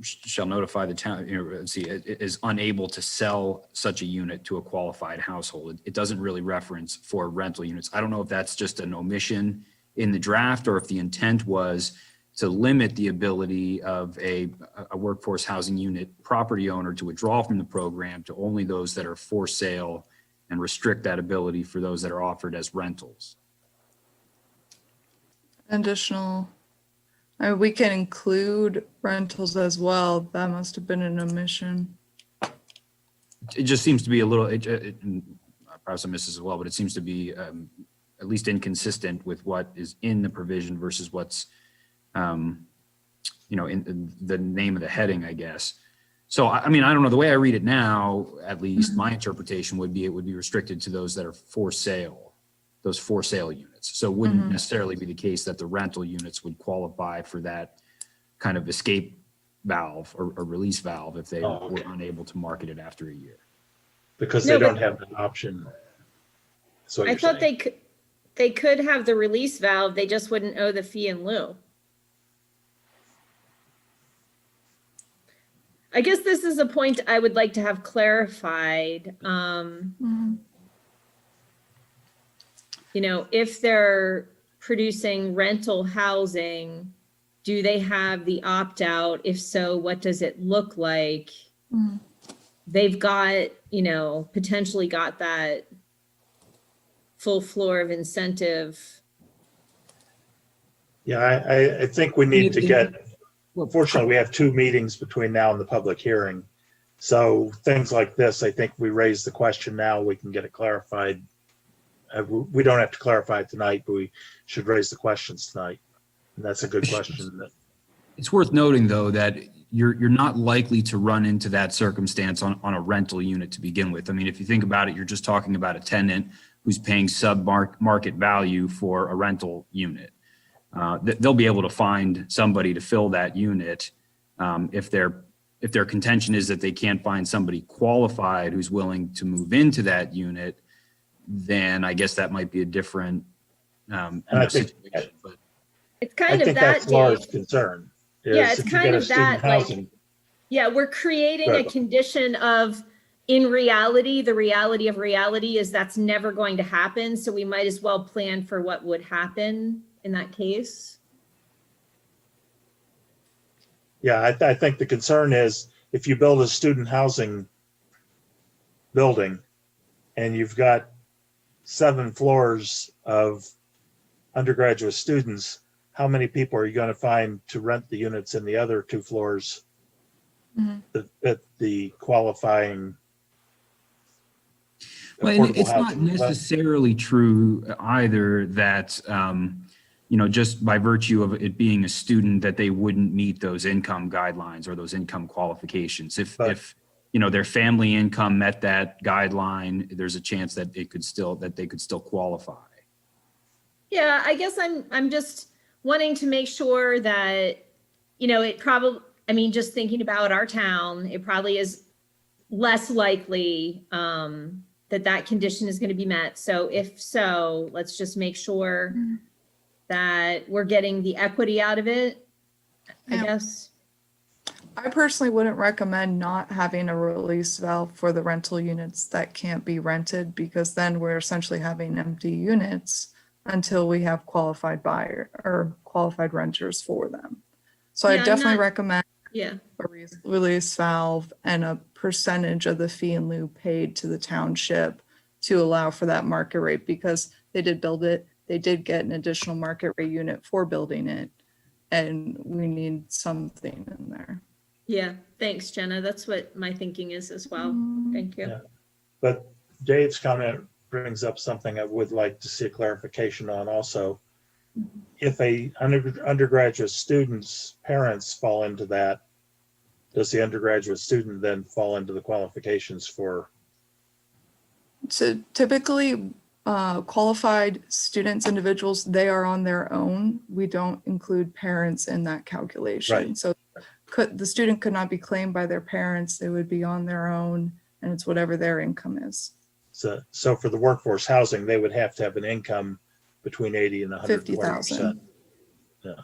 shall notify the town, is unable to sell such a unit to a qualified household. It doesn't really reference for rental units. I don't know if that's just an omission in the draft or if the intent was to limit the ability of a workforce housing unit property owner to withdraw from the program to only those that are for sale and restrict that ability for those that are offered as rentals. Additional, we can include rentals as well. That must have been an omission. It just seems to be a little, perhaps I missed this as well, but it seems to be at least inconsistent with what is in the provision versus what's, in the name of the heading, I guess. So, I mean, I don't know, the way I read it now, at least my interpretation would be, it would be restricted to those that are for sale, those for sale units. So it wouldn't necessarily be the case that the rental units would qualify for that kind of escape valve or release valve if they Oh, okay. were unable to market it after a year. Because No, they but- don't have an option. So I thought they could have the release valve, they just wouldn't owe the fee in lieu. I guess this is a point I would like to have clarified. Mhm. You know, if they're producing rental housing, do they have the opt-out? If so, what does it look like? Mhm. They've got, you know, potentially got that full floor of incentive. Yeah, I think we need to get, fortunately, we have 2 meetings between now and the public hearing. So things like this, I think we raise the question now, we can get it clarified. We don't have to clarify it tonight, but we should raise the questions tonight. And that's a good question. It's worth noting, though, that you're not likely to run into that circumstance on a rental unit to begin with. I mean, if you think about it, you're just talking about a tenant who's paying sub-market value for a rental unit. They'll be able to find somebody to fill that unit. If their contention is that they can't find somebody qualified who's willing to move into that unit, then I guess that might be a different situation. But It's I kind of think that, that's Laura's Dave. concern. Yeah, is it's if you kind get a of student that, like, housing- Yeah, we're creating a Right. condition of, in reality, the reality of reality is that's never going to happen. So we might as well plan for what would happen in that case. Yeah, I think the concern is if you build a student housing building and you've got 7 floors of undergraduate students, how many people are you going to find to rent the units in the other 2 floors Mhm. that fit the qualifying Well, and affordable it's not housing? necessarily true either that, just by virtue of it being a student, that they wouldn't meet those income guidelines or those income qualifications. If their family income met that guideline, there's a chance that they could still qualify. Yeah, I guess I'm just wanting to make sure that, you know, it probably, I mean, just thinking about our town, it probably is less likely that condition is going to be met. So if so, let's just make sure that we're getting the equity out of it, I Yeah. guess. I personally wouldn't recommend not having a release valve for the rental units that can't be rented, because then we're essentially having empty units until we have qualified buyer or qualified renters for them. So Yeah, I I'm definitely not- recommend Yeah. a release valve and a percentage of the fee in lieu paid to the township to allow for that market rate, because they did build it. They did get an additional market rate unit for building it, and we need something in there. Yeah. Thanks, Jenna. That's what my thinking is as well. Thank you. Yeah. But Dave's comment brings up something I would like to see a clarification on also. If a undergraduate student's parents fall into that, does the undergraduate student then fall into the qualifications for? So typically, qualified students, individuals, they are on their own. We don't include parents in that calculation. Right. So the student could not be claimed by their parents. They would be on their own, and it's whatever their income is. So for the workforce housing, they would have to have an income between 80 and 120%. 50,000. Yeah.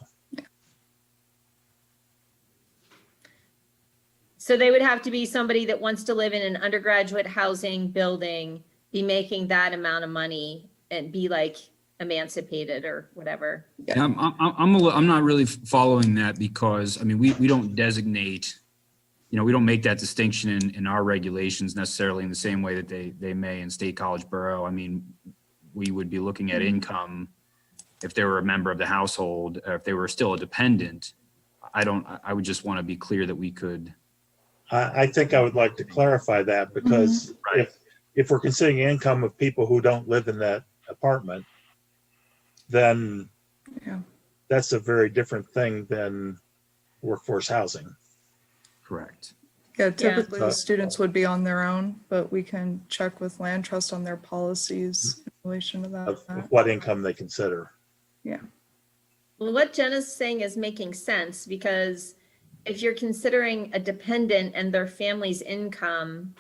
So they would have to be somebody that wants to live in an undergraduate housing building, be making that amount of money and be like emancipated or whatever. Yeah, I'm not really following that, because I mean, we don't designate, we don't make that distinction in our regulations necessarily in the same way that they may in State College Borough. I mean, we would be looking at income if they were a member of the household, or if they were still a dependent. I would just want to be clear that we could. I think I would like to clarify that, because if we're considering income of people who don't live in that apartment, then that's a very different thing than workforce housing. Correct. Yeah, typically Yeah. the students would be on their own, but we can check with Land Trust on their policies in relation to that. Of what income they consider. Yeah. Well, what Jenna's saying is making sense, because if you're considering a dependent and their family's income,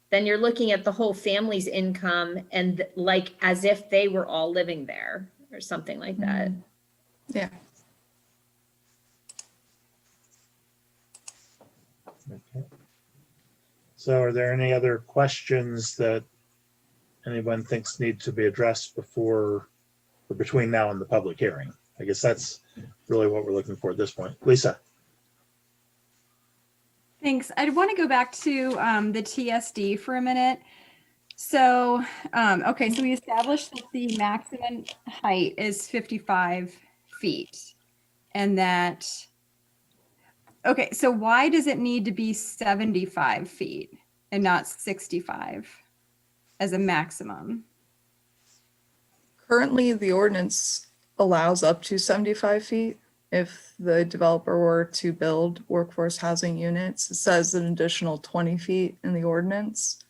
then you're looking at the whole family's income and like as if they were all living there or something like that. Yeah. Okay. So are there any other questions that anyone thinks need to be addressed before or between now and the public hearing? I guess that's really what we're looking for at this point. Lisa? Thanks. I want to go back to the TSD for a minute. So, okay, so we established that the maximum height is 55 feet and that, okay, so why does it need to be 75 feet and not 65 as a maximum? Currently, the ordinance allows up to 75 feet. If the developer were to build workforce housing units, it says an additional 20 feet in the ordinance.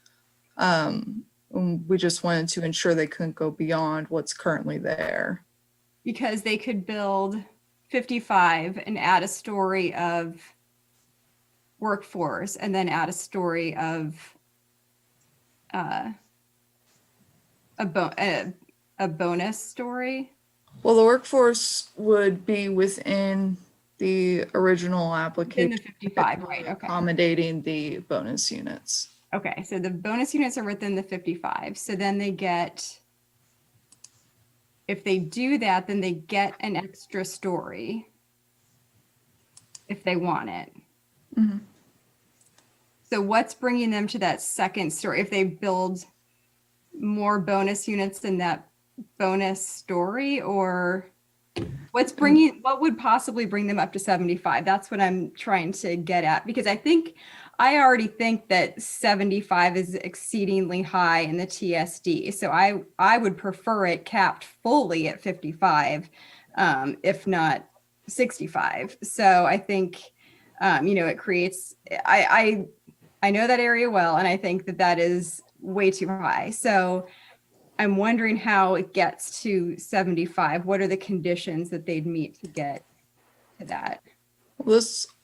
We just wanted to ensure they couldn't go beyond what's currently there. Because they could build 55 and add a story of workforce and then add a story of a bonus story. Well, the workforce would be within the original Within application. the 55, right? Okay. Accommodating the bonus units. Okay, so the bonus units are within the 55. So then they get, if they do that, then they get an extra story if they want it. Mhm. So what's bringing them to that second story? If they build more bonus units than that bonus story, or what would possibly bring them up to 75? That's what I'm trying to get at, because I already think that 75 is exceedingly high in the TSD. So I would prefer it capped fully at 55, if not 65. So I think, it creates, I know that area well, and I think that is way too high. So I'm wondering how it gets to 75. What are the conditions that they'd meet to get to that?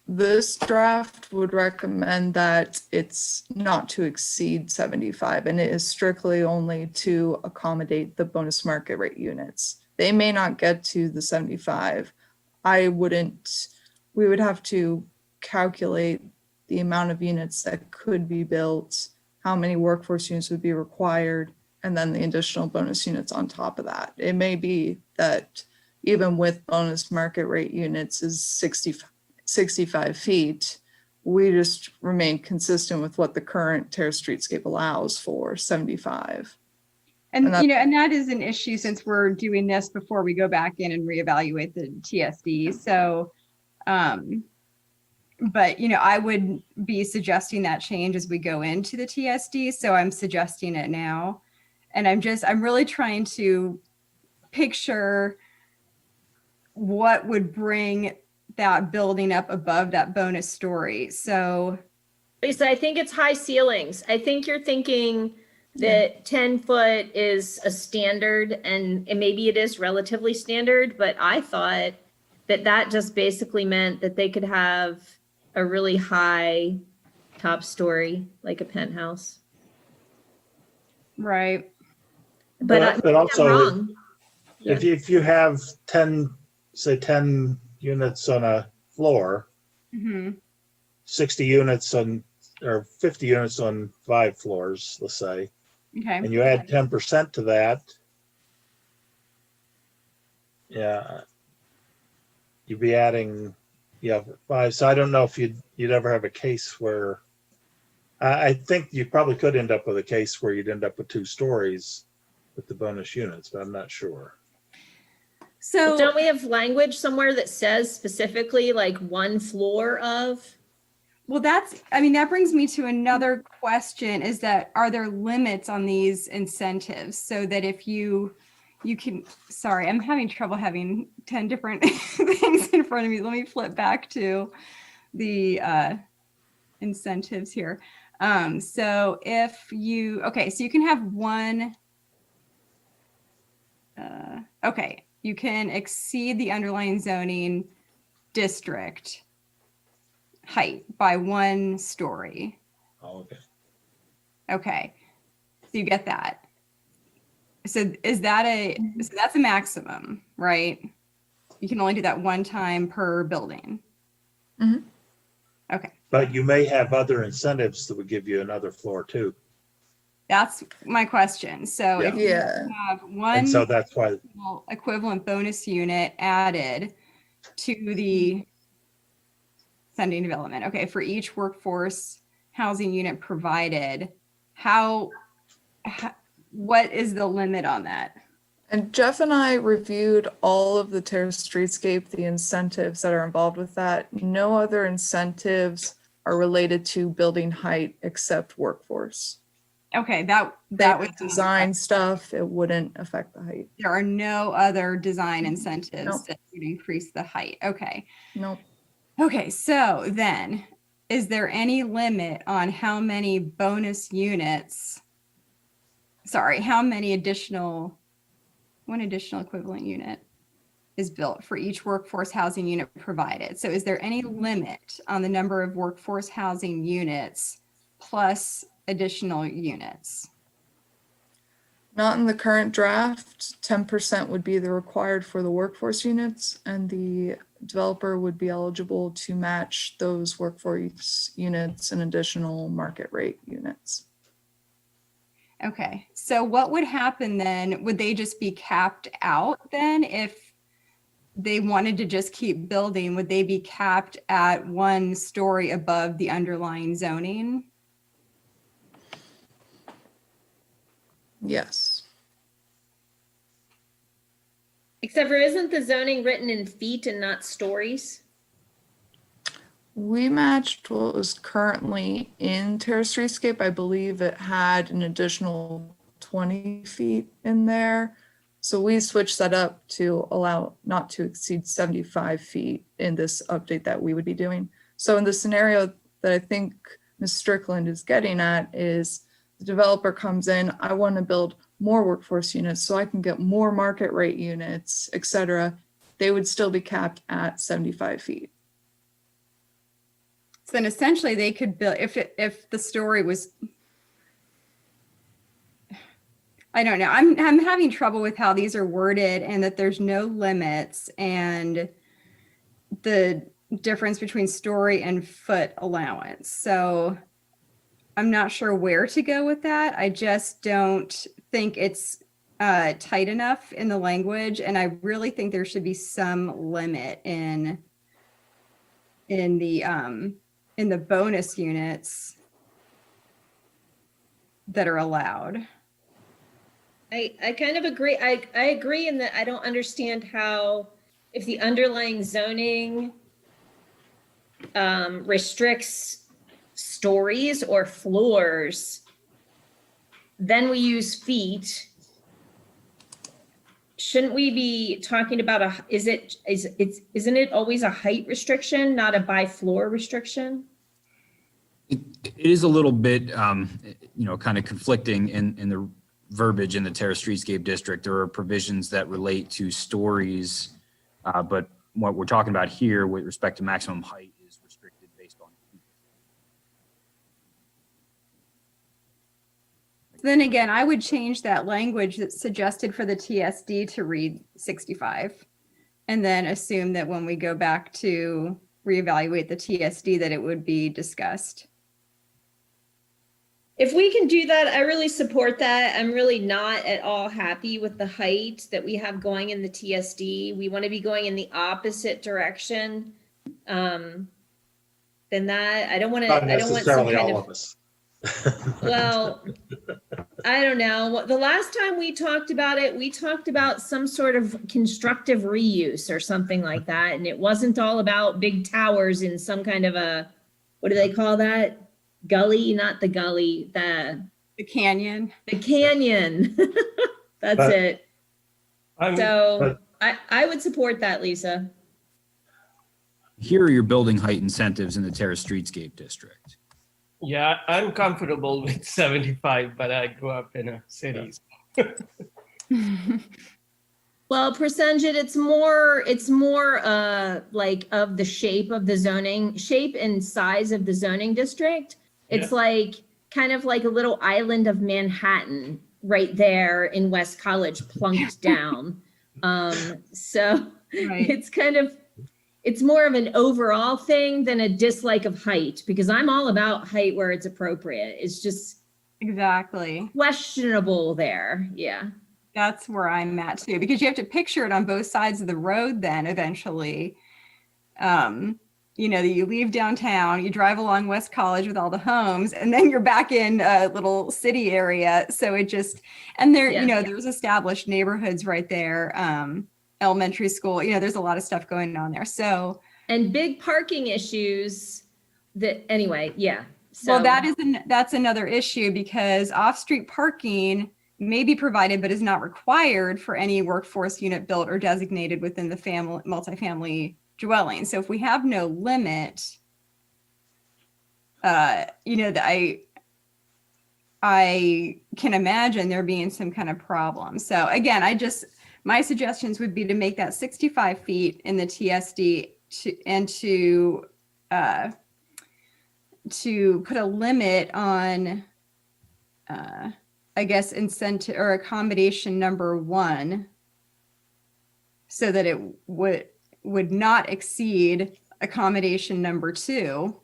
This draft would recommend that it's not to exceed 75, and it is strictly only to accommodate the bonus market rate units. They may not get to the 75. We would have to calculate the amount of units that could be built, how many workforce units would be required, and then the additional bonus units on top of that. It may be that even with bonus market rate units is 65 feet, we just remain consistent with what the current terrace streetscape allows for 75. And that is an issue since we're doing this before we go back in and reevaluate the TSD. So, but I would be suggesting that change as we go into the TSD. So I'm suggesting it now. And I'm really trying to picture what would bring that building up above that bonus story. So Lisa, I think it's high ceilings. I think you're thinking that 10 foot is a standard, and maybe it is relatively standard, but I thought that just basically meant that they could have a really high top story, like a penthouse. right. But But also, I'm wrong. if you have 10 units on a floor, Mm-hmm. 60 units or 50 units on 5 floors, let's say, Okay. and you add 10% to that, you'd be adding 5. So I don't know if you'd ever have a case where I think you probably could end up with a case where you'd end up with 2 stories with the bonus units, but I'm not sure. So Don't we have language somewhere that says specifically like 1 floor of? well, that brings me to another question, is that are there limits on these incentives so that if you can, sorry, I'm having trouble having 10 different things in front of me. Let me flip back to the incentives here. So you can have one, you can exceed the underlying zoning district height by 1 story. Oh, okay. Okay, so you get that. So is that so that's a maximum, right? You can only do that 1 time per building. Mhm. Okay, But you may have other incentives that would give you another floor too. that's my question. So if you Yeah. have And one so that's why, equivalent bonus unit added to the sending development, okay, for each workforce housing unit provided, what is the limit on that? And Jeff and I reviewed all of the Terrace Streetscape, the incentives that are involved with that. No other incentives are related to building height except workforce. Okay, that That was would design stuff, it wouldn't affect the height. There are no other design incentives Nope. that would increase the height. Okay. Nope. Okay, so then, is there any limit on how many bonus units, how many one additional equivalent unit is built for each workforce housing unit provided? So is there any limit on the number of workforce housing units plus additional units? Not in the current draft. 10% would be the required for the workforce units, and the developer would be eligible to match those workforce units and additional market rate units. Okay, so what would happen then? Would they just be capped out then if they wanted to just keep building? Would they be capped at 1 story above the underlying zoning? Yes. Except for, isn't the zoning written in feet and not stories? We matched what was currently in Terrace Streetscape. I believe it had an additional 20 feet in there. So we switched that up to allow not to exceed 75 feet in this update that we would be doing. So in the scenario that I think Ms. Strickland is getting at is the developer comes in, I want to build more workforce units so I can get more market rate units, et cetera. They would still be capped at 75 feet. So then essentially they could build, if the story was, I don't know, I'm having trouble with how these are worded and that there's no limits and the difference between story and foot allowance. So I'm not sure where to go with that. I just don't think it's tight enough in the language. And I really think there should be some limit in the bonus units that are allowed. I kind of agree. I agree in that I don't understand how, if the underlying zoning restricts stories or floors, then we use feet. Shouldn't we be talking about isn't it always a height restriction, not a by floor restriction? It is a little bit, kind of conflicting in the verbiage in the Terrace Streetscape District. There are provisions that relate to stories, but what we're talking about here with respect to maximum height is restricted based on feet. Then again, I would change that language that's suggested for the TSD to read 65 and then assume that when we go back to reevaluate the TSD that it would be discussed. If we can do that, I really support that. I'm really not at all happy with the height that we have going in the TSD. We want to be going in the opposite direction than that. I don't want to, not I don't want some necessarily kind all of, of us. well, I don't know. The last time we talked about it, we talked about some sort of constructive reuse or something like that. And it wasn't all about big towers in some kind of a, what do they call that? Gully, not the gully, the canyon. The canyon. That's But- it. So I would support that, Lisa. Here are your building height incentives in the Terrace Streetscape District. Yeah, I'm comfortable with 75, but I grew up in a city. Well, Prasenjit, it's more like of the shape of the zoning, shape and size of the zoning district. It's like kind of like a little island of Manhattan right there in West College plunked down. So Right. it's kind of, it's more of an overall thing than a dislike of height, because I'm all about height where it's appropriate. It's just Exactly. questionable there. Yeah. That's where I'm at too, because you have to picture it on both sides of the road then eventually. You know, that you leave downtown, you drive along West College with all the homes, and then you're back in a little city area. So it just, and there, you know, there's established neighborhoods right there, elementary school, you know, there's a lot of stuff going on there. So, and big parking issues that, anyway, yeah. So well, that's another issue, because off-street parking may be provided but is not required for any workforce unit built or designated within the multifamily dwelling. So if we have no limit, you know, that I can imagine there being some kind of problem. So again, my suggestions would be to make that 65 feet in the TSD to put a limit on, I guess, incentive or accommodation number 1, so that it would not exceed accommodation number 2.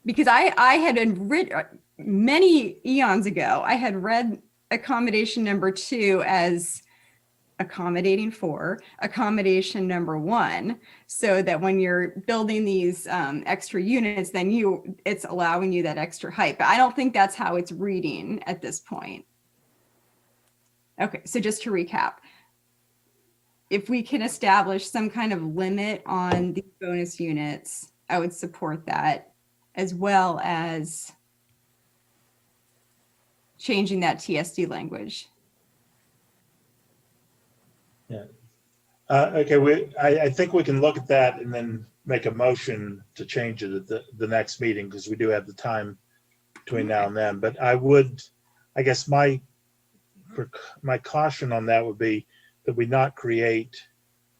Because I had read many eons ago, I had read accommodation number 2 as accommodating for accommodation number 1, so that when you're building these extra units, then it's allowing you that extra height. But I don't think that's how it's reading at this point. Okay, so just to recap, if we can establish some kind of limit on the bonus units, I would support that, as well as changing that TSD language. Yeah. Okay, I think we can look at that and then make a motion to change it at the next meeting, because we do have the time between now and then. But I guess my caution on that would be that we not create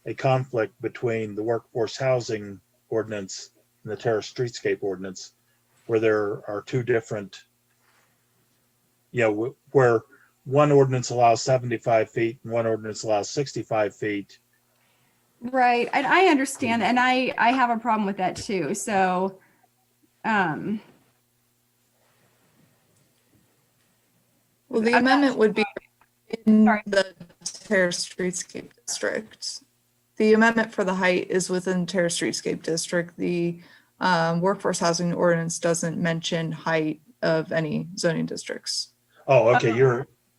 a conflict between the workforce housing ordinance and the terrace streetscape ordinance, where there are two different, you know, where one ordinance allows 75 feet and one ordinance allows 65 feet. Right. And I understand, and I have a problem with that too. So, well, the amendment would be in the Terrace Streetscape District. The amendment for the height is within Terrace Streetscape District. The workforce housing ordinance doesn't mention height of any zoning districts. Oh, okay.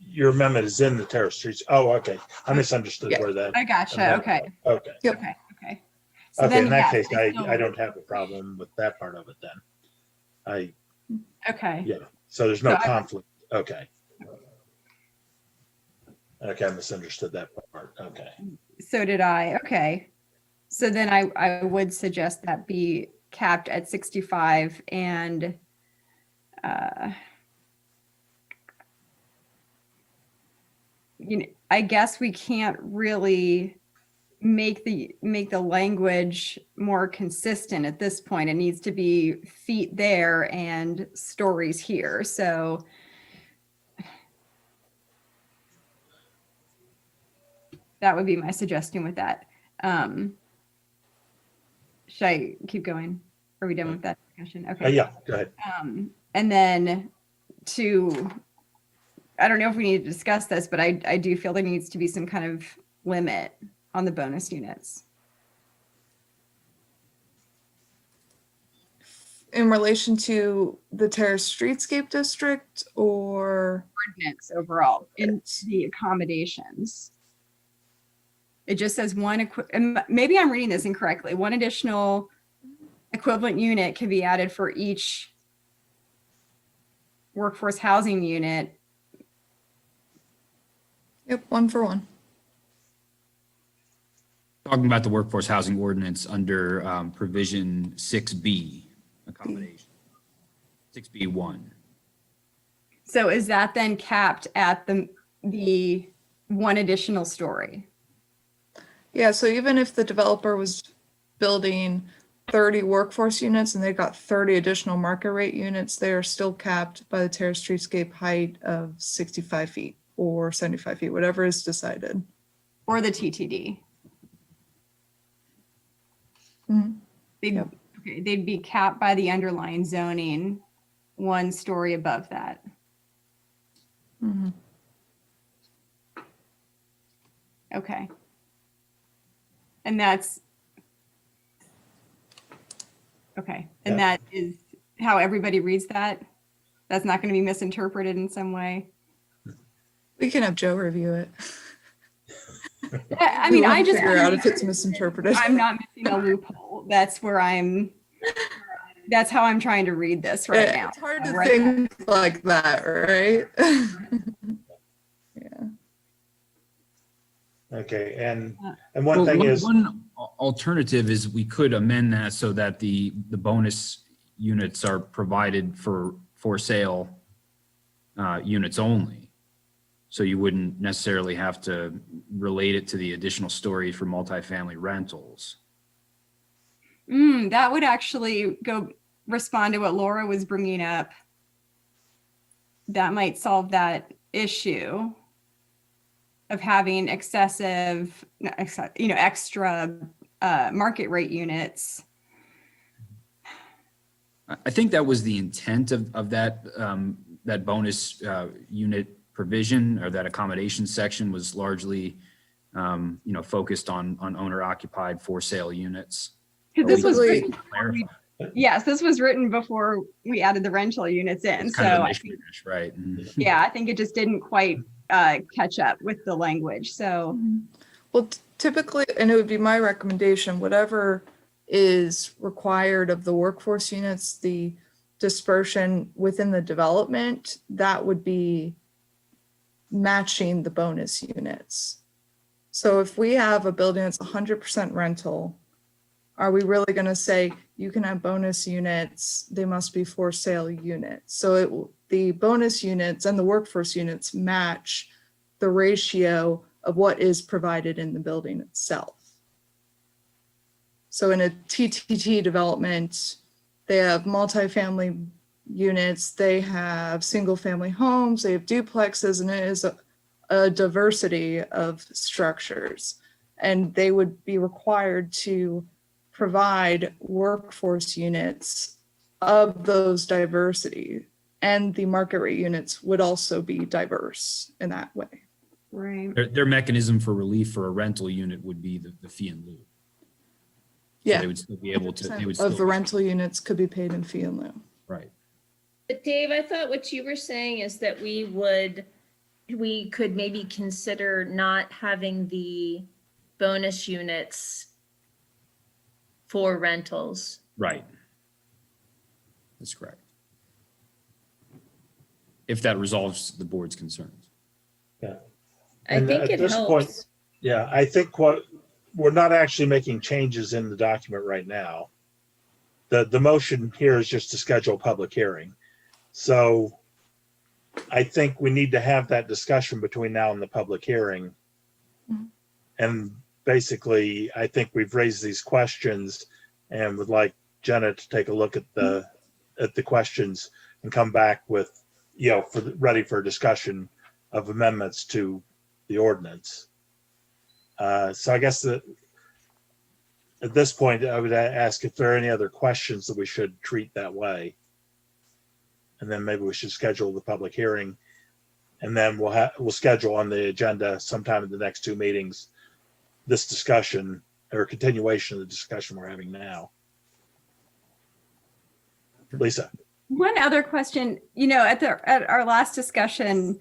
Your amendment is in the terrace streets. Oh, okay. I misunderstood where that. I gotcha. Okay. Okay. Yep. Okay. So Okay. then, In that yes, case, I don't have a problem with that part of it then. Okay. Yeah. So there's no So conflict. Okay. Okay. I misunderstood that part. Okay. So did I. Okay. So then I would suggest that be capped at 65, and you know, I guess we can't really make the language more consistent at this point. It needs to be feet there and stories here. So that would be my suggestion with that. Should I keep going? Are we done with that discussion? Okay. Yeah, go ahead. And then I don't know if we need to discuss this, but I do feel there needs to be some kind of limit on the bonus units. In relation to the Terrace Streetscape District or Ordinance overall in the accommodations. It just says maybe I'm reading this incorrectly. One additional equivalent unit can be added for each workforce housing unit. Yep, 1 for 1. Talking about the workforce housing ordinance under provision 6B, accommodation, 6B1. So is that then capped at the one additional story. Yeah, so even if the developer was building 30 workforce units and they got 30 additional market rate units, they are still capped by the terrace streetscape height of 65 feet or 75 feet, whatever is decided. Or the TTD. Mhm. They'd, Yep. okay, they'd be capped by the underlying zoning one story above that. Mhm. Okay. And that's, okay. And Yeah. that is how everybody reads that? That's not going to be misinterpreted in some way? We can have Joe review it. I mean, We I wanna just figure out if it's misinterpreted. I'm not missing a loophole. That's where that's how I'm trying to read this right now. It's hard to Right. think like that, right? Yeah. Okay, and one Well, thing is, one alternative is we could amend that so that the bonus units are provided for sale units only. So you wouldn't necessarily have to relate it to the additional story for multifamily rentals. That would actually respond to what Laura was bringing up. That might solve that issue of having extra market rate units. I think that was the intent of that that bonus unit provision, or that accommodation section, was largely focused on owner occupied for sale units. Because this was Basically- written before yes, this was written before we added the rental units in. It's So kind of a I think, mishmash, right? yeah, I think it just didn't quite catch up with the language. So Well, typically, and it would be my recommendation, whatever is required of the workforce units, the dispersion within the development, that would be matching the bonus units. So if we have a building that's 100% rental, are we really going to say you can have bonus units, they must be for sale units? So the bonus units and the workforce units match the ratio of what is provided in the building itself. So in a TTT development, they have multifamily units, they have single family homes, they have duplexes, and it is a diversity of structures. And they would be required to provide workforce units of those diversity. And the market rate units would also be diverse in that way. right. Their mechanism for relief for a rental unit would be the fee in lieu. So Yeah. they would still be able to, they would Of the still, rental units could be paid in fee in lieu. right. But Dave, I thought what you were saying is that we could maybe consider not having the bonus units for rentals. Right. That's correct. If that resolves the board's concerns. I And think at it this point- helps. yeah, I think we're not actually making changes in the document right now. The motion here is just to schedule a public hearing. So I think we need to have that discussion between now and the public hearing. Mhm. And basically, I think we've raised these questions and would like Jenna to take a look at the questions and come back with, ready for a discussion of amendments to the ordinance. So I guess at this point, I would ask if there are any other questions that we should treat that way. And then maybe we should schedule the public hearing. And then we'll schedule on the agenda sometime in the next two meetings, this discussion or continuation of the discussion we're having now. Lisa. One other question, at our last discussion,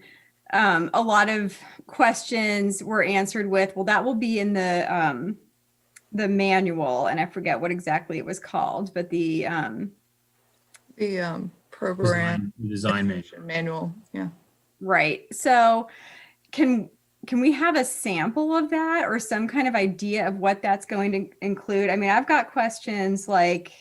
a lot of questions were answered with, well, that will be in the manual, and I forget what exactly it was called, but the Program Design manual, yeah. right. So can we have a sample of that or some kind of idea of what that's going to include? I mean, I've got questions like,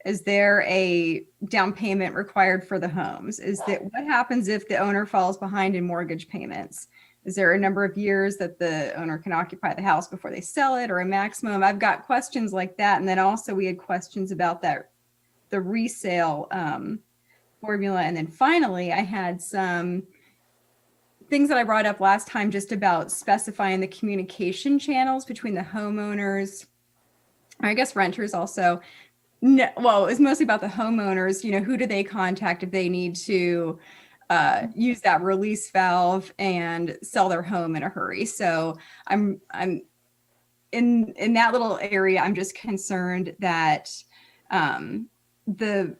is there a down payment required for the homes? What happens if the owner falls behind in mortgage payments? is there a number of years that the owner can occupy the house before they sell it, or a maximum? I've got questions like that. And then also we had questions about that, the resale formula. And then finally, I had some things that I brought up last time just about specifying the communication channels between the homeowners, or I guess renters also. No, well, it was mostly about the homeowners. You know, who do they contact if they need to use that release valve and sell their home in a hurry? So I'm in that little area. I'm just concerned that the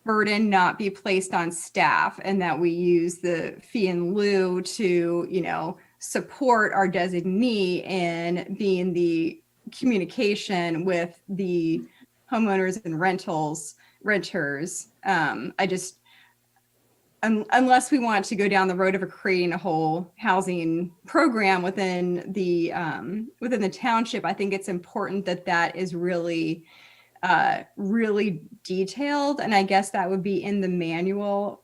burden not be placed on staff, and that we use the fee in lieu to, you know, support our designee in being the communication with the homeowners and renters. I just, unless we want to go down the road of creating a whole housing program within the township, I think it's important that that is really detailed. And I guess that would be in the manual.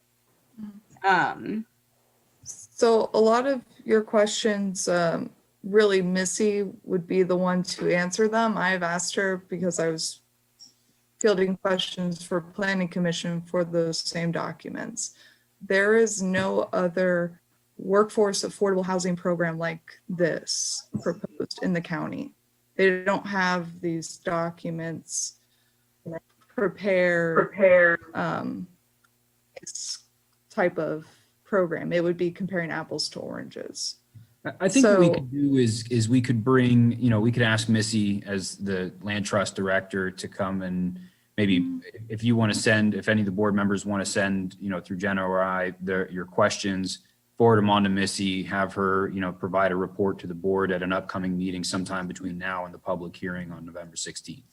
So a lot of your questions, really Missy would be the one to answer them. I've asked her because I was fielding questions for Planning Commission for those same documents. There is no other workforce affordable housing program like this proposed in the county. They don't have these documents prepare this type of program. It would be comparing apples to oranges. I think what we could do is we could bring, you know, we could ask Missy as the land trust director to come, and maybe if you want to send, if any of the board members want to send, you know, through Jenna or I, your questions, forward them on to Missy, have her, you know, provide a report to the board at an upcoming meeting sometime between now and the public hearing on November 16th.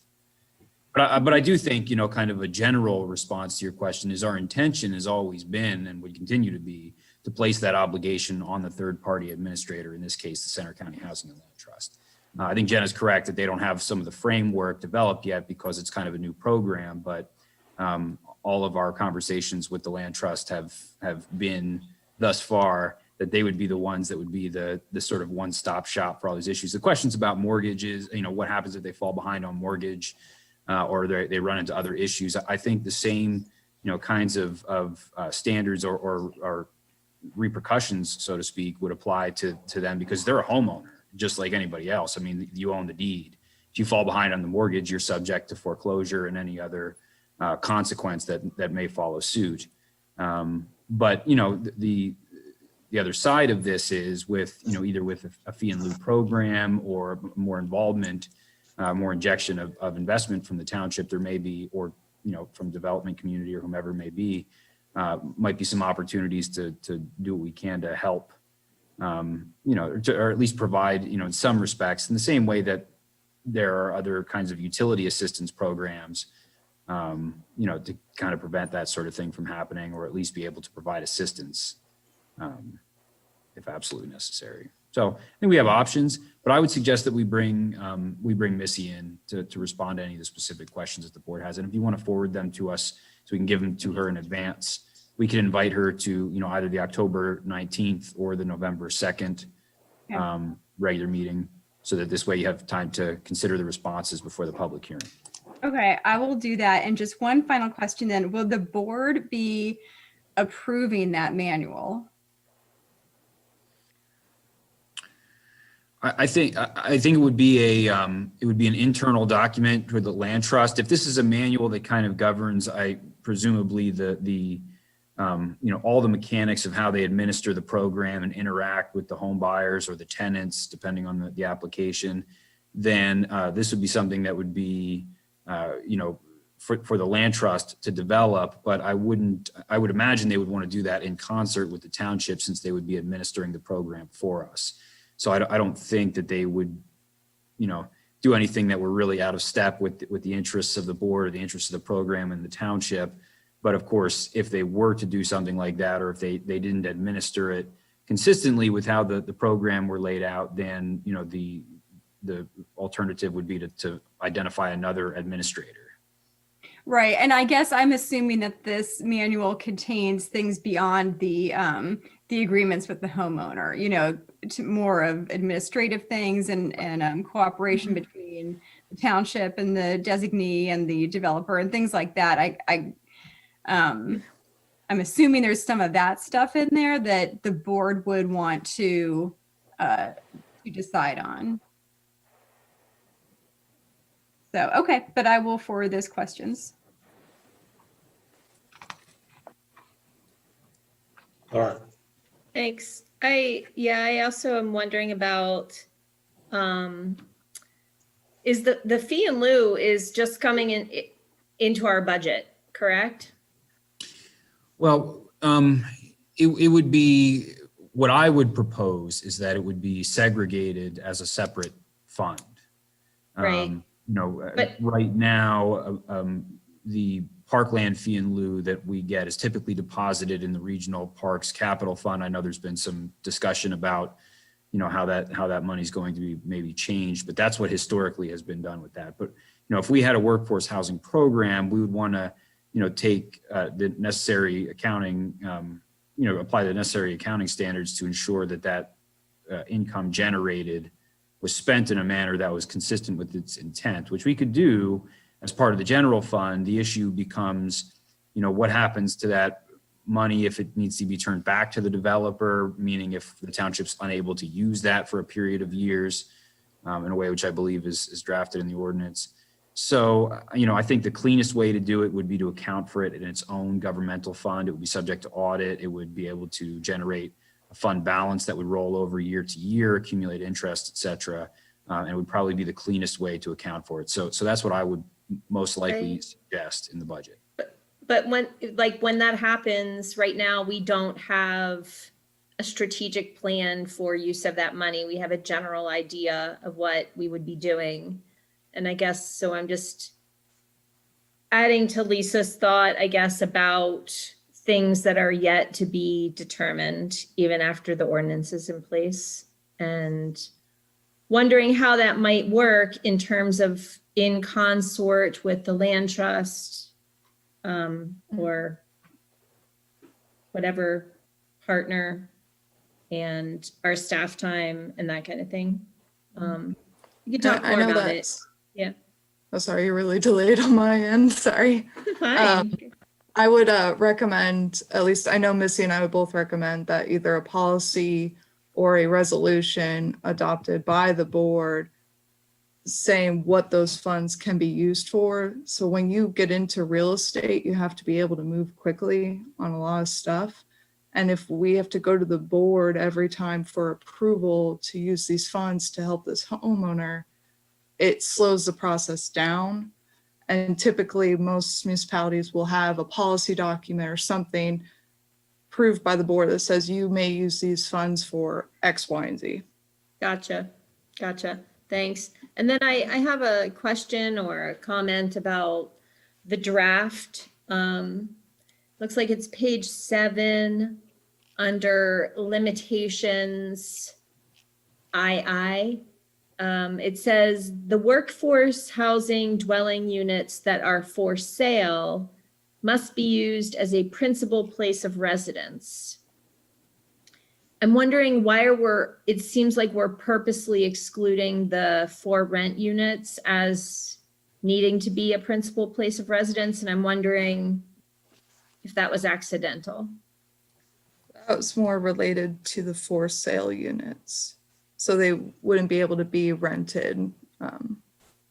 But I do think, you know, kind of a general response to your question is our intention has always been and would continue to be to place that obligation on the third party administrator, in this case, the Center County Housing and Land Trust. I think Jenna's correct that they don't have some of the framework developed yet because it's kind of a new program, but all of our conversations with the Land Trust have been thus far that they would be the ones that would be the sort of one-stop shop for all these issues. The questions about mortgages, you know, what happens if they fall behind on mortgage, or they run into other issues. I think the same, you know, kinds of standards or repercussions, so to speak, would apply to them because they're a homeowner, just like anybody else. I mean, you own the deed. If you fall behind on the mortgage, you're subject to foreclosure and any other consequence that may follow suit. But, you know, the other side of this is with, you know, either with a fee in lieu program or more involvement, more injection of investment from the township, there may be, or, you know, from development community or whomever it may be, might be some opportunities to do what we can to help, you know, or at least provide, you know, in some respects, in the same way that there are other kinds of utility assistance programs, you know, to kind of prevent that sort of thing from happening, or at least be able to provide assistance if absolutely necessary. So I think we have options, but I would suggest that we bring Missy in to respond to any of the specific questions that the board has. And if you want to forward them to us so we can give them to her in advance, we can invite her to, you know, either the October 19th or the November 2nd regular meeting, so that this way you have time to consider the responses before the public hearing. Okay, I will do that. And just one final question then, will the board be approving that manual? I think it would be an internal document for the land trust. If this is a manual that kind of governs, presumably the you know, all the mechanics of how they administer the program and interact with the home buyers or the tenants, depending on the application, then this would be something that would be, you know, for the land trust to develop. But I would imagine they would want to do that in concert with the township, since they would be administering the program for us. So I don't think that they would, you know, do anything that were really out of step with the interests of the board or the interests of the program and the township. But of course, if they were to do something like that, or if they didn't administer it consistently with how the program were laid out, then, you know, the alternative would be to identify another administrator. Right. And I guess I'm assuming that this manual contains things beyond the the agreements with the homeowner, you know, to more of administrative things and cooperation between the township and the designee and the developer and things like that. I'm assuming there's some of that stuff in there that the board would want to decide on. So, okay, but I will forward those questions. All right. Thanks. I also am wondering about, is the fee in lieu is just coming into our budget, correct? Well, it would be, what I would propose is that it would be segregated as a separate fund. Right. You know, But- right now, the parkland fee in lieu that we get is typically deposited in the Regional Parks Capital Fund. I know there's been some discussion about, you know, how that money is going to be maybe changed, but that's what historically has been done with that. But, you know, if we had a workforce housing program, we would want to, you know, take the necessary accounting, you know, apply the necessary accounting standards to ensure that income generated was spent in a manner that was consistent with its intent, which we could do as part of the general fund. The issue becomes, you know, what happens to that money if it needs to be turned back to the developer, meaning if the township's unable to use that for a period of years in a way which I believe is drafted in the ordinance. So, you know, I think the cleanest way to do it would be to account for it in its own governmental fund. It would be subject to audit. It would be able to generate a fund balance that would roll over year to year, accumulate interest, et cetera. And it would probably be the cleanest way to account for it. So that's what I would most likely suggest in the budget. But when that happens, right now, we don't have a strategic plan for use of that money. We have a general idea of what we would be doing. And I guess, so I'm just adding to Lisa's thought, I guess, about things that are yet to be determined, even after the ordinance is in place. And wondering how that might work in terms of in consort with the land trust, or whatever partner, and our staff time and that kind of thing. You can talk I more know about it. that's- Yeah. Oh, sorry, you're really delayed on my end. Sorry. Fine. I would recommend, at least I know Missy and I would both recommend that either a policy or a resolution adopted by the board saying what those funds can be used for. So when you get into real estate, you have to be able to move quickly on a lot of stuff. And if we have to go to the board every time for approval to use these funds to help this homeowner, it slows the process down. And typically most municipalities will have a policy document or something approved by the board that says you may use these funds for X, Y, and Z. Gotcha. Thanks. And then I have a question or a comment about the draft. Looks like it's page 7 under limitations II. It says the workforce housing dwelling units that are for sale must be used as a principal place of residence. I'm wondering why it seems like we're purposely excluding the for rent units as needing to be a principal place of residence. And I'm wondering if that was accidental. That was more related to the for sale units. So they wouldn't be able to be rented.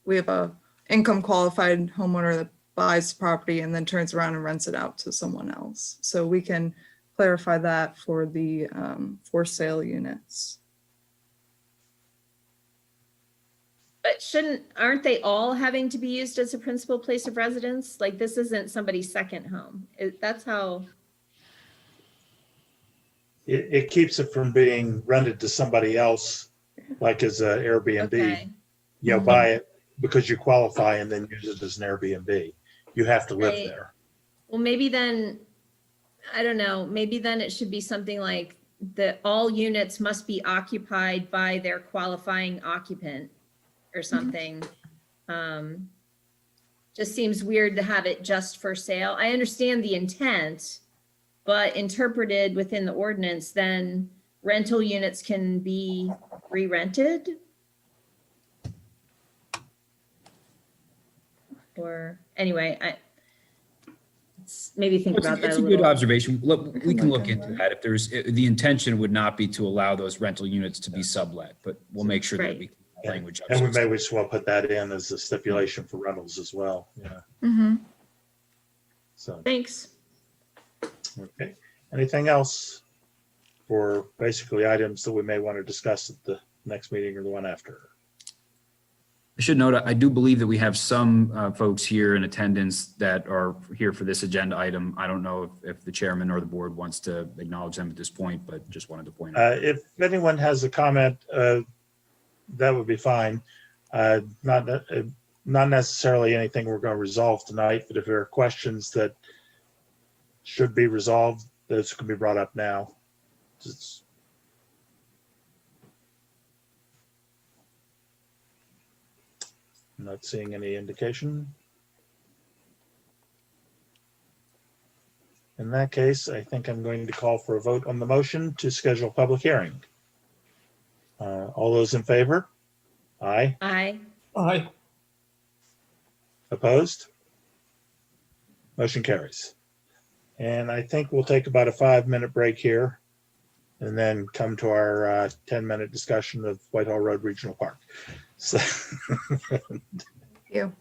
We have a income qualified homeowner that buys the property and then turns around and rents it out to someone else. So we can clarify that for the for sale units. But aren't they all having to be used as a principal place of residence? Like this isn't somebody's second home. That's how. It keeps it from being rented to somebody else, like as a Airbnb. Okay. You know, buy it because you qualify and then use it as an Airbnb. You have to live Right. there. Well, maybe then, I don't know, maybe then it should be something like that all units must be occupied by their qualifying occupant or something. Just seems weird to have it just for sale. I understand the intent, but interpreted within the ordinance, then rental units can be re-rented? Or anyway, maybe think about that It's a a good little. observation. Look, we can look into into that. If there's, the intention would not be to allow those rental units to be sublet, but we'll make sure that Right. we language. up And we so- may as well put that in as a stipulation for rentals as well. Yeah. Mm-hmm. So, Thanks. okay. Anything else for basically items that we may want to discuss at the next meeting or the one after? I should note, I do believe that we have some folks here in attendance that are here for this agenda item. I don't know if the chairman or the board wants to acknowledge them at this point, but just wanted to point out. If anyone has a comment, that would be fine. Not necessarily anything we're going to resolve tonight, but if there are questions that should be resolved, those can be brought up now. It's- Not seeing any indication. In that case, I think I'm going to call for a vote on the motion to schedule a public hearing. All those in favor? Aye. Aye. Aye. Opposed? Motion carries. And I think we'll take about a 5-minute break here and then come to our 10-minute discussion of Whitehall Road Regional Park. So You.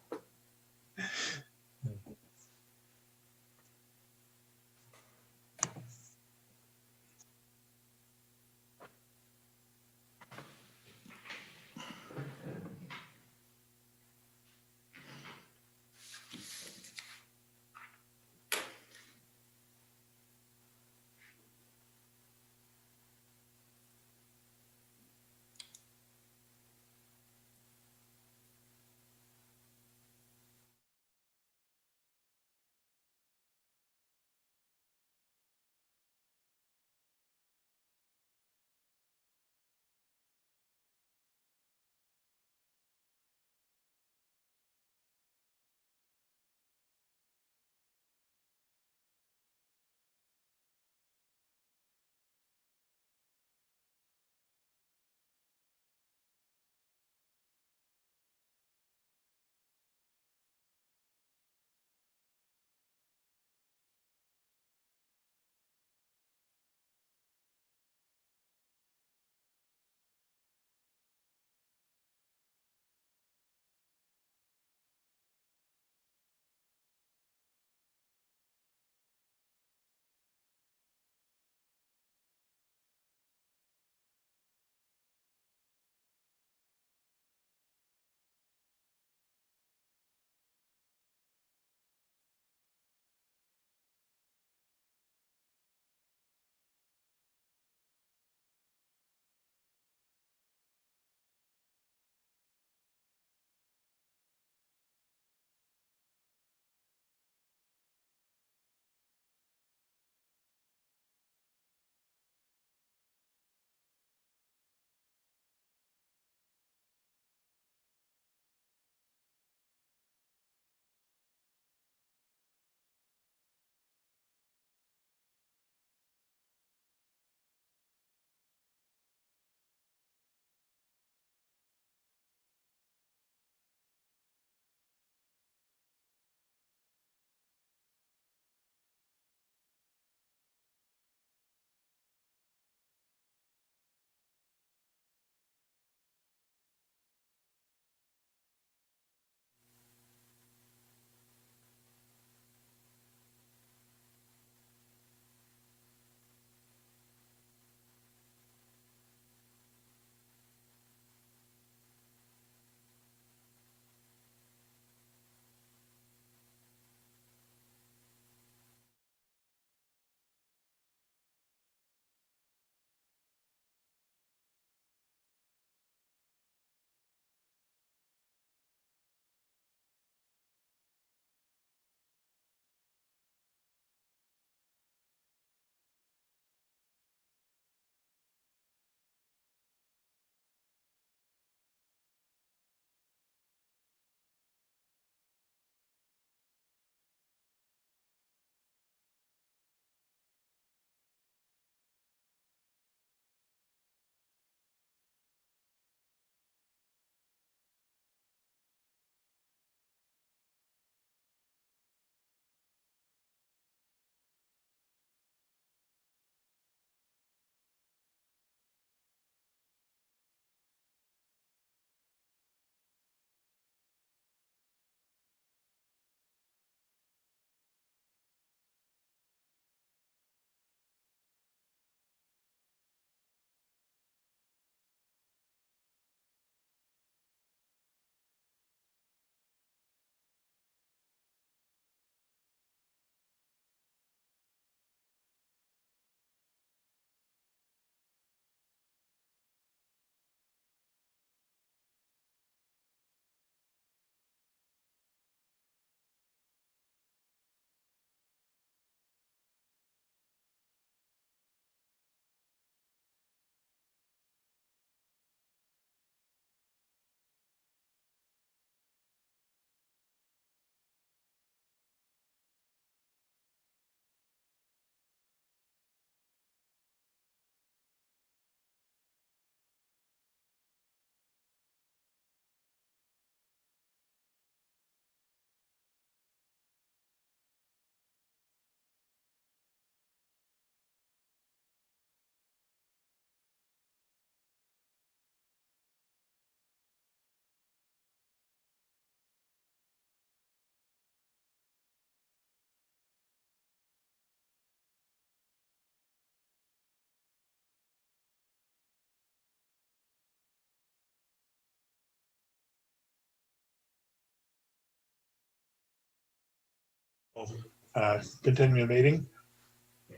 Continue the meeting.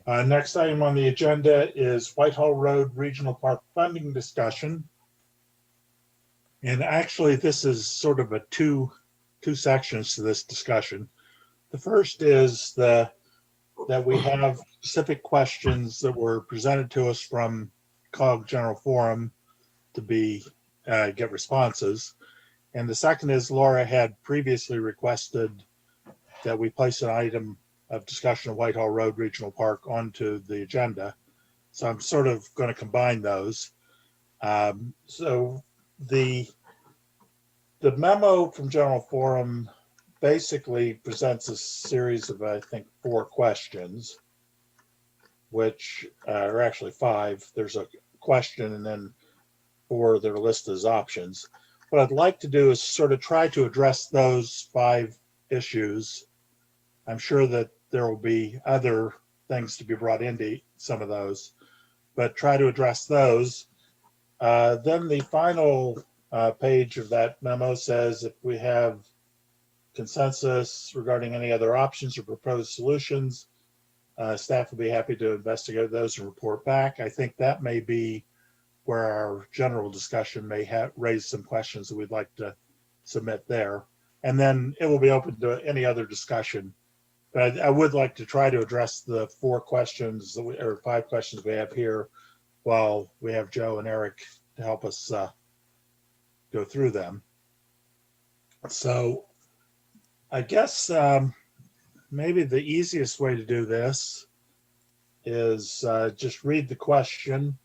Next item on the agenda is Whitehall Road Regional Park funding discussion. And actually, this is sort of a two sections to this discussion. The first is that we have specific questions that were presented to us from COG General Forum to be get responses. And the second is Laura had previously requested that we place an item of discussion of Whitehall Road Regional Park onto the agenda. So I'm sort of going to combine those. So the memo from General Forum basically presents a series of, I think, 4 questions, which are actually 5. There's a question and then 4 that are listed as options. What I'd like to do is sort of try to address those 5 issues. I'm sure that there will be other things to be brought into some of those, but try to address those. Then the final page of that memo says if we have consensus regarding any other options or proposed solutions, staff will be happy to investigate those and report back. I think that may be where our general discussion may have raised some questions that we'd like to submit there. And then it will be open to any other discussion. But I would like to try to address the 4 questions or 5 questions we have here while we have Joe and Eric to help us go through them. So I guess maybe the easiest way to do this is just read the question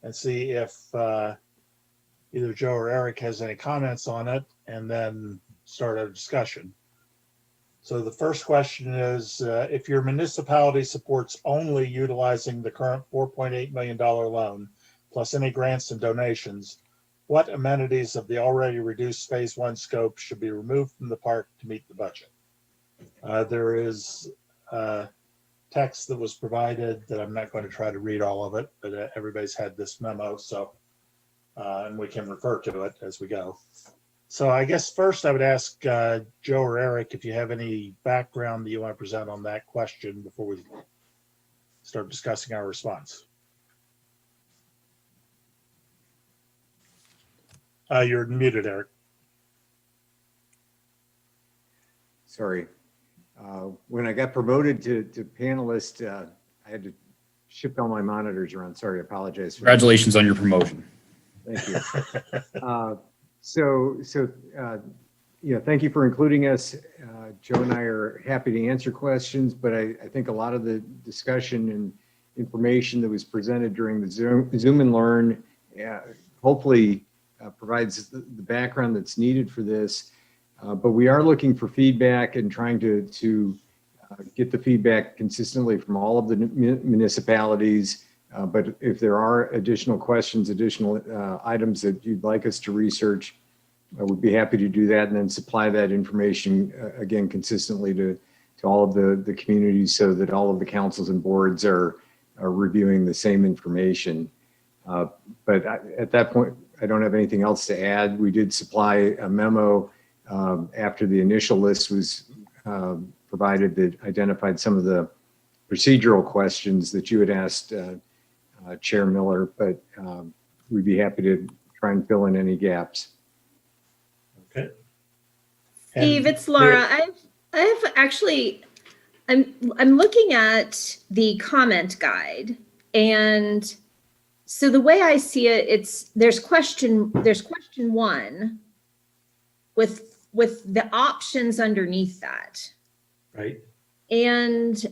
and see if either Joe or Eric has any comments on it, and then start a discussion. So the first question is, if your municipality supports only utilizing the current $4.8 million loan, plus any grants and donations, what amenities of the already reduced phase 1 scope should be removed from the park to meet the budget? There is text that was provided that I'm not going to try to read all of it, but everybody's had this memo, so and we can refer to it as we go. So I guess first I would ask Joe or Eric if you have any background that you want to present on that question before we start discussing our response. You're muted, Eric. Sorry. When I got promoted to panelist, I had to shift all my monitors around. Sorry, I apologize. Congratulations on your promotion. Thank you. Thank you for including us. Joe and I are happy to answer questions, but I think a lot of the discussion and information that was presented during the Zoom and Learn hopefully provides the background that's needed for this. But we are looking for feedback and trying to get the feedback consistently from all of the municipalities. But if there are additional questions, additional items that you'd like us to research, I would be happy to do that and then supply that information again consistently to all of the communities so that all of the councils and boards are reviewing the same information. But at that point, I don't have anything else to add. We did supply a memo after the initial list was provided that identified some of the procedural questions that you had asked Chair Miller, but we'd be happy to try and fill in any gaps. Okay. Steve, it's Laura. I've actually, I'm looking at the comment guide, and so the way I see it, there's question 1 with the options underneath that. Right. And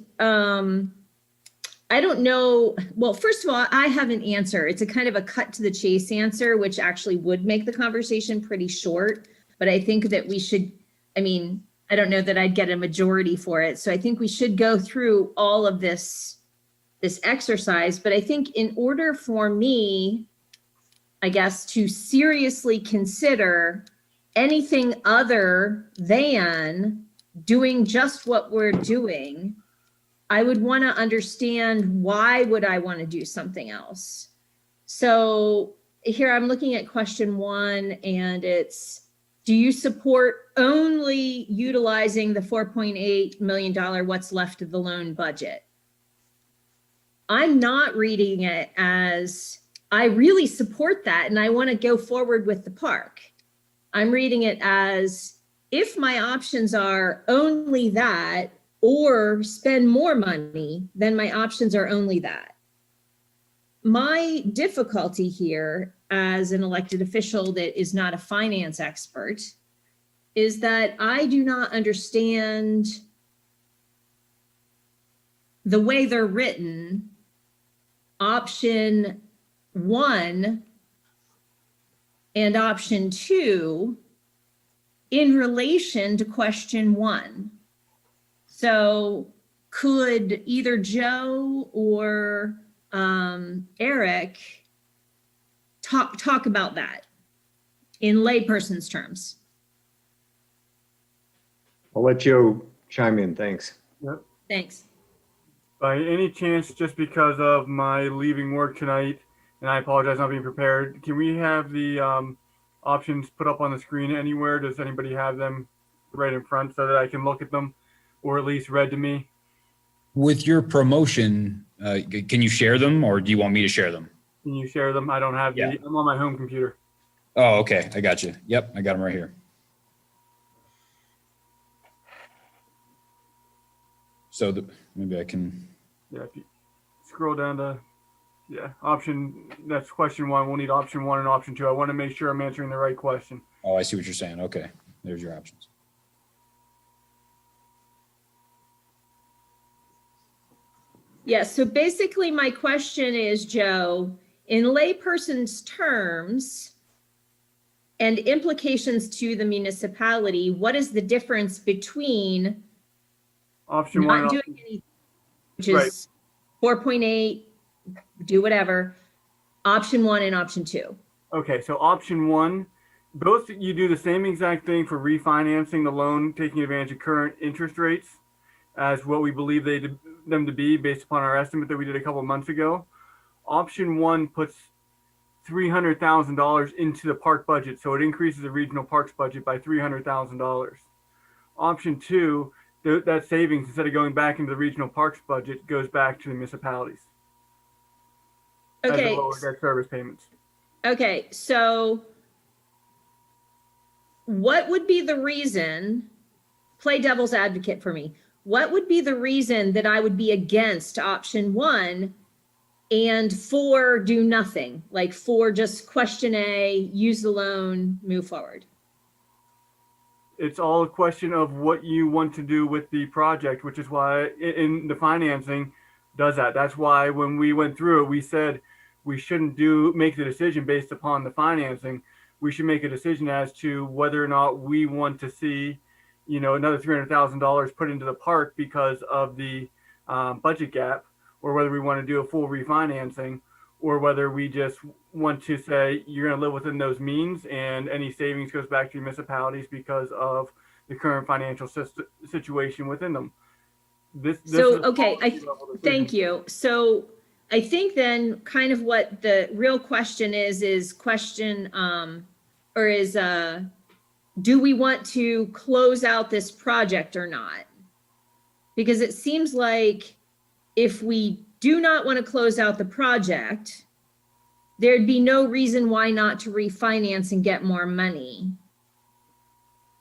I don't know. Well, first of all, I have an answer. It's a kind of a cut to the chase answer, which actually would make the conversation pretty short. But I think that we should, I don't know that I'd get a majority for it. So I think we should go through all of this exercise. But I think in order for me, I guess, to seriously consider anything other than doing just what we're doing, I would want to understand why would I want to do something else. So here I'm looking at question 1, and it's, do you support only utilizing the $4.8 million what's left of the loan budget. I'm not reading it as, I really support that and I want to go forward with the park. I'm reading it as, if my options are only that or spend more money, then my options are only that. My difficulty here as an elected official that is not a finance expert is that I do not understand the way they're written, option 1 and option 2 in relation to question 1. So could either Joe or Eric talk about that in layperson's terms? I'll let Joe chime in. Thanks. Yep. Thanks. By any chance, just because of my leaving work tonight, and I apologize not being prepared, can we have the options put up on the screen anywhere? Does anybody have them right in front so that I can look at them, or at least read to me? With your promotion, can you share them or do you want me to share them? Can you share them? I don't have Yeah. I'm on my home computer. Oh, okay. I got you. Yep. I got them right here. So maybe I can. Yeah, if you scroll down to, that's question 1. We'll need option 1 and option 2. I want to make sure I'm answering the right question. Oh, I see what you're saying. Okay. There's your options. Yeah, so basically my question is, Joe, in layperson's terms and implications to the municipality, what is the difference between Option 1. not doing anything, which is 4.8, do whatever, option 1 and option 2? Okay, so option 1, both you do the same exact thing for refinancing the loan, taking advantage of current interest rates as what we believe them to be based upon our estimate that we did a couple of months ago. Option 1 puts $300,000 into the park budget, so it increases the regional parks budget by $300,000. Option 2, that savings, instead of going back into the regional parks budget, goes back to the municipalities. Okay. As a lower debt service payments. Okay, so what would be the reason, play devil's advocate for me, what would be the reason that I would be against option 1 and 4 do nothing? Like 4 just question A, use the loan, move forward. It's all a question of what you want to do with the project, which is why in the financing does that. That's why when we went through it, we said we shouldn't make the decision based upon the financing. We should make a decision as to whether or not we want to see, another $300,000 put into the park because of the budget gap, or whether we want to do a full refinancing, or whether we just want to say you're going to live within those means and any savings goes back to municipalities because of the current financial situation within them. Thank you. So I think then kind of what the real question is question, do we want to close out this project or not? Because it seems like if we do not want to close out the project, there'd be no reason why not to refinance and get more money.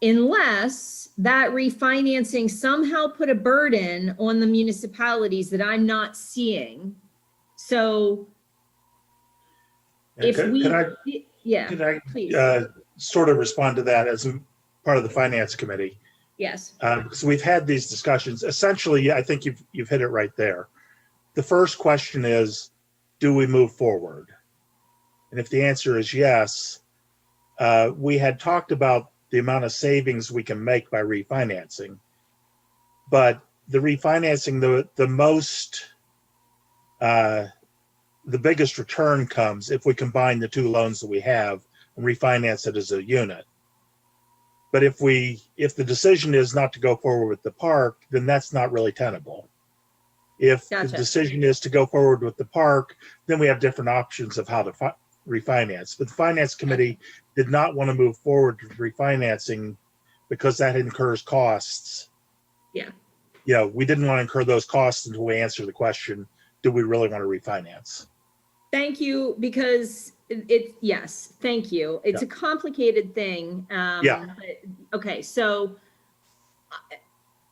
Unless that refinancing somehow put a burden on the municipalities that I'm not seeing. So if could I please. Sort of respond to that as a part of the finance committee? Yes. Because we've had these discussions. Essentially, I think you've hit it right there. The first question is, do we move forward? And if the answer is yes, we had talked about the amount of savings we can make by refinancing. But the refinancing, the biggest return comes if we combine the 2 loans that we have and refinance it as a unit. But if the decision is not to go forward with the park, then that's not really tenable. If the decision is to go forward with the park, then we have different options of how to refinance. But the finance committee did not want to move forward with refinancing because that incurs costs. Yeah. You know, we didn't want to incur those costs until we answer the question, do we really want to refinance? Thank you, because yes, thank you. It's a complicated thing. Yeah. But, okay, so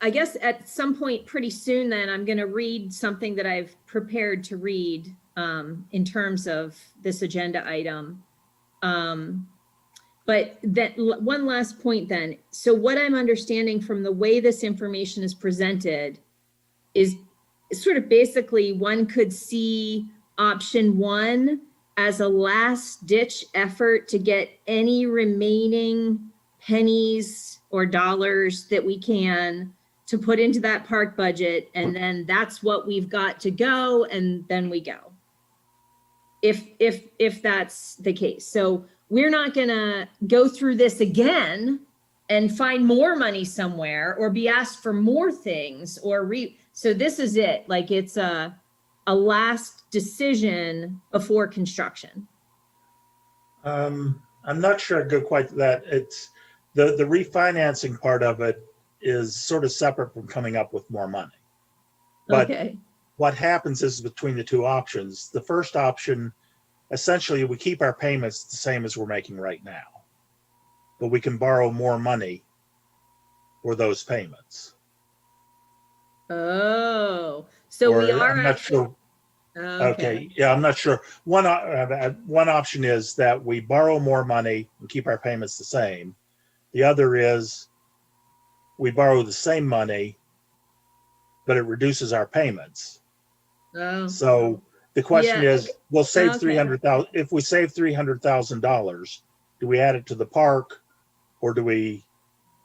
I guess at some point pretty soon then I'm going to read something that I've prepared to read in terms of this agenda item. But that one last point then. So what I'm understanding from the way this information is presented is sort of basically one could see option one as a last ditch effort to get any remaining pennies or dollars that we can to put into that park budget. And then that's what we've got to go. And then we go. If that's the case. So we're not gonna go through this again and find more money somewhere or be asked for more things or so this is it. Like it's a last decision before construction. I'm not sure I'd go quite to that. It's the refinancing part of it is sort of separate from coming up with more money. But Okay. what happens is between the two options, the first option, essentially we keep our payments the same as we're making right now, but we can borrow more money for those payments. Oh, so Or we are I'm not actually, sure. Okay. Yeah, I'm not sure. One option is that we borrow more money and keep our payments the same. The other is we borrow the same money, but it reduces our payments. Oh. So the question Yeah. is, we'll save Okay. 300,000. If we save $300,000, do we add it to the park, or do we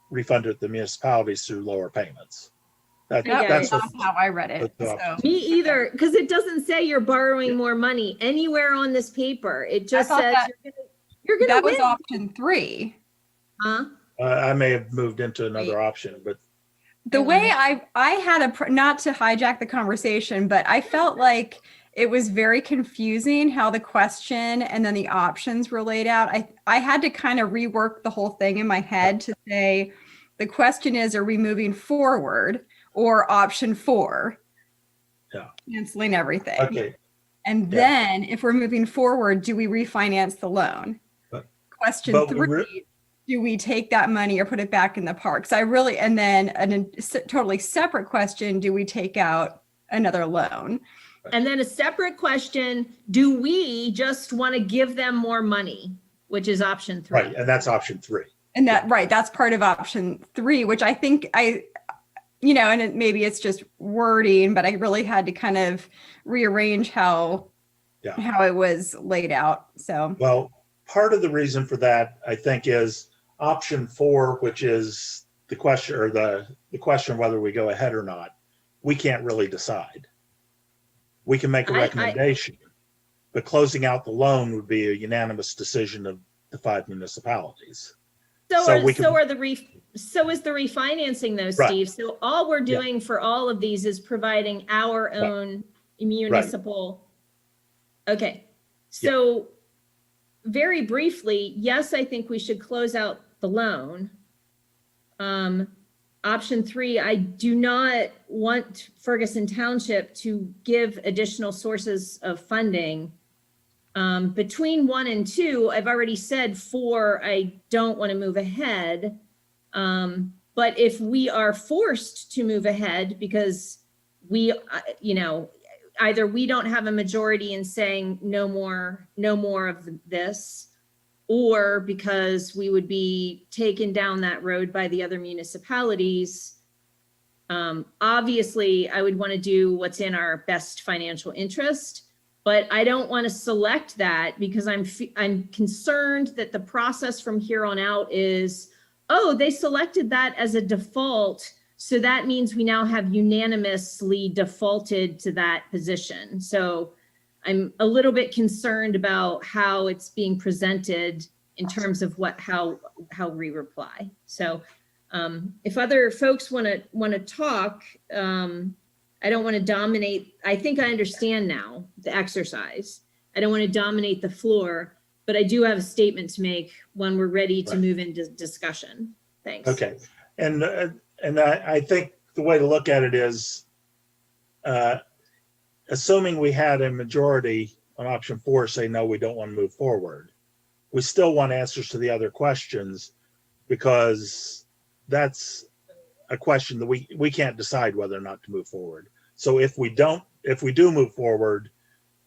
refund it to the municipalities through lower payments? get That's it. what, That's how I read it. that's So Me either, because it doesn't say you're borrowing more money anywhere on this paper. It just thought says that- you're gonna that win. was option 3. Huh? I may have moved into another option, but The way I had not to hijack the conversation, but I felt like it was very confusing how the question and then the options were laid out. I had to kind of rework the whole thing in my head to say, the question is, are we moving forward or option 4? Yeah. Canceling everything. okay. And Yeah. then if we're moving forward, do we refinance the loan? But- Question but 3, do we take that money or put it back in the parks? And then a totally separate question, do we take out another loan? And then a separate question, do we just want to give them more money? Which is option 3. Right, and that's option 3. And that's part of option 3, which I think and maybe it's just wording, but I really had to kind of rearrange how it was laid out. So, Well, part of the reason for that, I think, is option 4, which is the question, or the question whether we go ahead or not. We can't really decide. We can make a recommendation, but closing out the loan would be a unanimous decision of the 5 municipalities. So So is the refinancing though, Right. Steve. So all we're doing for all of these is providing our own municipal. Okay. So very briefly, yes, I think we should close out the loan. Option 3, I do not want Ferguson Township to give additional sources of funding. Between 1 and 2, I've already said 4, I don't want to move ahead. But if we are forced to move ahead because we, either we don't have a majority in saying no more of this, or because we would be taken down that road by the other municipalities. Obviously, I would want to do what's in our best financial interest, but I don't want to select that because I'm concerned that the process from here on out is, oh, they selected that as a default, so that means we now have unanimously defaulted to that position. So I'm a little bit concerned about how it's being presented in terms of how we reply. So if other folks want to talk, I don't want to dominate. I think I understand now the exercise. I don't want to dominate the floor, but I do have a statement to make when we're ready to move into discussion. Thanks. Okay. And I think the way to look at it is, assuming we had a majority on option 4 say, no, we don't want to move forward, we still want answers to the other questions, because that's a question that we can't decide whether or not to move forward. So if we do move forward,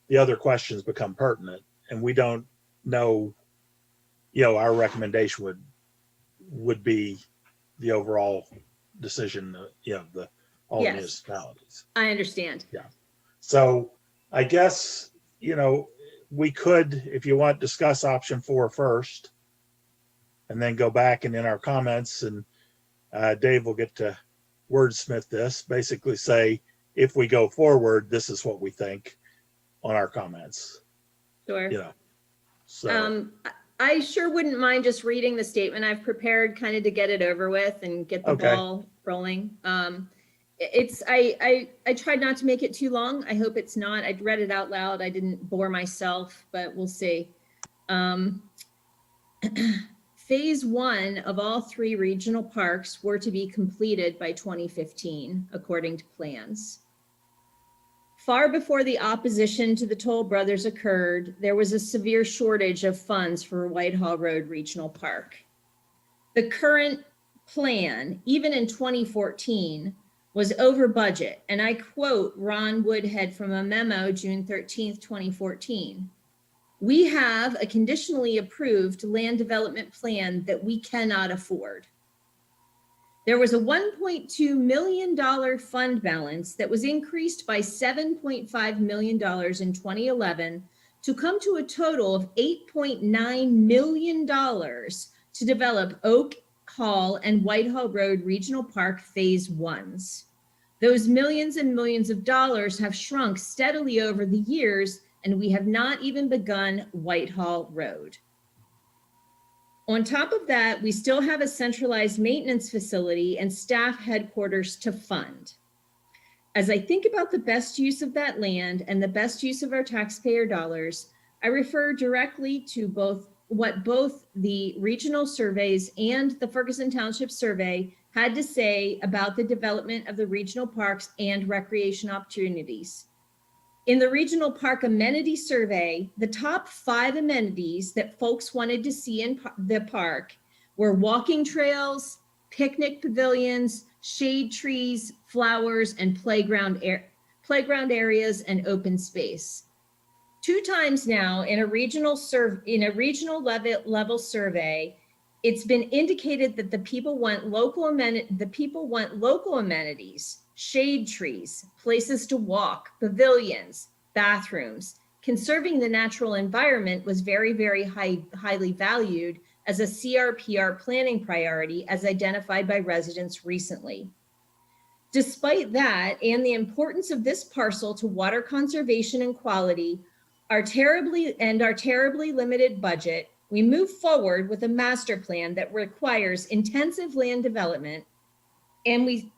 the other questions become pertinent, and we don't know, our recommendation would be the overall decision, all Yes. municipalities. I understand. Yeah. So I guess, we could, if you want, discuss option 4 first, and then go back and in our comments, and Dave will get to wordsmith this, basically say, if we go forward, this is what we think on our comments, Sure. So, I sure wouldn't mind just reading the statement I've prepared, kind of to get it over with and get the Okay. ball rolling. I tried not to make it too long. I hope it's not. I'd read it out loud. I didn't bore myself, but we'll see. Phase 1 of all 3 regional parks were to be completed by 2015, according to plans. Far before the opposition to the Toll Brothers occurred, there was a severe shortage of funds for Whitehall Road Regional Park. The current plan, even in 2014, was over budget. And I quote Ron Woodhead from a memo, June 13th, 2014. "We have a conditionally approved land development plan that we cannot afford." There was a $1.2 million fund balance that was increased by $7.5 million in 2011 to come to a total of $8.9 million to develop Oak Hall and Whitehall Road Regional Park Phase 1s. Those millions and millions of dollars have shrunk steadily over the years, and we have not even begun Whitehall Road. On top of that, we still have a centralized maintenance facility and staff headquarters to fund. As I think about the best use of that land and the best use of our taxpayer dollars, I refer directly to what both the regional surveys and the Ferguson Township survey had to say about the development of the regional parks and recreation opportunities. In the regional park amenity survey, the top 5 amenities that folks wanted to see in the park were walking trails, picnic pavilions, shade trees, flowers, and playground areas and open space. 2 times now in a regional level survey, it's been indicated that the people want local amenities, shade trees, places to walk, pavilions, bathrooms. Conserving the natural environment was very, very highly valued as a CRPR planning priority as identified by residents recently. Despite that, and the importance of this parcel to water conservation and quality, our terribly limited budget, we move forward with a master plan that requires intensive land development, and we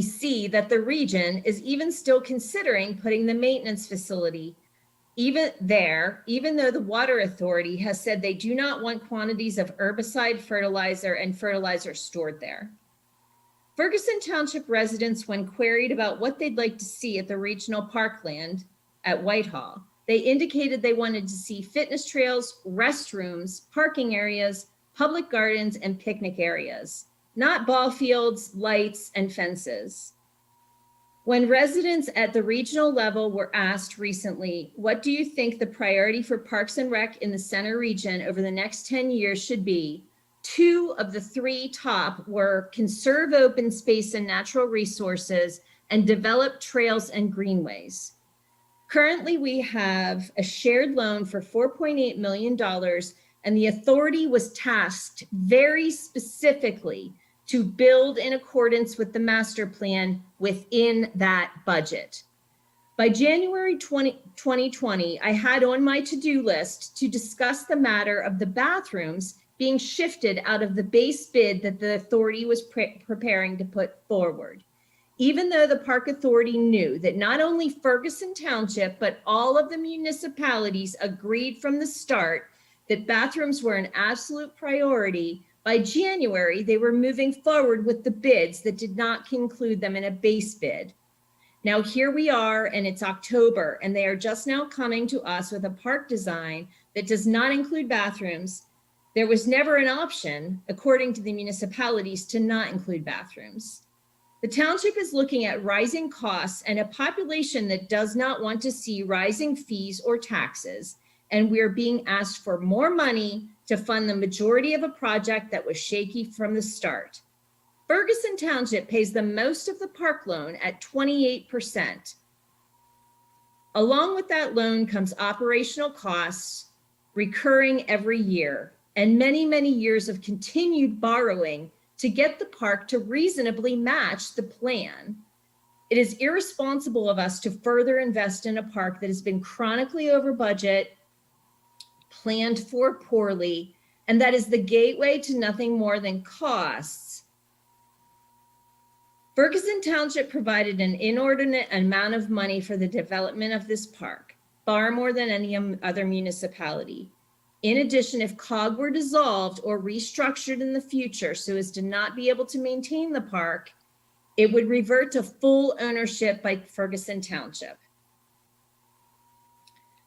see that the region is even still considering putting the maintenance facility even though the Water Authority has said they do not want quantities of herbicide, fertilizer, and fertilizer stored there. Ferguson Township residents, when queried about what they'd like to see at the regional parkland at Whitehall, they indicated they wanted to see fitness trails, restrooms, parking areas, public gardens, and picnic areas, not ball fields, lights, and fences. When residents at the regional level were asked recently, what do you think the priority for Parks and Rec in the center region over the next 10 years should be? 2 of the 3 top were conserve open space and natural resources and develop trails and greenways. Currently, we have a shared loan for $4.8 million, and the authority was tasked very specifically to build in accordance with the master plan within that budget. By January 2020, I had on my to-do list to discuss the matter of the bathrooms being shifted out of the base bid that the authority was preparing to put forward. Even though the Park Authority knew that not only Ferguson Township, but all of the municipalities agreed from the start that bathrooms were an absolute priority, By January, they were moving forward with the bids that did not include them in a base bid. Now here we are, and it's October, and they are just now coming to us with a park design that does not include bathrooms. There was never an option, according to the municipalities, to not include bathrooms. The township is looking at rising costs and a population that does not want to see rising fees or taxes, and we are being asked for more money to fund the majority of a project that was shaky from the start. Ferguson Township pays the most of the park loan at 28%. Along with that loan comes operational costs recurring every year and many, many years of continued borrowing to get the park to reasonably match the plan. It is irresponsible of us to further invest in a park that has been chronically over budget, planned for poorly, and that is the gateway to nothing more than costs. Ferguson Township provided an inordinate amount of money for the development of this park, far more than any other municipality. In addition, if COG were dissolved or restructured in the future so as to not be able to maintain the park, it would revert to full ownership by Ferguson Township.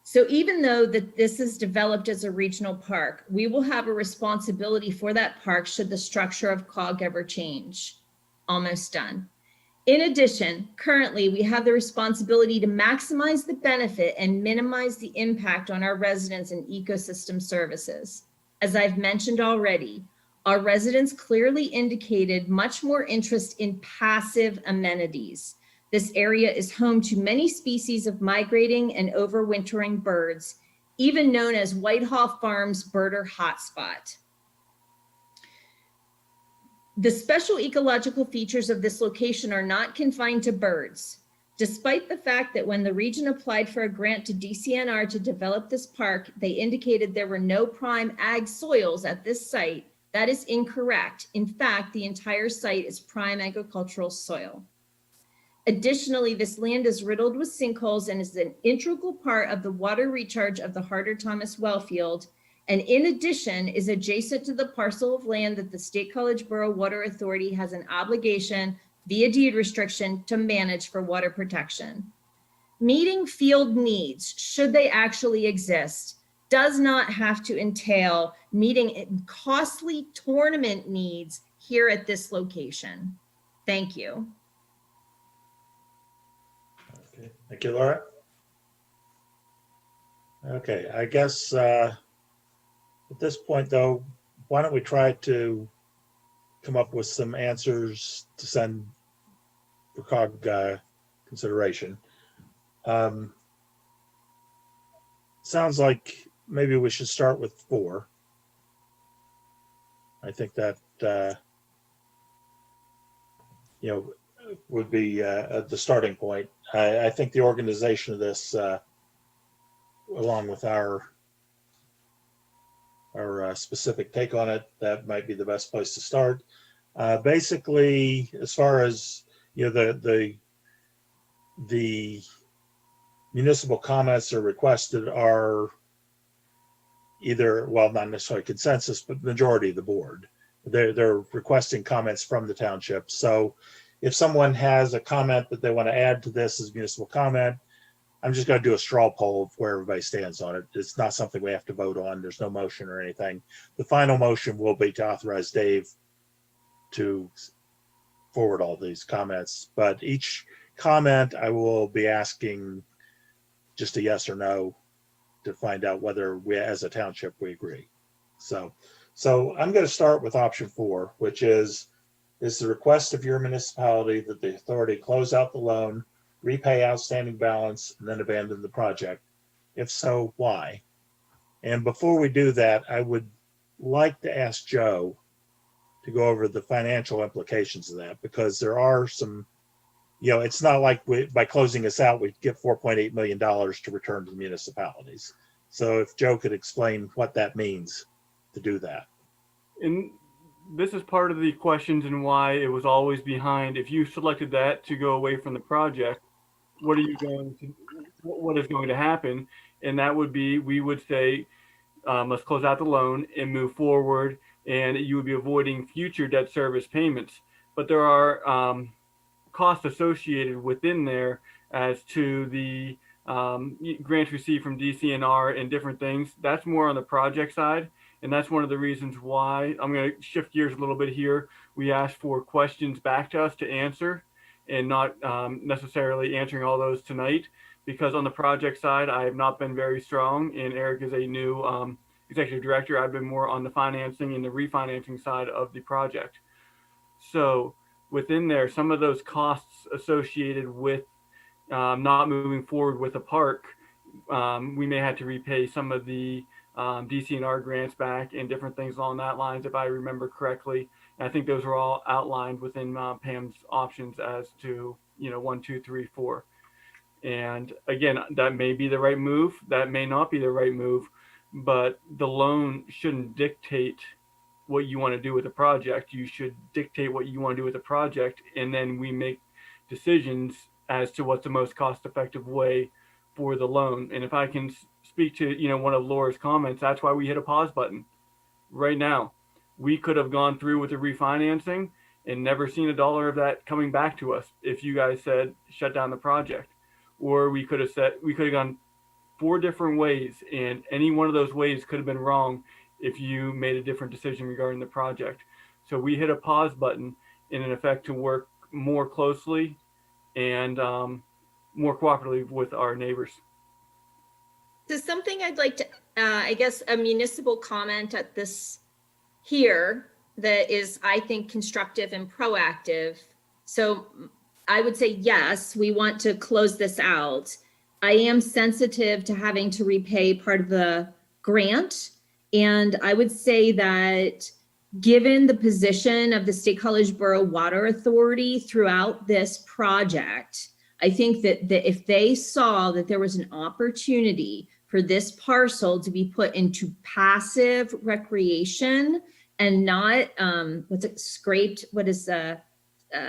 So even though that this is developed as a regional park, we will have a responsibility for that park should the structure of COG ever change. Almost done. In addition, currently we have the responsibility to maximize the benefit and minimize the impact on our residents and ecosystem services. As I've mentioned already, our residents clearly indicated much more interest in passive amenities. This area is home to many species of migrating and overwintering birds, even known as Whitehall Farms Birder Hotspot. The special ecological features of this location are not confined to birds. Despite the fact that when the region applied for a grant to DCNR to develop this park, they indicated there were no prime ag soils at this site, that is incorrect. In fact, the entire site is prime agricultural soil. Additionally, this land is riddled with sinkholes and is an integral part of the water recharge of the Harder-Thomas well field, and in addition is adjacent to the parcel of land that the State College Borough Water Authority has an obligation via deed restriction to manage for water protection. Meeting field needs, should they actually exist, does not have to entail meeting costly tournament needs here at this location. Thank you. Okay, thank you, Laura. Okay, I guess at this point, though, why don't we try to come up with some answers to send for COG consideration. Sounds like maybe we should start with 4. I think that, would be the starting point. I think the organization of this, along with our specific take on it, that might be the best place to start. Basically, as far as the municipal comments are requested are either, well, not necessarily consensus, but majority of the board. They're requesting comments from the township. So if someone has a comment that they want to add to this as municipal comment, I'm just going to do a straw poll of where everybody stands on it. It's not something we have to vote on. There's no motion or anything. The final motion will be to authorize Dave to forward all these comments. But each comment, I will be asking just a yes or no to find out whether we, as a township, we agree. So I'm going to start with option 4, which is the request of your municipality that the authority close out the loan, repay outstanding balance, and then abandon the project? If so, why? And before we do that, I would like to ask Joe to go over the financial implications of that, because there are some, it's not like by closing this out, we get $4.8 million to return to the municipalities. So if Joe could explain what that means to do that. And this is part of the questions and why it was always behind. If you selected that to go away from the project, what is going to happen? And that would be, we would say, let's close out the loan and move forward and you would be avoiding future debt service payments. But there are costs associated within there as to the grants received from DCNR and different things. That's more on the project side. And that's one of the reasons why I'm going to shift gears a little bit here. We asked for questions back to us to answer and not necessarily answering all those tonight, because on the project side, I have not been very strong, and Eric is a new executive director. I've been more on the financing and the refinancing side of the project. So within there, some of those costs associated with not moving forward with a park, we may have to repay some of the DCNR grants back and different things along that lines, if I remember correctly. And I think those are all outlined within Pam's options as to, 1, 2, 3, 4. And again, that may be the right move. That may not be the right move, but the loan shouldn't dictate what you want to do with the project. You should dictate what you want to do with the project, and then we make decisions as to what's the most cost-effective way for the loan. And if I can speak to one of Laura's comments, that's why we hit a pause button right now. We could have gone through with the refinancing and never seen a dollar of that coming back to us if you guys said shut down the project. Or we could have gone 4 different ways, and any one of those ways could have been wrong if you made a different decision regarding the project. So we hit a pause button in effect to work more closely and more cooperatively with our neighbors. So something I'd like to, I guess, a municipal comment at this here that is, I think, constructive and proactive. So I would say, yes, we want to close this out. I am sensitive to having to repay part of the grant. And I would say that given the position of the State College Borough Water Authority throughout this project, I think that if they saw that there was an opportunity for this parcel to be put into passive recreation and not,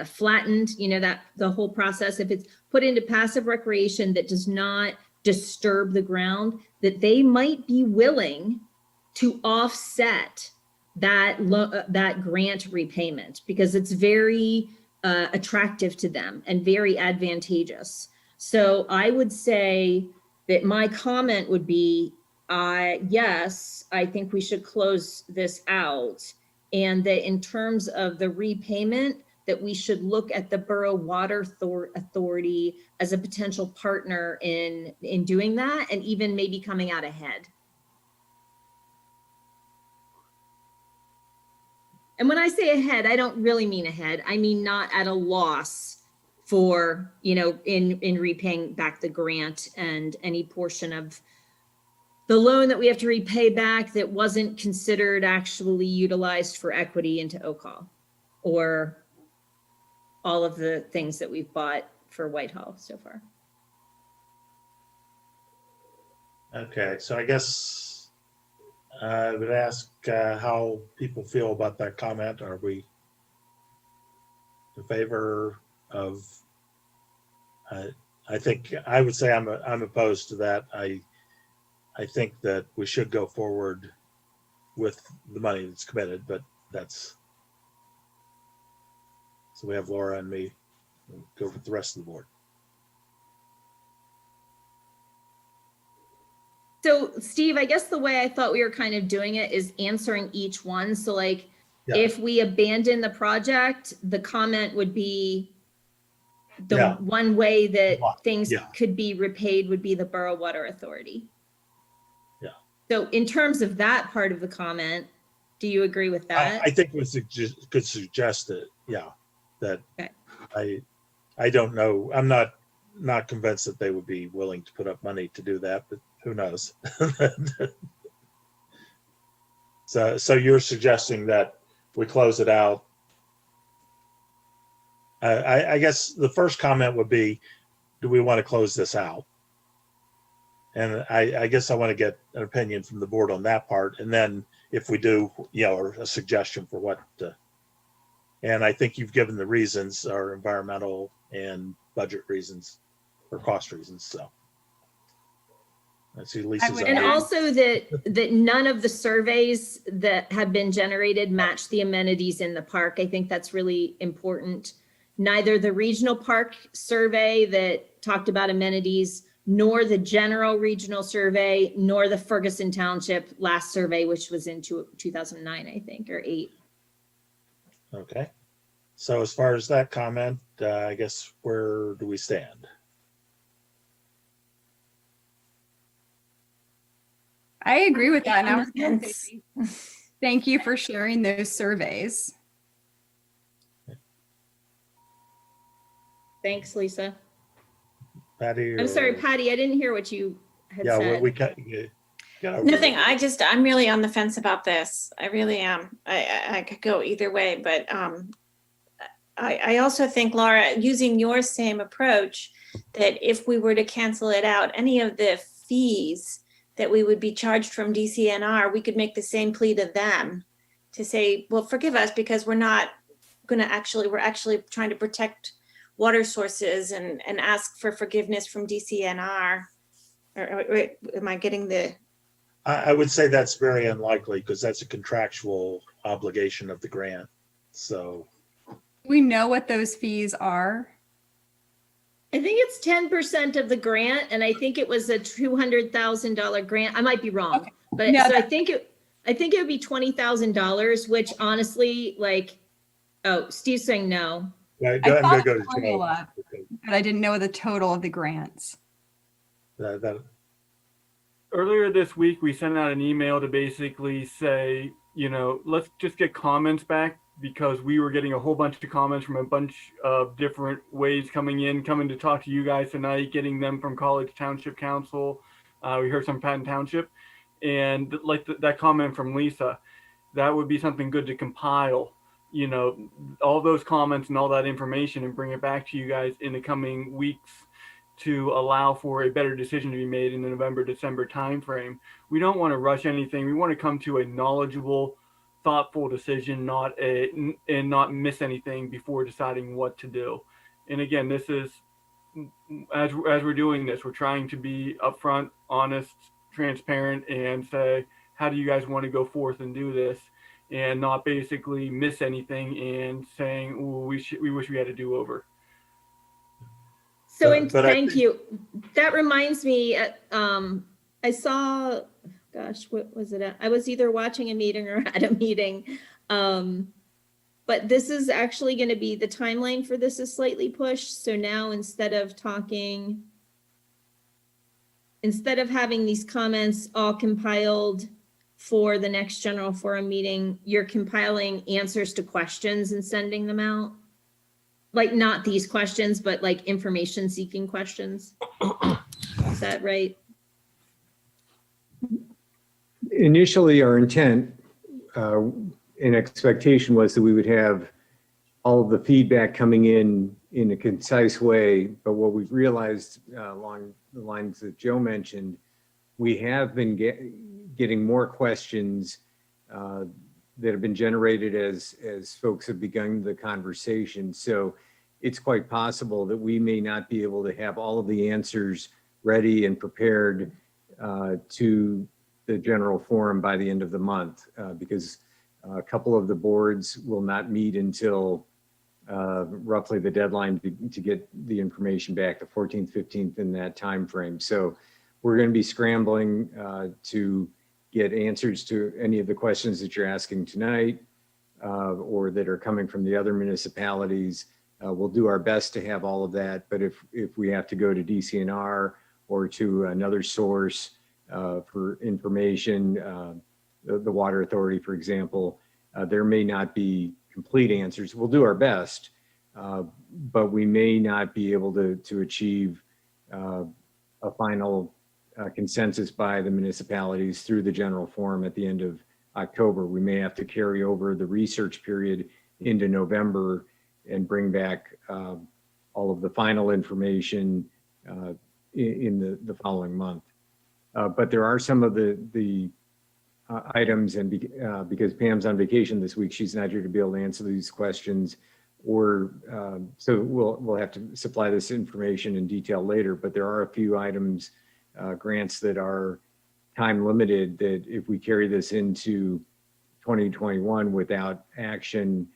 flattened, that the whole process, if it's put into passive recreation that does not disturb the ground, that they might be willing to offset that grant repayment, because it's very attractive to them and very advantageous. So I would say that my comment would be, yes, I think we should close this out, and that in terms of the repayment, that we should look at the Borough Water Authority as a potential partner in doing that, and even maybe coming out ahead. And when I say ahead, I don't really mean ahead. I mean not at a loss for, in repaying back the grant and any portion of the loan that we have to repay back that wasn't considered actually utilized for equity into OCAL, or all of the things that we've bought for Whitehall so far. Okay, so I guess I would ask how people feel about that comment. Are we in favor of? I think I would say I'm opposed to that. I think that we should go forward with the money that's committed, but that's. So we have Laura and me. We'll go with the rest of the board. So Steve, I guess the way I thought we were kind of doing it is answering each one. So like, if we abandon the project, the comment would be the one way that things could be repaid would be the Borough Water Authority. Yeah. So in terms of that part of the comment, do you agree with that? I think we could suggest it. Yeah. That I don't know. I'm not convinced that they would be willing to put up money to do that, but who knows? So you're suggesting that we close it out. I guess the first comment would be, do we want to close this out? And I guess I want to get an opinion from the board on that part. And then if we do, or a suggestion for what and I think you've given the reasons are environmental and budget reasons or cost reasons. So I see Lisa's would on. And add- also that none of the surveys that have been generated match the amenities in the park. I think that's really important. Neither the regional park survey that talked about amenities, nor the general regional survey, nor the Ferguson Township last survey, which was in 2009, I think, or 8. Okay. So as far as that comment, I guess where do we stand? I agree with that. And I was gonna Yes. say thank you for sharing those surveys. Thanks, Lisa. Patty? I'm sorry, or- Patty, I didn't hear what you had Yeah, said. we got. Gotta- Nothing. I'm really on the fence about this. I really am. I could go either way, but I also think, Laura, using your same approach, that if we were to cancel it out, any of the fees that we would be charged from DCNR, we could make the same plea to them to say, well, forgive us because we're actually trying to protect water sources and ask for forgiveness from DCNR. Or am I getting the? I would say that's very unlikely because that's a contractual obligation of the grant. So We know what those fees are. I think it's 10% of the grant, and I think it was a $200,000 grant. I might be wrong, Okay. but No, so I think it would be $20,000, which honestly, like, oh, Steve's saying no. yeah, I I'm thought gonna the go to formula, but I didn't know the total of the grants. that. Earlier this week, we sent out an email to basically say, let's just get comments back because we were getting a whole bunch of comments from a bunch of different ways coming to talk to you guys tonight, getting them from College Township Council. We heard some Patton Township, and like that comment from Lisa, that would be something good to compile, all those comments and all that information and bring it back to you guys in the coming weeks to allow for a better decision to be made in the November-December timeframe. We don't want to rush anything. We want to come to a knowledgeable, thoughtful decision, and not miss anything before deciding what to do. And again, this is, as we're doing this, we're trying to be upfront, honest, transparent, and say, how do you guys want to go forth and do this? And not basically miss anything and saying, ooh, we wish we had a do-over. So, But I thank you. That reminds me, I saw, gosh, what was it? I was either watching a meeting or at a meeting. But this is actually going to be, the timeline for this is slightly pushed. So now instead of having these comments all compiled for the next general forum meeting, you're compiling answers to questions and sending them out? Like not these questions, but like information seeking questions. Is that right? Initially, our intent and expectation was that we would have all of the feedback coming in a concise way. But what we've realized along the lines that Joe mentioned, we have been getting more questions that have been generated as folks have begun the conversation. So it's quite possible that we may not be able to have all of the answers ready and prepared to the general forum by the end of the month because a couple of the boards will not meet until roughly the deadline to get the information back, the 14th, 15th in that time frame. So we're going to be scrambling to get answers to any of the questions that you're asking tonight or that are coming from the other municipalities. We'll do our best to have all of that, but if we have to go to DCNR or to another source for information, the Water Authority, for example, there may not be complete answers. We'll do our best, but we may not be able to achieve a final consensus by the municipalities through the general forum at the end of October. We may have to carry over the research period into November and bring back all of the final information in the following month. But there are some of the items, and because Pam's on vacation this week, she's not here to be able to answer these questions. Or so we'll have to supply this information in detail later. But there are a few items grants that are time limited, that if we carry this into 2021 without action,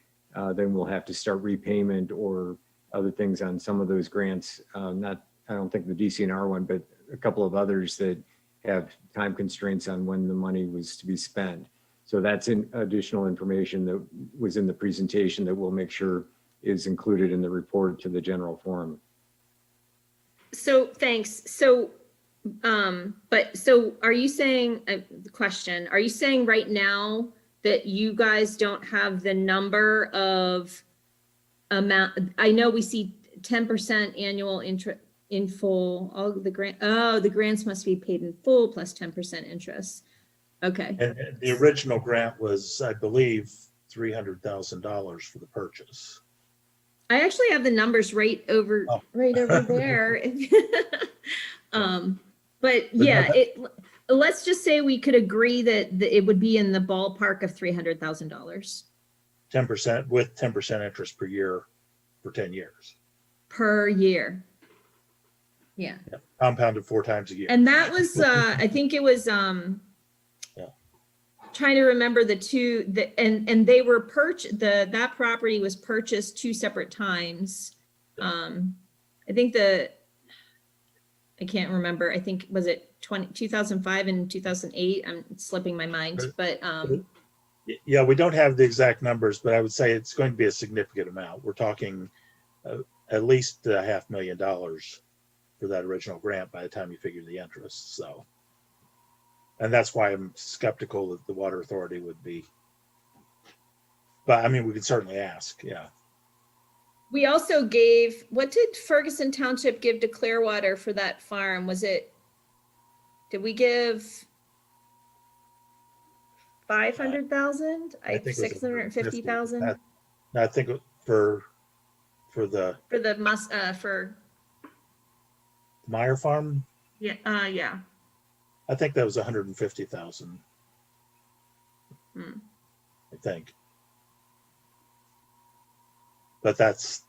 then we'll have to start repayment or other things on some of those grants. I don't think the DCNR one, but a couple of others that have time constraints on when the money was to be spent. So that's additional information that was in the presentation that we'll make sure is included in the report to the general forum. So thanks. So, so are you saying, the question, are you saying right now that you guys don't have the number of amount? I know we see 10% annual interest in full, all the the grants must be paid in full plus 10% interest. Okay. And the original grant was, I believe, $300,000 for the purchase. I actually have the numbers right over there. But yeah, let's just say we could agree that it would be in the ballpark of $300,000 10% with 10% interest per year for 10 years. per year. Yeah. Compounded 4 times a year. And that was, I think it was, trying to remember the two and they were that property was purchased 2 separate times. I think I can't remember. I think, was it 2005 and 2008? I'm slipping my mind, but yeah, we don't have the exact numbers, but I would say it's going to be a significant amount. We're talking at least $500,000 for that original grant by the time you figure the interest. So, and that's why I'm skeptical that the Water Authority would be. But I mean, we could certainly ask. Yeah. we also gave, what did Ferguson Township give to Clearwater for that farm? Did we give 500,000? I think 650,000 I think for the Meyer farm. Yeah. Yeah. I think that was 150,000. I think. But that's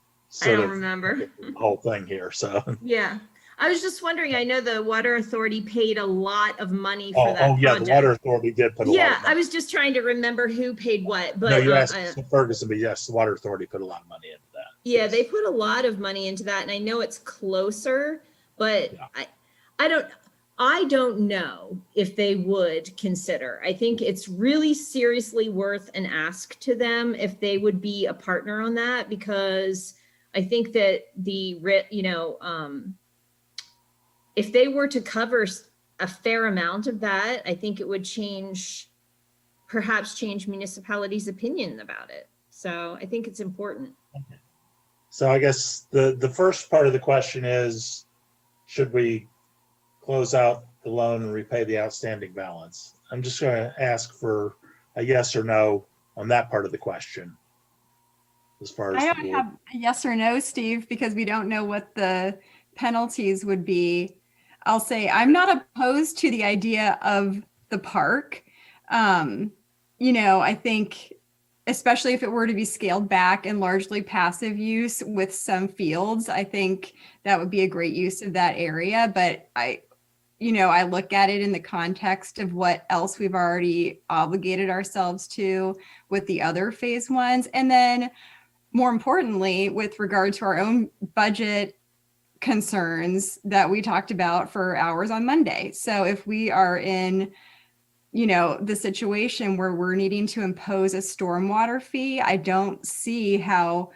I don't remember the whole thing here. So yeah, I was just wondering. I know the Water Authority paid a lot of money for that. Oh yeah, project. the Water Authority did put a lot. Yeah, I was just trying to remember who paid what. But no, you asked Ferguson, but yes, the Water Authority put a lot of money into that. Yeah, they put a lot of money into that, and I know it's closer, but yeah. I don't know if they would consider. I think it's really seriously worth an ask to them if they would be a partner on that, because I think that if they were to cover a fair amount of that, I think it would perhaps change municipalities' opinion about it. So I think it's important. Okay. So I guess the first part of the question is, should we close out the loan and repay the outstanding balance? I'm just going to ask for a yes or no on that part of the question. As far as I don't have a yes or no, Steve, because we don't know what the penalties would be. I'll say I'm not opposed to the idea of the park. I think especially if it were to be scaled back and largely passive use with some fields, I think that would be a great use of that area. But I look at it in the context of what else we've already obligated ourselves to with the other phase ones. And then more importantly, with regard to our own budget concerns that we talked about for hours on Monday. So if we are in the situation where we're needing to impose a stormwater fee, I don't see how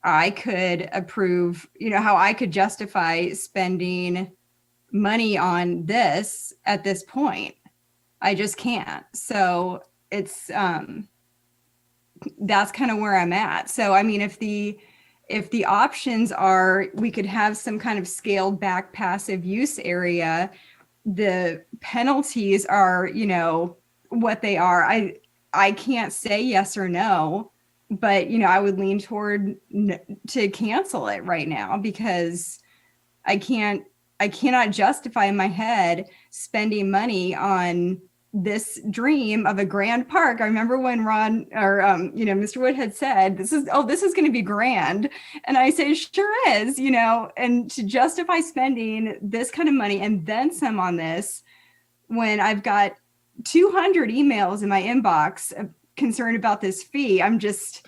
I could approve, how I could justify spending money on this at this point. I just can't. So it's, that's kind of where I'm at. So, I mean, if the options are, we could have some kind of scaled back passive use area, the penalties are, what they are. I can't say yes or no, but, I would lean toward to cancel it right now, because I cannot justify in my head spending money on this dream of a grand park. I remember when Ron or Mr. Wood had said, this is going to be grand. And I say, sure is, and to justify spending this kind of money and then some on this, when I've got 200 emails in my inbox concerned about this fee, I'm just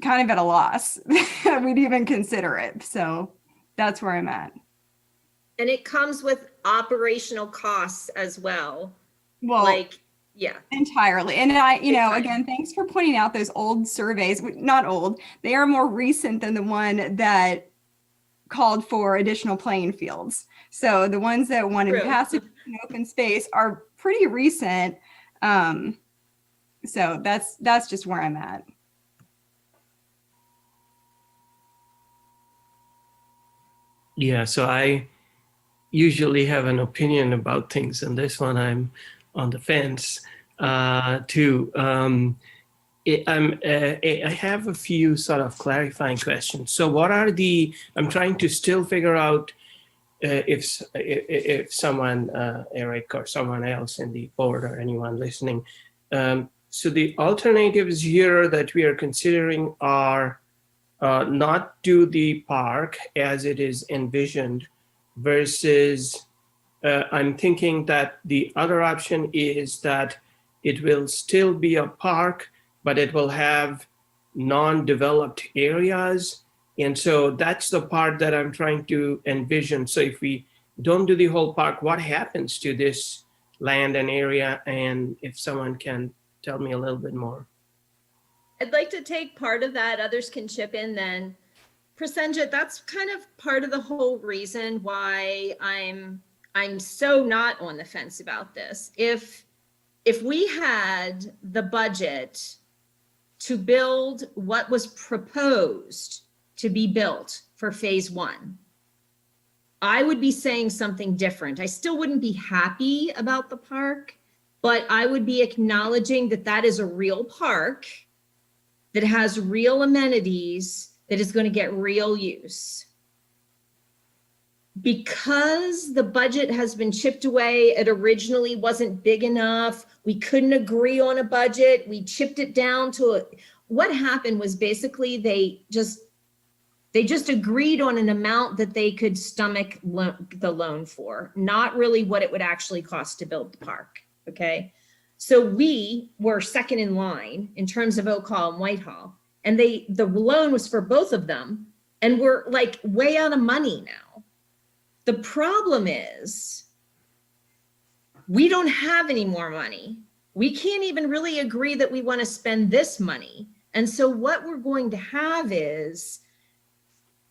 kind of at a loss. We'd even consider it. So that's where I'm at. And it comes with operational costs as well. Well, yeah. Entirely. And again, thanks for pointing out those old surveys. Not old, they are more recent than the one that called for additional playing fields. So the ones that wanted passive and open space are pretty recent. So that's just where I'm at. Yeah, so I usually have an opinion about things, and this one I'm on the fence too. I have a few sort of clarifying questions. So I'm trying to still figure out if someone, Eric or someone else in the board or anyone listening, so the alternatives here that we are considering are not do the park as it is envisioned, versus I'm thinking that the other option is that it will still be a park, but it will have non-developed areas. And so that's the part that I'm trying to envision. So if we don't do the whole park, what happens to this land and area? And if someone can tell me a little bit more. I'd like to take part of that. Others can chip in then. Prasenjit, that's kind of part of the whole reason why I'm so not on the fence about this. If we had the budget to build what was proposed to be built for phase 1, I would be saying something different. I still wouldn't be happy about the park, but I would be acknowledging that that is a real park that has real amenities, that is going to get real use. Because the budget has been chipped away, it originally wasn't big enough. We couldn't agree on a budget. We chipped it down to what happened was basically they just agreed on an amount that they could stomach the loan for, not really what it would actually cost to build the park. Okay. So we were second in line in terms of Oak Hall and Whitehall, and the loan was for both of them, and we're like way out of money now. The problem is we don't have any more money. We can't even really agree that we want to spend this money. And so what we're going to have is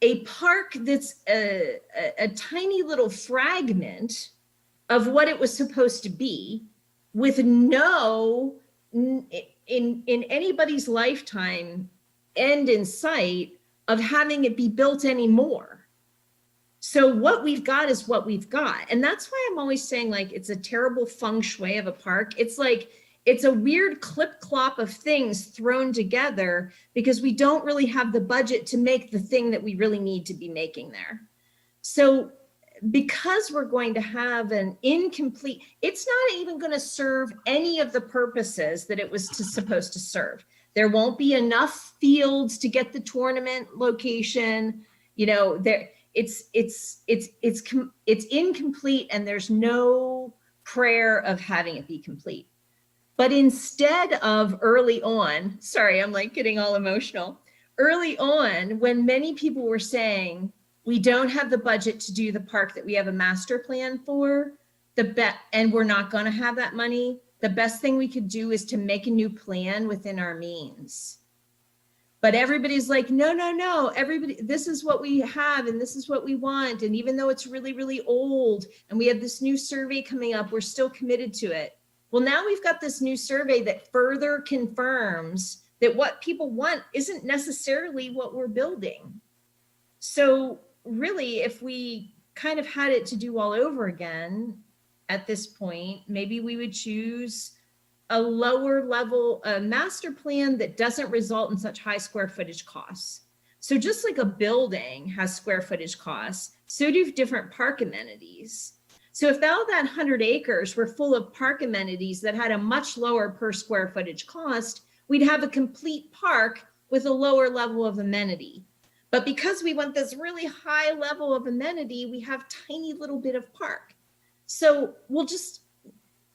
a park that's a tiny little fragment of what it was supposed to be, with no, in anybody's lifetime, end in sight of having it be built anymore. So what we've got is what we've got. And that's why I'm always saying, like, it's a terrible feng shui of a park. It's like, it's a weird clip-clop of things thrown together because we don't really have the budget to make the thing that we really need to be making there. So because we're going to have an incomplete, it's not even going to serve any of the purposes that it was supposed to serve. There won't be enough fields to get the tournament location. It's incomplete, and there's no prayer of having it be complete. But instead of early on, sorry, I'm like getting all emotional. Early on, when many people were saying, we don't have the budget to do the park that we have a master plan for, and we're not going to have that money, the best thing we could do is to make a new plan within our means. But everybody's like, no, everybody, this is what we have and this is what we want. And even though it's really, really old and we have this new survey coming up, we're still committed to it. Well, now we've got this new survey that further confirms that what people want isn't necessarily what we're building. So really, if we kind of had it to do all over again at this point, maybe we would choose a lower level master plan that doesn't result in such high square footage costs. So just like a building has square footage costs, so do different park amenities. So if all that 100 acres were full of park amenities that had a much lower per square footage cost, we'd have a complete park with a lower level of amenity. But because we want this really high level of amenity, we have tiny little bit of park. So we'll just,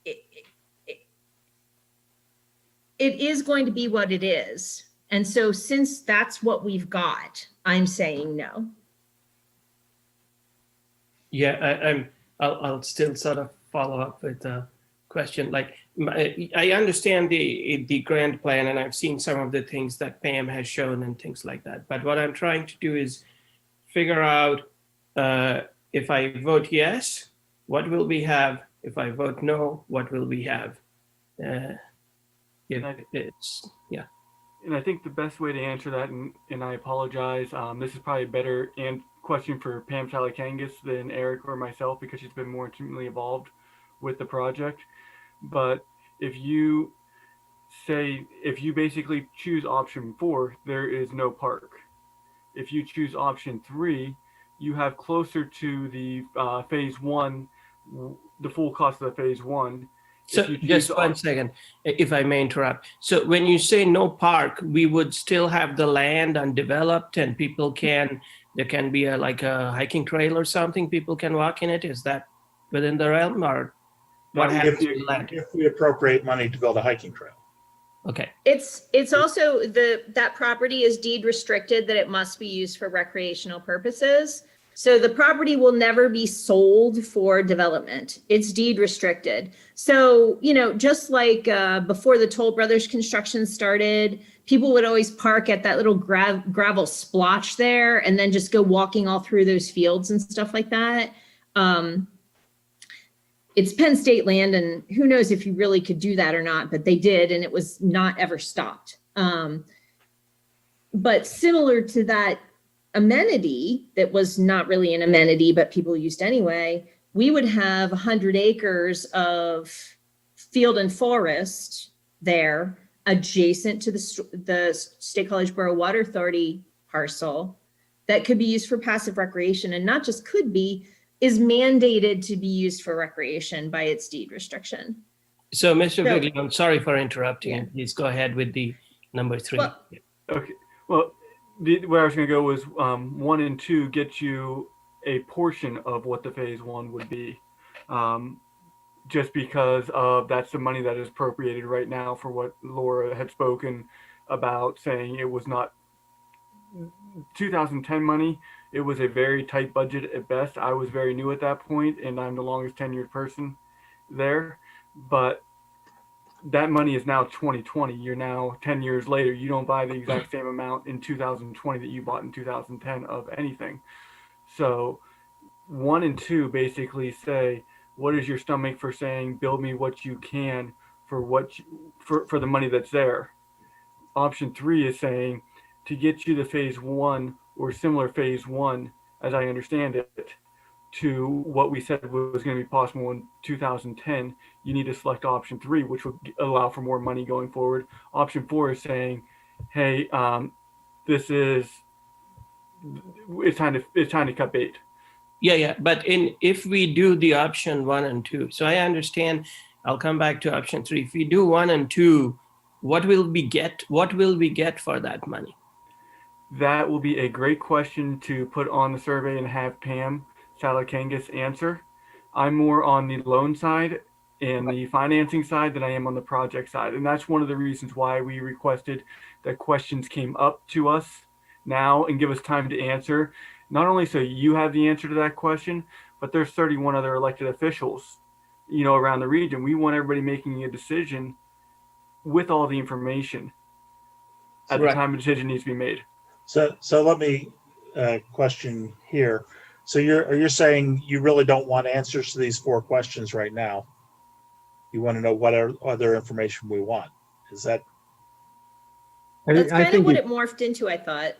it is going to be what it is. And so since that's what we've got, I'm saying no. Yeah, I'll still sort of follow up with a question. Like, I understand the grand plan, and I've seen some of the things that Pam has shown and things like that. But what I'm trying to do is figure out if I vote yes, what will we have? If I vote no, what will we have? It's yeah. And I think the best way to answer that, and I apologize, this is probably a better question for Pam Salakangas than Eric or myself, because she's been more intimately involved with the project. But if you basically choose option 4, there is no park. If you choose option 3, you have closer to the phase 1, the full cost of the phase 1. So just 1 second, if I may interrupt. So when you say no park, we would still have the land undeveloped, and there can be like a hiking trail or something, people can walk in it. Is that within the realm, or what happens to the land? If we appropriate money to build a hiking trail. Okay. It's also that property is deed restricted, that it must be used for recreational purposes. So the property will never be sold for development. It's deed restricted. So, just like before the Toll Brothers construction started, people would always park at that little gravel splotch there and then just go walking all through those fields and stuff like that. It's Penn State land, and who knows if you really could do that or not, but they did, and it was not ever stopped. But similar to that amenity that was not really an amenity, but people used anyway, we would have 100 acres of field and forest there adjacent to the State College Borough Water Authority parcel that could be used for passive recreation, and not just could be, is mandated to be used for recreation by its deed restriction. So Mr. Bigley, I'm sorry for interrupting. Yeah. Please go ahead with the number 3. Well, okay. Well, where I was going to go was 1 and 2 get you a portion of what the phase 1 would be, just because that's the money that is appropriated right now for what Laura had spoken about, saying it was not 2010 money. It was a very tight budget at best. I was very new at that point, and I'm the longest tenured person there. But that money is now 2020. You're now 10 years later. You don't buy the exact same amount in 2020 that you bought in 2010 of anything. So 1 and 2 basically say, what is your stomach for saying, build me what you can for for the money that's there? Option 3 is saying, to get you the phase 1 or similar phase 1, as I understand it, to what we said was going to be possible in 2010, you need to select option 3, which would allow for more money going forward. Option 4 is saying, hey, it's time to cut bait. Yeah. But if we do the option 1 and 2, so I understand. I'll come back to option 3. If we do 1 and 2, what will we get? What will we get for that money? That will be a great question to put on the survey and have Pam Salakangas answer. I'm more on the loan side and the financing side than I am on the project side. And that's one of the reasons why we requested that questions came up to us now and give us time to answer. Not only so you have the answer to that question, but there's 31 other elected officials, around the region. We want everybody making a decision with all the information at the time a decision needs to be made. So let me question here. So you're saying you really don't want answers to these 4 questions right now? You want to know what other information we want? Is that? That's kind of what it morphed into, I thought.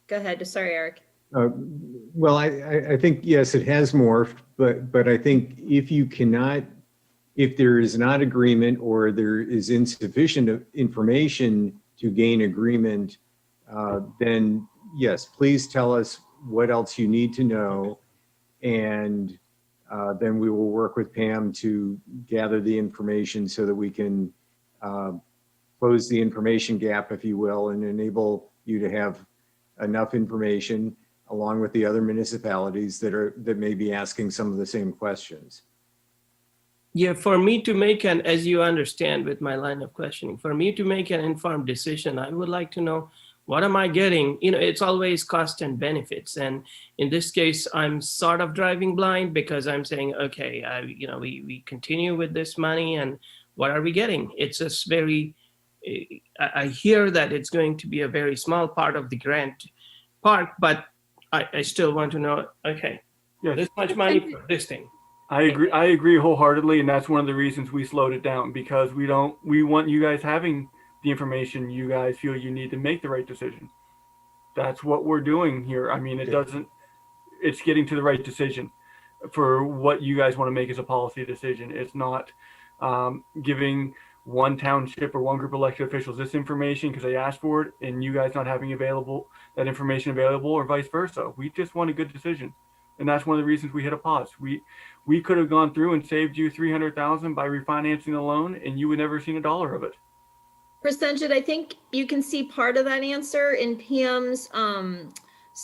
Go ahead. Sorry, Eric. Well, I think, yes, it has morphed, but I think if there is not agreement or there is insufficient information to gain agreement, then yes, please tell us what else you need to know. And then we will work with Pam to gather the information so that we can close the information gap, if you will, and enable you to have enough information along with the other municipalities that may be asking some of the same questions. Yeah, for me to make an, as you understand with my line of questioning, for me to make an informed decision, I would like to know, what am I getting? You know, it's always cost and benefits. And in this case, I'm sort of driving blind because I'm saying, okay, we continue with this money and what are we getting? It's just very, I hear that it's going to be a very small part of the grant part, but I still want to know, okay, Yes. this much money for this thing. I agree wholeheartedly, and that's one of the reasons we slowed it down, because we want you guys having the information you guys feel you need to make the right decision. That's what we're doing here. I mean, it's getting to the right decision for what you guys want to make as a policy decision. It's not giving one township or one group of elected officials this information because they asked for it and you guys not having that information available, or vice versa. We just want a good decision. And that's one of the reasons we hit a pause. We could have gone through and saved you $300,000 by refinancing the loan, and you would never seen a dollar of it. Prasenjit, I think you can see part of that answer in Pam's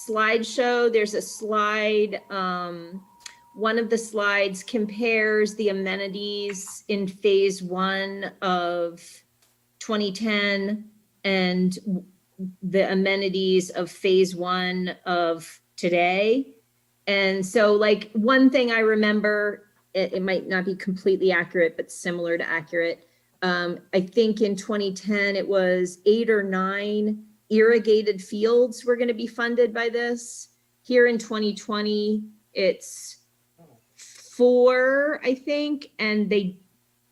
slideshow. There's a slide. One of the slides compares the amenities in phase 1 of 2010 and the amenities of phase 1 of today. And so, like, one thing I remember, it might not be completely accurate, but similar to accurate. I think in 2010, it was 8 or 9 irrigated fields were going to be funded by this. Here in 2020, it's 4, I think, and they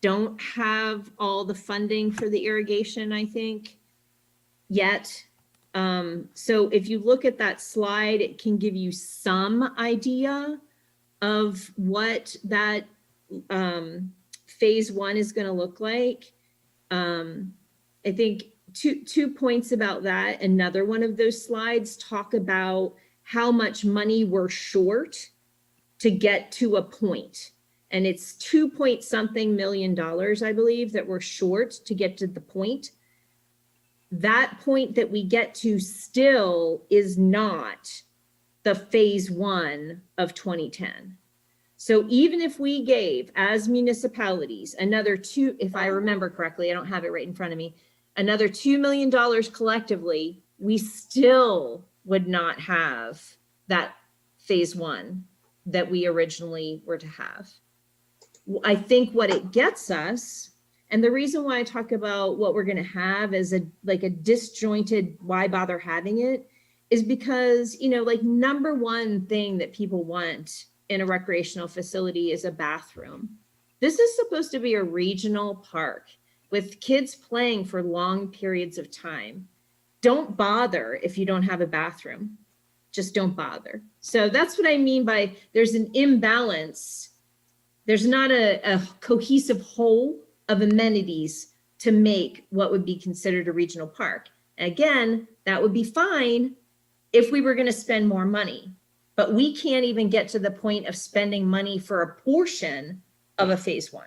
don't have all the funding for the irrigation, I think, yet. So if you look at that slide, it can give you some idea of what that phase 1 is going to look like. I think two points about that. Another one of those slides talk about how much money we're short to get to a point. And it's $2.something million, I believe, that we're short to get to the point. That point that we get to still is not the phase 1 of 2010. So even if we gave, as municipalities, another if I remember correctly, I don't have it right in front of me, another $2 million collectively, we still would not have that phase 1 that we originally were to have. I think what it gets us, and the reason why I talk about what we're going to have as a disjointed, why bother having it, is because, number one thing that people want in a recreational facility is a bathroom. This is supposed to be a regional park with kids playing for long periods of time. Don't bother if you don't have a bathroom. Just don't bother. So that's what I mean by there's an imbalance. There's not a cohesive whole of amenities to make what would be considered a regional park. Again, that would be fine if we were going to spend more money, but we can't even get to the point of spending money for a portion of a phase 1.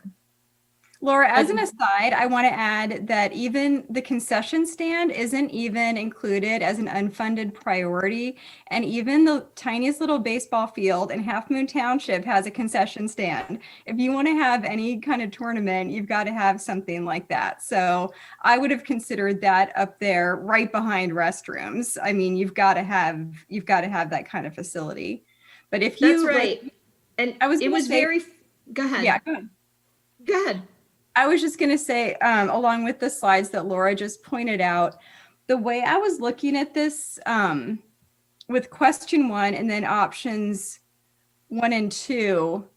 Laura, as an aside, I want to add that even the concession stand isn't even included as an unfunded priority. And even the tiniest little baseball field in Half Moon Township has a concession stand. If you want to have any kind of tournament, you've got to have something like that. So I would have considered that up there right behind restrooms. I mean, you've got to have that kind of facility. But if you— That's right. And it was very— Go ahead. Yeah, go ahead. Go ahead. I was just going to say, along with the slides that Laura just pointed out, the way I was looking at this with question 1 and then options 1 and 2,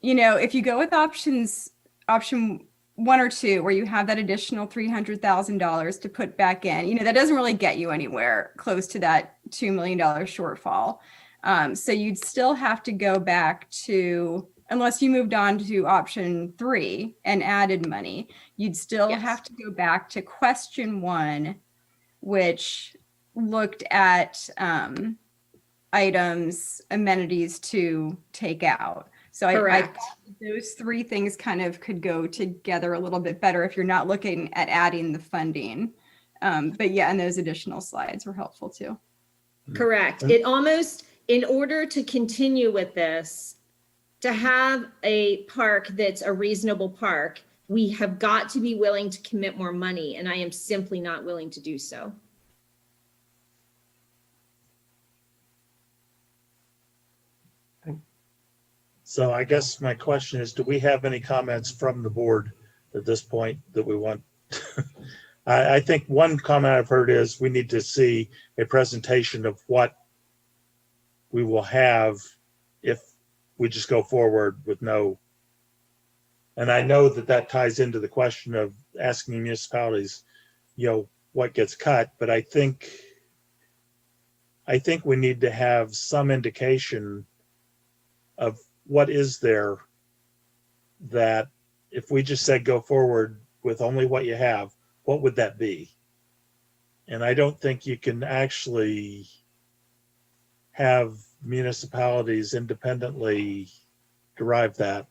if you go with option 1 or 2, where you have that additional $300,000 to put back in, that doesn't really get you anywhere close to that $2 million shortfall. So you'd still have to go back to— unless you moved on to option 3 and added money, you'd still have to go back to question 1, which looked at items, amenities to take out. So I Correct. thought those three things kind of could go together a little bit better if you're not looking at adding the funding. But yeah, and those additional slides were helpful too. Correct. It almost, in order to continue with this, to have a park that's a reasonable park, we have got to be willing to commit more money, and I am simply not willing to do so. So I guess my question is, do we have any comments from the board at this point that we want? I think one comment I've heard is we need to see a presentation of what we will have if we just go forward with no. And I know that that ties into the question of asking municipalities, what gets cut, but I think we need to have some indication of what is there that if we just said go forward with only what you have, what would that be? And I don't think you can actually have municipalities independently derive that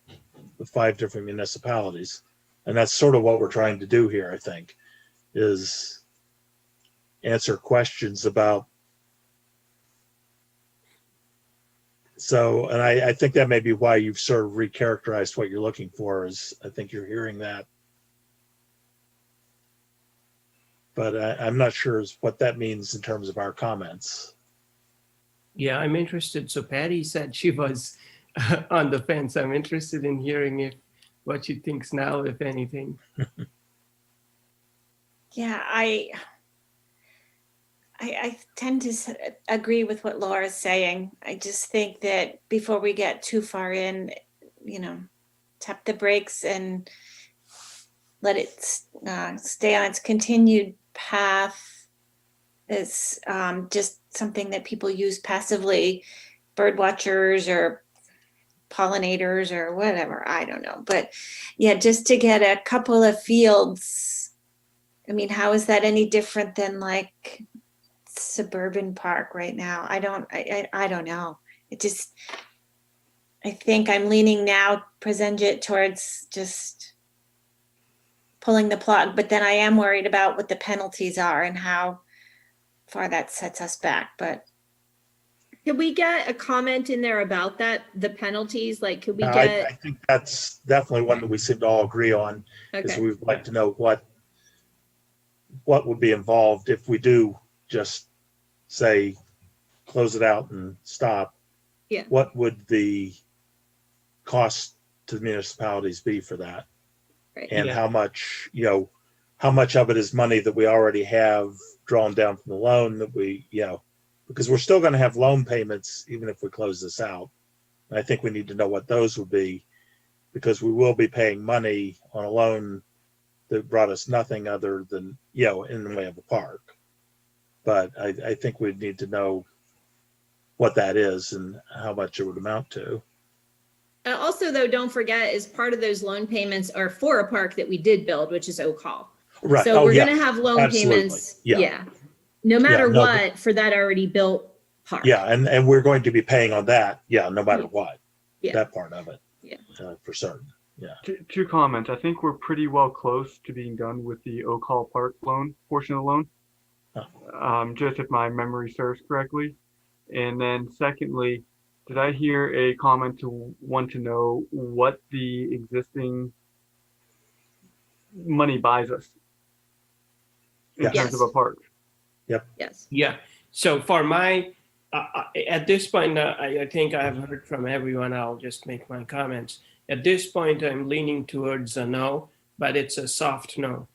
with 5 different municipalities. And that's sort of what we're trying to do here, I think, is answer questions about. So, and I think that may be why you've sort of recharacterized what you're looking for, is I think you're hearing that. But I'm not sure what that means in terms of our comments. Yeah, I'm interested. So Patty said she was on the fence. I'm interested in hearing what she thinks now, if anything. Yeah, I tend to agree with what Laura's saying. I just think that before we get too far in, tap the brakes and let it stay on its continued path. It's just something that people use passively, bird watchers or pollinators or whatever, I don't know. But yeah, just to get a couple of fields, I mean, how is that any different than like suburban park right now? I don't know. I think I'm leaning now, Prasenjit, towards just pulling the plug, but then I am worried about what the penalties are and how far that sets us back. But could we get a comment in there about that, the penalties? Like, could we I get? think that's definitely one that we seem to all agree on, is Okay. we'd like to know what would be involved if we do just say, close it out and stop. Yeah. What would the cost to the municipalities be for that? Right. And Yeah. how much of it is money that we already have drawn down from the loan that we, because we're still going to have loan payments even if we close this out. And I think we need to know what those would be, because we will be paying money on a loan that brought us nothing other than, in the way of a park. But I think we'd need to know what that is and how much it would amount to. Also, though, don't forget, as part of those loan payments are for a park that we did build, which is Oak Hall. Right. So Oh, we're yeah. going to have loan Absolutely. payments. Yeah. No matter no, what, for that already built park. Yeah, and we're going to be paying on that, no matter what. Yeah. That part of it. Yeah. For certain. Yeah. Two comments. I think we're pretty well close to being done with the Oak Hall Park loan portion of the loan. Just if my memory serves correctly. And then secondly, did I hear a comment to want to know what the existing money buys us in Yes. terms of a park? Yes. Yeah. So for my, at this point, I think I have heard from everyone. I'll just make my comments. At this point, I'm leaning towards a no, but it's a soft no.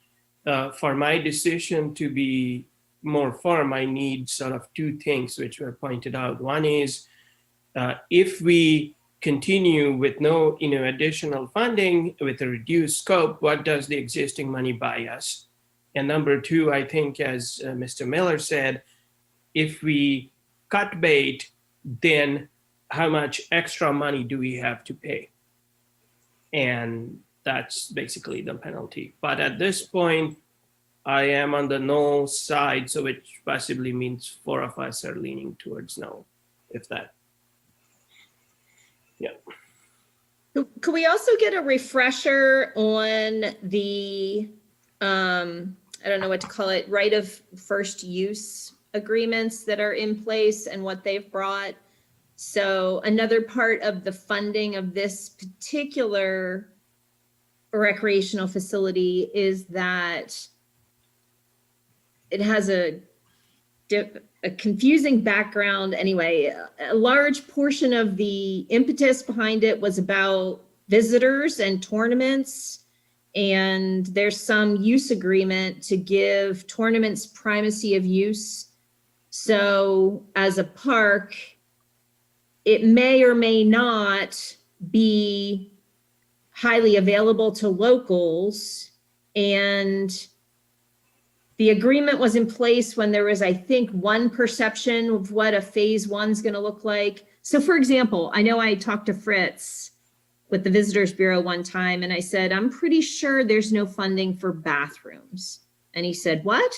For my decision to be more firm, I need sort of two things which were pointed out. One is if we continue with no additional funding with a reduced scope, what does the existing money buy us? And number two, I think, as Mr. Miller said, if we cut bait, then how much extra money do we have to pay? And that's basically the penalty. But at this point, I am on the no side, so which possibly means 4 of us are leaning towards no, if that. Yeah. Could we also get a refresher on the, I don't know what to call it, right of first use agreements that are in place and what they've brought? So another part of the funding of this particular recreational facility is that it has a confusing background. Anyway, a large portion of the impetus behind it was about visitors and tournaments. And there's some use agreement to give tournaments primacy of use. So as a park, it may or may not be highly available to locals. And the agreement was in place when there was, I think, one perception of what a phase one's going to look like. So for example, I know I talked to Fritz with the Visitors Bureau one time, and I said, I'm pretty sure there's no funding for bathrooms. And he said, what?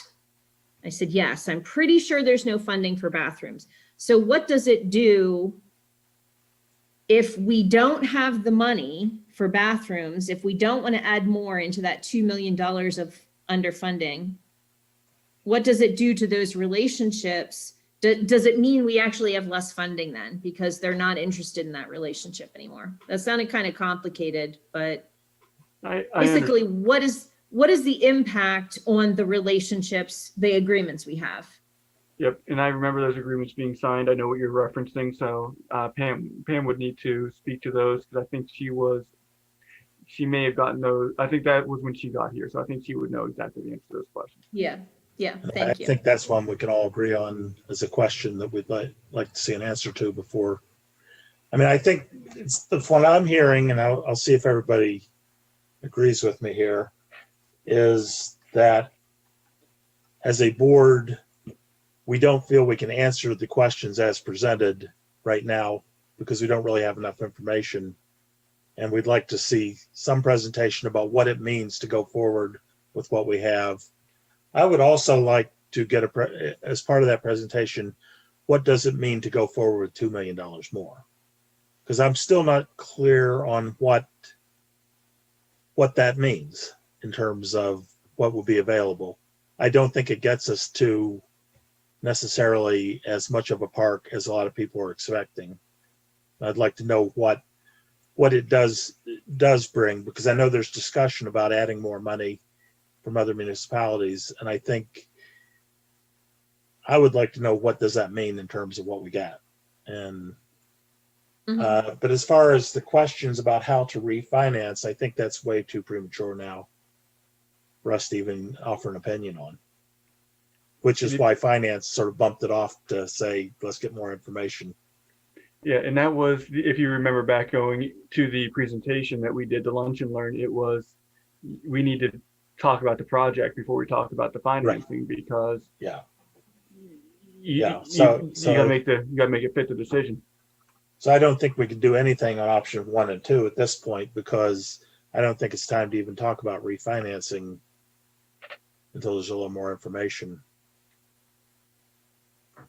I said, yes, I'm pretty sure there's no funding for bathrooms. So what does it do if we don't have the money for bathrooms, if we don't want to add more into that $2 million of underfunding? What does it do to those relationships? Does it mean we actually have less funding then because they're not interested in that relationship anymore? That sounded kind of complicated, but basically what is the impact on the relationships, the agreements we have? Yep, and I remember those agreements being signed. I know what you're referencing, so Pam would need to speak to those because I think she may have gotten those. I think that was when she got here, so I think she would know exactly the answer to those questions. Yeah, I think that's one we can all agree on as a question that we'd like to see an answer to before. I mean, I think it's the one I'm hearing, and I'll see if everybody agrees with me here, is that as a board, we don't feel we can answer the questions as presented right now because we don't really have enough information. And we'd like to see some presentation about what it means to go forward with what we have. I would also like to get as part of that presentation, what does it mean to go forward with $2 million more? Because I'm still not clear on what that means in terms of what will be available. I don't think it gets us to necessarily as much of a park as a lot of people are expecting. I'd like to know what it does bring, because I know there's discussion about adding more money from other municipalities, and I think I would like to know what does that mean in terms of what we got. And but as far as the questions about how to refinance, I think that's way too premature now for us to even offer an opinion on, which is why finance sort of bumped it off to say, let's get more information. Yeah, and that was, if you remember back going to the presentation that we did, the lunch and learn, it was, we need to talk about the project before we talk about the financing, because you gotta make it fit the decision. So I don't think we can do anything on option 1 and 2 at this point, because I don't think it's time to even talk about refinancing until there's a little more information.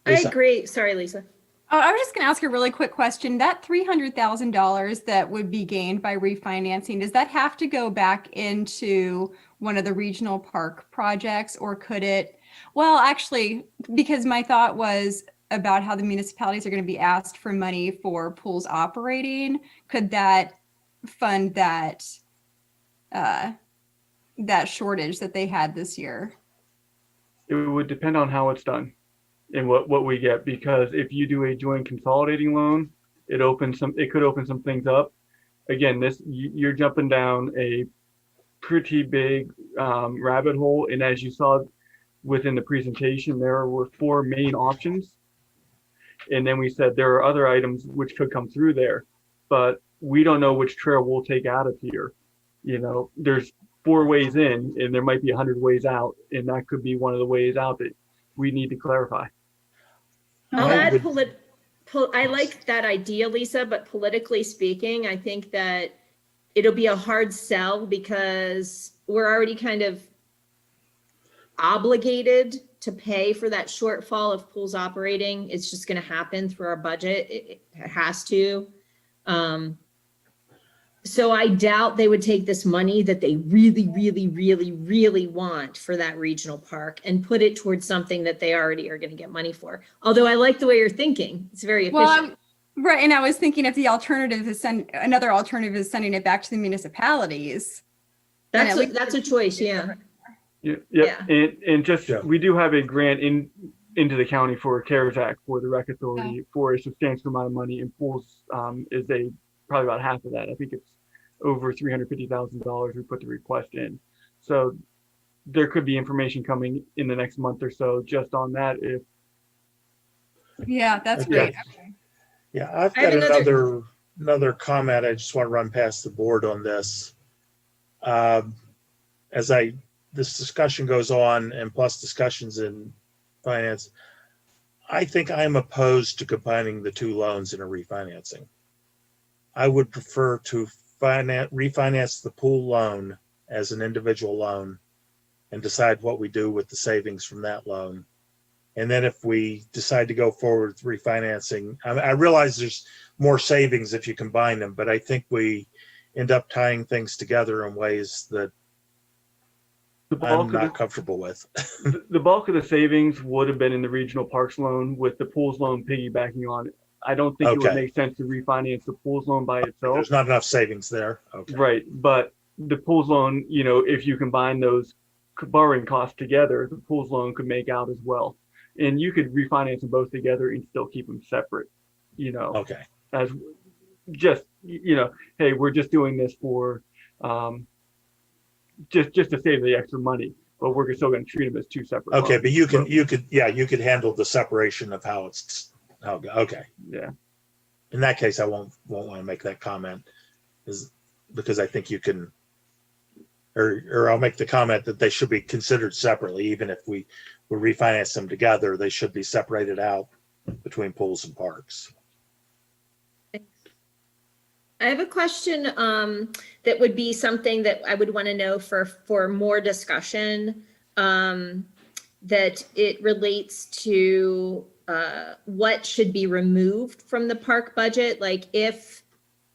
Lisa. I agree. Sorry, Lisa. Oh, I was just going to ask a really quick question. That $300,000 that would be gained by refinancing, does that have to go back into one of the regional park projects, or could it? Well, actually, because my thought was about how the municipalities are going to be asked for money for pools operating, could that fund that that shortage that they had this year? It would depend on how it's done and what we get, because if you do a joint consolidating loan, it could open some things up. Again, you're jumping down a pretty big rabbit hole, and as you saw within the presentation, there were 4 main options, and then we said there are other items which could come through there, but we don't know which trail we'll take out of here. You know, there's 4 ways in, and there might be 100 ways out, and that could be one of the ways out that we need to clarify. I'll add I like that idea, Lisa, but politically speaking, I think that it'll be a hard sell because we're already kind of obligated to pay for that shortfall of pools operating. It's just going to happen through our budget. It has to. So I doubt they would take this money that they really, really, really, really want for that regional park and put it towards something that they already are going to get money for. Although I like the way you're thinking. It's very efficient. Well, right. And I was thinking if the alternative is another alternative is sending it back to the municipalities. then at least That's a choice. Yeah. Yeah. And just, we do have a grant into the county for CARES Act for the rec authority for a substantial amount of money, and pools is probably about half of that. I think it's over $350,000 we put the request in. So there could be information coming in the next month or so just on that. Yeah, that's great. Okay. Yeah, I've got another comment I just want to run past the board on this. As this discussion goes on, and plus discussions in finance, I think I'm opposed to combining the two loans in a refinancing. I would prefer to refinance the pool loan as an individual loan and decide what we do with the savings from that loan. And then if we decide to go forward with refinancing, I realize there's more savings if you combine them, but I think we end up tying things together in ways that I'm not comfortable with. The bulk of the savings would have been in the regional parks loan, with the pools loan piggybacking on it. I don't think it would make sense to refinance the pools loan by itself. There's not enough savings there. Okay. Right. But the pools loan, if you combine those borrowing costs together, the pools loan could make out as well. And you could refinance them both together and still keep them separate, Okay. as just, hey, we're just doing this for, just to save the extra money, but we're still going to treat them as two separate. Okay. loans. But you could handle the separation of how okay. Yeah. In that case, I won't want to make that comment, because I think you can, or I'll make the comment that they should be considered separately. Even if we refinance them together, they should be separated out between pools and parks. I have a question that would be something that I would want to know for more discussion, that it relates to what should be removed from the park budget. Like if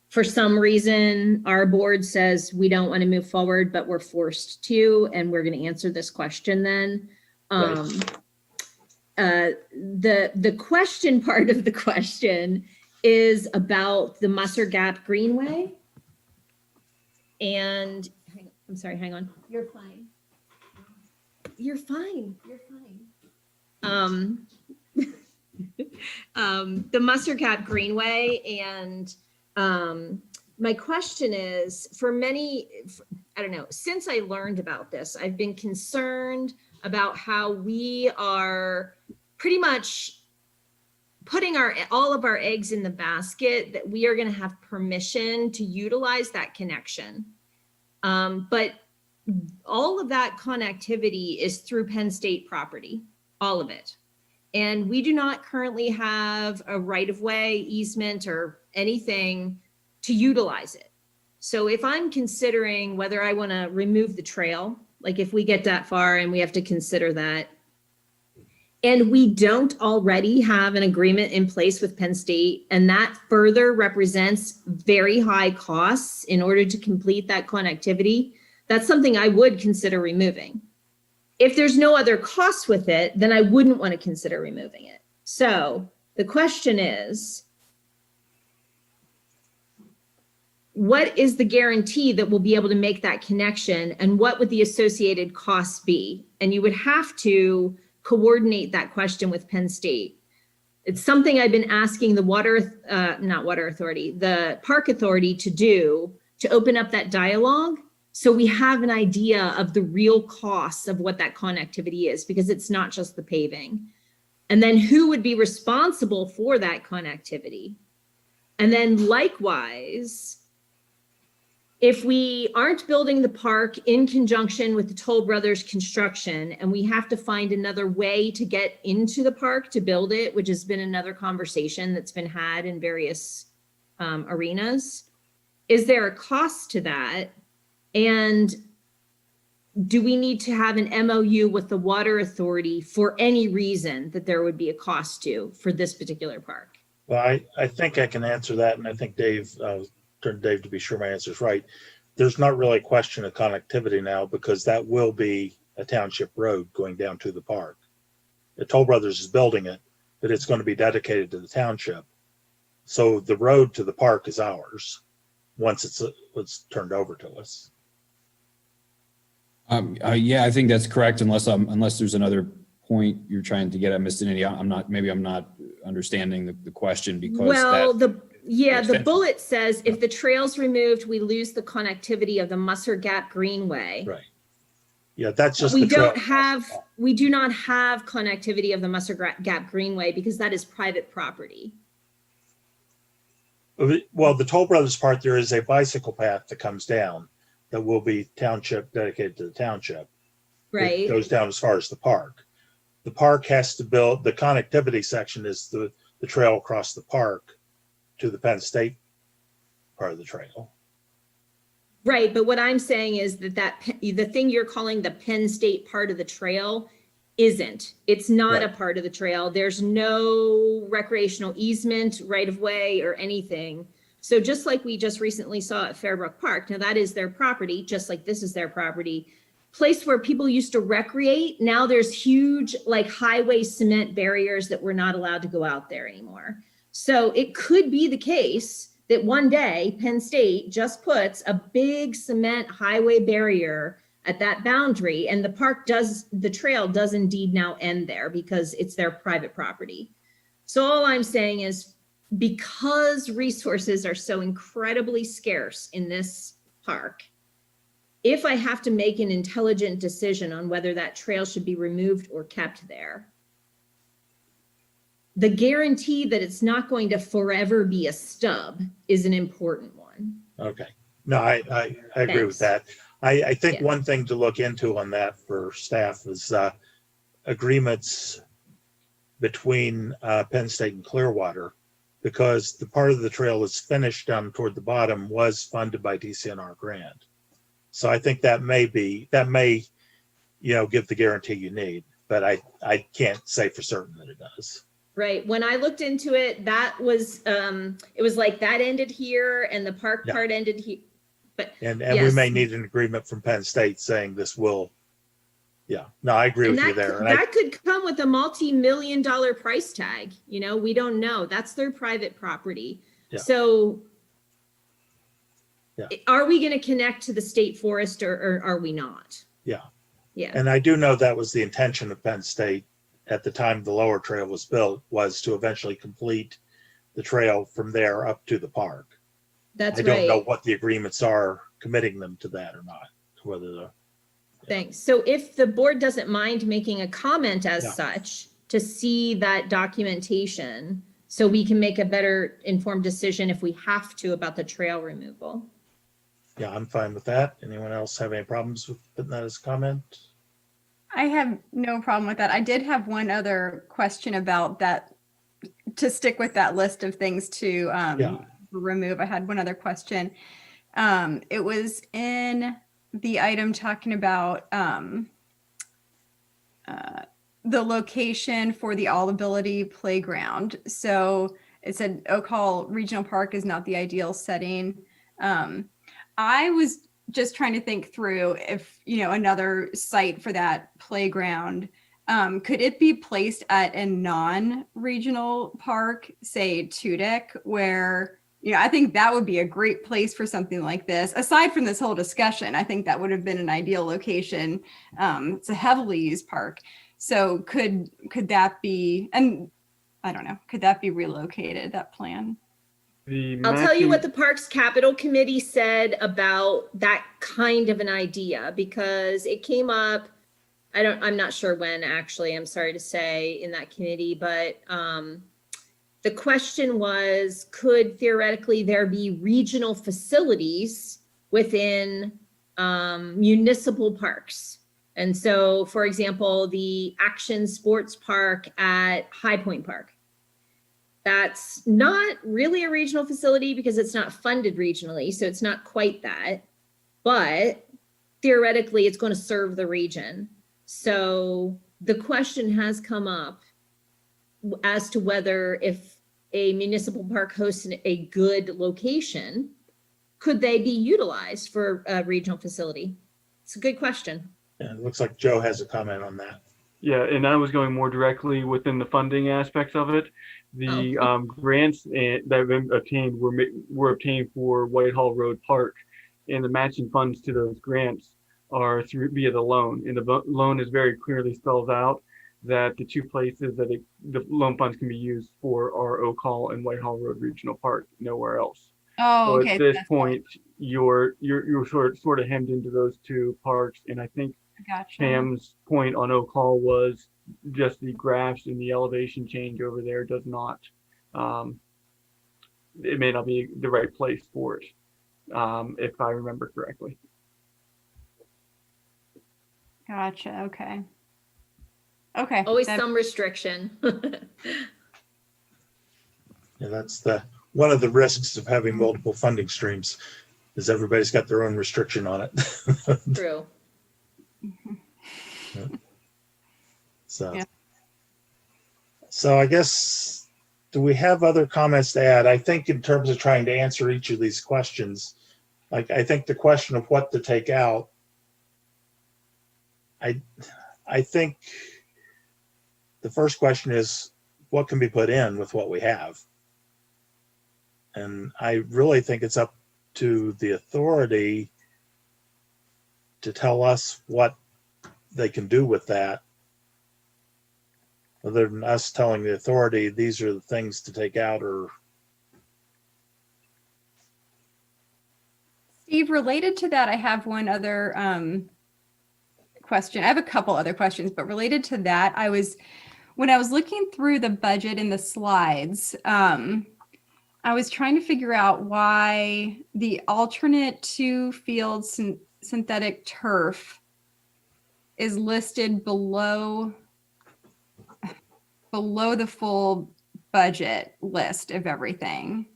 for some reason our board says we don't want to move forward, but we're forced to, and we're going to answer this question then. The question part of the question is about the Musser Gap Greenway. And I'm sorry, hang on. You're fine. You're fine. You're fine. The Musser Gap Greenway, and my question is, I don't know, since I learned about this, I've been concerned about how we are pretty much putting all of our eggs in the basket that we are going to have permission to utilize that connection. But all of that connectivity is through Penn State property, all of it. And we do not currently have a right-of-way easement or anything to utilize it. So if I'm considering whether I want to remove the trail, like if we get that far and we have to consider that, and we don't already have an agreement in place with Penn State, and that further represents very high costs in order to complete that connectivity, that's something I would consider removing. If there's no other costs with it, then I wouldn't want to consider removing it. So the question is, what is the guarantee that we'll be able to make that connection, and what would the associated costs be? And you would have to coordinate that question with Penn State. It's something I've been asking the the park authority to do, to open up that dialogue, so we have an idea of the real costs of what that connectivity is, because it's not just the paving. And then who would be responsible for that connectivity? And then likewise, if we aren't building the park in conjunction with the Toll Brothers construction, and we have to find another way to get into the park to build it, which has been another conversation that's been had in various arenas, is there a cost to that? And do we need to have an MOU with the water authority for any reason that there would be a cost to for this particular park? Well, I think I can answer that, and I think Dave turn to Dave to be sure my answer is right. There's not really a question of connectivity now because that will be a township road going down to the park. The Toll Brothers is building it, but it's going to be dedicated to the township. So the road to the park is ours once it's turned over to us. Yeah, I think that's correct, unless there's another point you're trying to get at, Mr. Nitti. I'm not understanding the question because Well, that. the bullet says if the trail's removed, we lose the connectivity of the Musser Gap Greenway. Right. Yeah, that's just We the trail. we do not have connectivity of the Musser Gap Greenway because that is private property. Well, the Toll Brothers part, there is a bicycle path that comes down that will be township, dedicated to the township. Right. It goes down as far as the park. The park has to build, the connectivity section is the trail across the park to the Penn State part of the trail. Right, but what I'm saying is that the thing you're calling the Penn State part of the trail isn't. It's not a part of the trail. There's no recreational easement, right of way, or anything. So just like we just recently saw at Fairbrook Park, now that is their property, just like this is their property. Place where people used to recreate, now there's huge like highway cement barriers that we're not allowed to go out there anymore. So it could be the case that one day Penn State just puts a big cement highway barrier at that boundary, and the trail does indeed now end there because it's their private property. So all I'm saying is because resources are so incredibly scarce in this park, if I have to make an intelligent decision on whether that trail should be removed or kept there, the guarantee that it's not going to forever be a stub is an important one. Okay. No, I agree with that. I think one thing to look into on that for staff is agreements between Penn State and Clearwater, because the part of the trail that's finished down toward the bottom was funded by DCNR grant. So I think that may, give the guarantee you need, but I can't say for certain that it does. Right. When I looked into it, that was, it was like that ended here and the park part ended here. But and we may need an agreement from Penn State saying this will. Yeah, no, I agree with you there. That could come with a multi-million-dollar price tag. We don't know. That's their private property. Yeah. So are we going to connect to the state forest or are we not? Yeah. Yeah. And I do know that was the intention of Penn State at the time the lower trail was built, was to eventually complete the trail from there up to the park. That's I don't know what the agreements are committing them to that or not, whether Thanks. So if the board doesn't mind making a comment as such to see that documentation, so we can make a better informed decision if we have to about the trail removal. Yeah, I'm fine with that. Anyone else have any problems with putting that as a comment? I have no problem with that. I did have one other question about that, to stick with that list of things to remove. I had one other question. It was in the item talking about the location for the All Ability Playground. So it said Oak Hall Regional Park is not the ideal setting. I was just trying to think through if, another site for that playground, could it be placed at a non-regional park, say Tudic, where, I think that would be a great place for something like this. Aside from this whole discussion, I think that would have been an ideal location. It's a heavily used park. So could that be, and I don't know, could that be relocated, that plan? I'll tell you what the Parks Capital Committee said about that kind of an idea, because it came up, I'm not sure when actually, I'm sorry to say, in that committee, but the question was, could theoretically there be regional facilities within municipal parks? And so, for example, the Action Sports Park at High Point Park. That's not really a regional facility because it's not funded regionally, so it's not quite that. But theoretically, it's going to serve the region. So the question has come up as to whether if a municipal park hosts a good location, could they be utilized for a regional facility? It's a good question. Yeah, it looks like Joe has a comment on that. Yeah, and I was going more directly within the funding aspects of it. The grants that have been obtained were obtained for Whitehall Road Park, and the matching funds to those grants are through via the loan. And the loan is very clearly spells out that the two places that the loan funds can be used for are Oak Hall and Whitehall Road Regional Park, nowhere else. Oh, So okay. at this point, you're sort of hemmed into those two parks, and I think Gotcha. Pam's point on Oak Hall was just the graphs and the elevation change over there does not, it may not be the right place for it, if I remember correctly. Gotcha. Okay. Okay. Always some restriction. Yeah, that's one of the risks of having multiple funding streams is everybody's got their own restriction on it. True. Yeah. So, Yeah. so I guess, do we have other comments to add? I think in terms of trying to answer each of these questions, like I think the question of what to take out, I think the first question is what can be put in with what we have? And I really think it's up to the authority to tell us what they can do with that, other than us telling the authority these are the things to take out. Or Steve, related to that, I have one other question. I have a couple other questions, but related to that, when I was looking through the budget in the slides, I was trying to figure out why the alternate 2 field synthetic turf is listed below the full budget list of everything.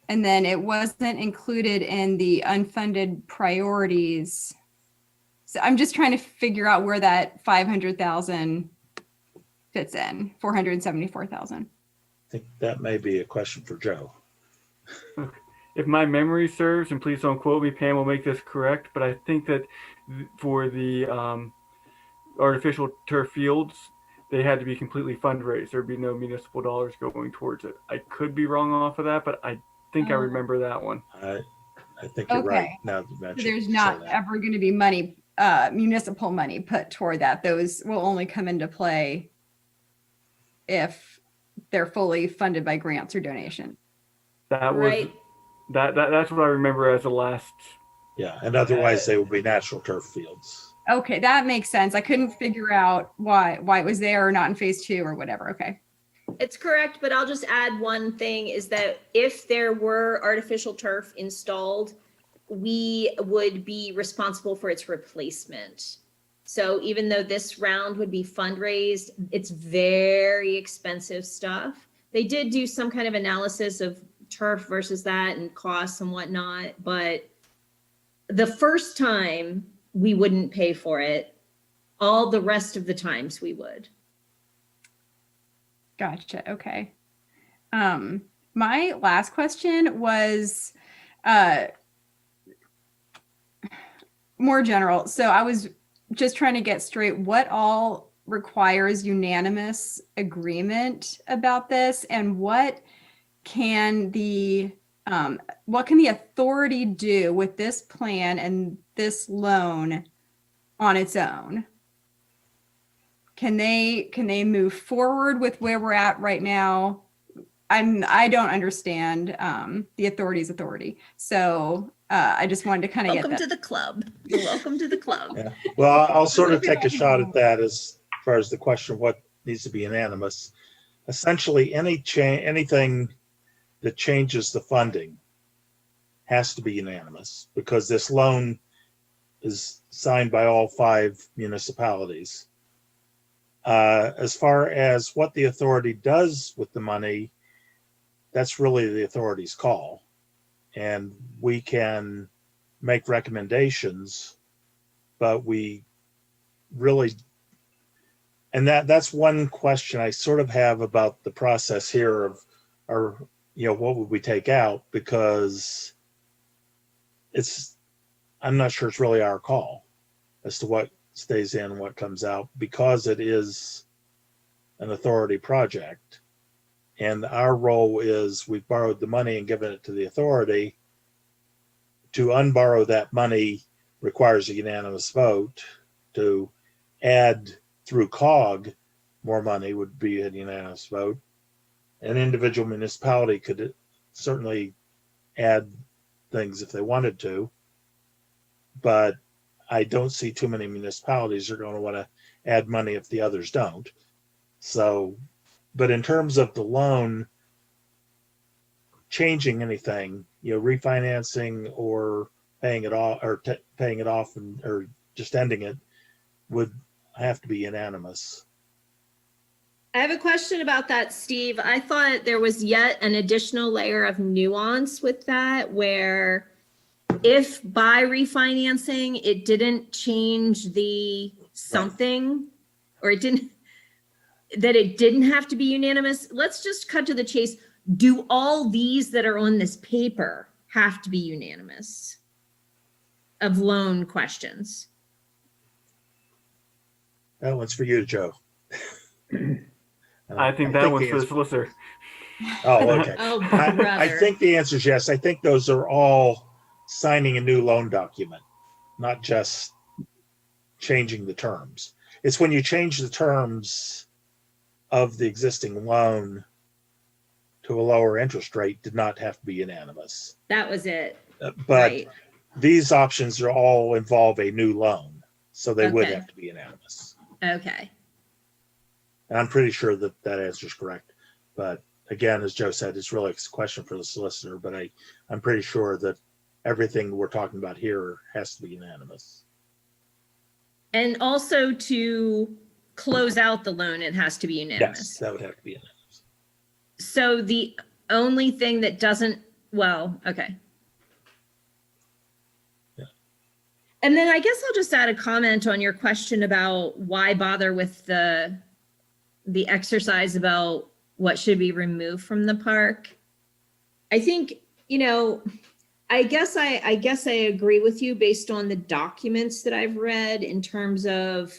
And then it wasn't included in the unfunded priorities. So I'm just trying to figure out where that 500,000 fits in, 474,000. I think that may be a question for Joe. If my memory serves, and please don't quote me, Pam will make this correct, but I think that for the artificial turf fields, they had to be completely fundraised. There'd be no municipal dollars going towards it. I could be wrong off of that, but I think I remember that one. I think you're right. Now that you So mention there's not ever going to be money, municipal money put toward that. Those will only come into play if they're fully funded by grants or donation. That was Right. that's what I remember as the last. Yeah, and otherwise they will be natural turf fields. Okay, that makes sense. I couldn't figure out why it was there or not in phase 2 or whatever. Okay. It's correct, but I'll just add one thing is that if there were artificial turf installed, we would be responsible for its replacement. So even though this round would be fundraised, it's very expensive stuff. They did do some kind of analysis of turf versus that and costs and whatnot, but the first time we wouldn't pay for it. All the rest of the times we would. Gotcha. Okay. My last question was more general. So I was just trying to get straight what all requires unanimous agreement about this, and what can the authority do with this plan and this loan on its own? Can they move forward with where we're at right now? I don't understand the authority's authority. So I just wanted to kind of get that. Welcome to the club. You're welcome to the club. Yeah. Well, I'll sort of take a shot at that as far as the question of what needs to be unanimous. Essentially, anything that changes the funding has to be unanimous, because this loan is signed by all 5 municipalities. As far as what the authority does with the money, that's really the authority's call. And we can make recommendations, but we really, and that's one question I sort of have about the process here of, what would we take out? Because I'm not sure it's really our call as to what stays in, what comes out, because it is an authority project. And our role is we've borrowed the money and given it to the authority. To unborrow that money requires a unanimous vote. To add through COG more money would be a unanimous vote. An individual municipality could certainly add things if they wanted to, but I don't see too many municipalities are going to want to add money if the others don't. So, but in terms of the loan, changing anything, refinancing or paying it off, or paying it off, or just ending it, would have to be unanimous. I have a question about that, Steve. I thought there was yet an additional layer of nuance with that, where if by refinancing, it didn't change the something, or it didn't have to be unanimous. Let's just cut to the chase. Do all these that are on this paper have to be unanimous of loan questions? That one's for you, Joe. I think that one's for the solicitor. Oh, okay. Oh, I brother. think the answer is yes. I think those are all signing a new loan document, not just changing the terms. It's when you change the terms of the existing loan to a lower interest rate, did not have to be unanimous. That was it. But Right. these options are all involve a new loan, so they would Okay. have to be unanimous. Okay. And I'm pretty sure that that answer is correct. But again, as Joe said, it's really a question for the solicitor, but I'm pretty sure that everything we're talking about here has to be unanimous. And also to close out the loan, it has to be Yes, unanimous. that would have to be unanimous. So the only thing that doesn't, well, okay. Yeah. And then I guess I'll just add a comment on your question about why bother with the exercise about what should be removed from the park. I think, I guess I agree with you based on the documents that I've read, in terms of,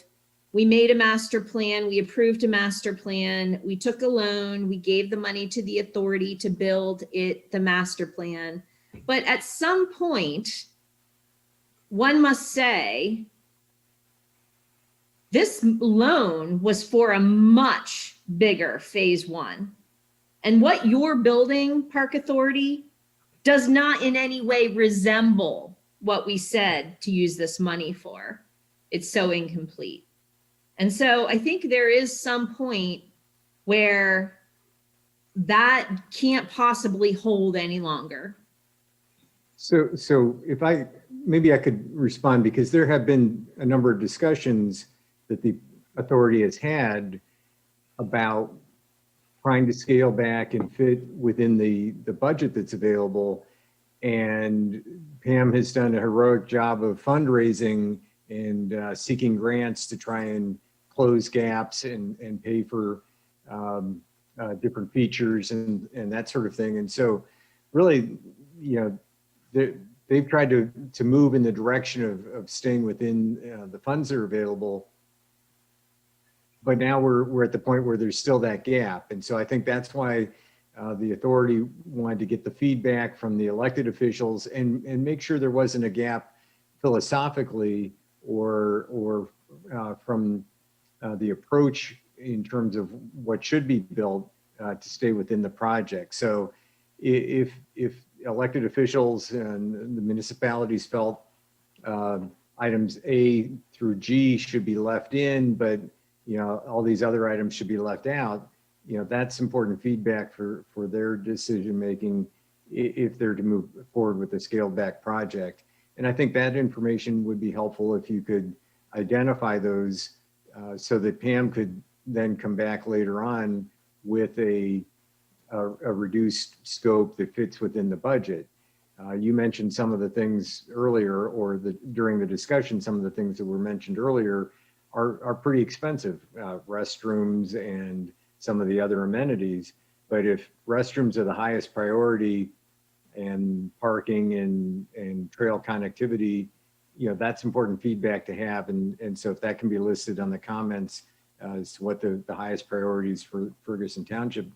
we made a master plan, we approved a master plan, we took a loan, we gave the money to the authority to build the master plan. But at some point, one must say, this loan was for a much bigger phase one. And what you're building, Park Authority, does not in any way resemble what we said to use this money for. It's so incomplete. And so I think there is some point where that can't possibly hold any longer. So if maybe I could respond, because there have been a number of discussions that the authority has had about trying to scale back and fit within the budget that's available. And Pam has done a heroic job of fundraising and seeking grants to try and close gaps and pay for different features and that sort of thing. And so really, they've tried to move in the direction of staying within the funds that are available. But now we're at the point where there's still that gap. And so I think that's why the authority wanted to get the feedback from the elected officials and make sure there wasn't a gap philosophically or from the approach in terms of what should be built to stay within the project. So if elected officials and the municipalities felt items A through G should be left in, but all these other items should be left out, that's important feedback for their decision making if they're to move forward with a scaled back project. And I think that information would be helpful if you could identify those so that Pam could then come back later on with a reduced scope that fits within the budget. You mentioned some of the things earlier, or during the discussion, some of the things that were mentioned earlier are pretty expensive, restrooms and some of the other amenities. But if restrooms are the highest priority and parking and trail connectivity, that's important feedback to have. And so if that can be listed on the comments as to what the highest priorities for Ferguson Township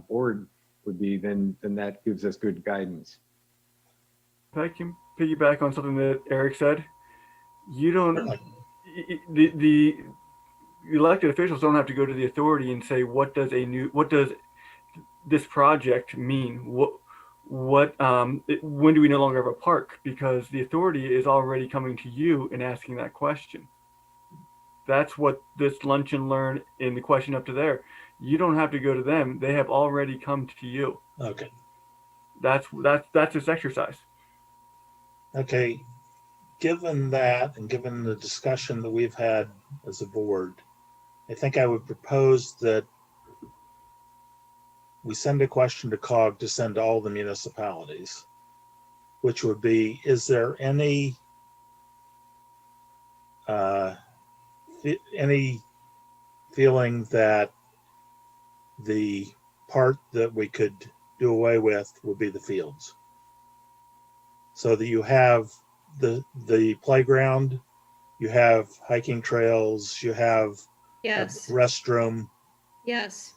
board would be, then that gives us good guidance. If I can piggyback on something that Eric said, you don't, the elected officials don't have to go to the authority and say, what does this project mean? When do we no longer have a park? Because the authority is already coming to you and asking that question. That's what this lunch and learn in the question up to there. You don't have to go to them. They have already come to you. Okay. That's this exercise. Okay. Given that, and given the discussion that we've had as a board, I think I would propose that we send a question to COG to send to all the municipalities, which would be, is there any feeling that the part that we could do away with would be the fields? So that you have the playground, you have hiking trails, you have Yes. a restroom, Yes.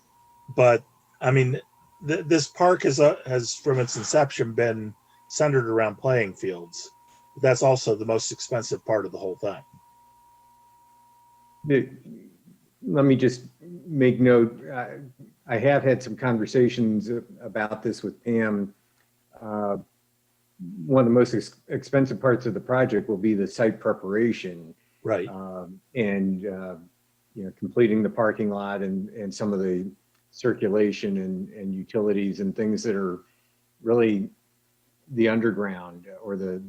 but I mean, this park has from its inception been centered around playing fields. That's also the most expensive part of the whole thing. Let me just make note. I have had some conversations about this with Pam. One of the most expensive parts of the project will be the site preparation, right? Completing the parking lot and some of the circulation and utilities and things that are really the underground or the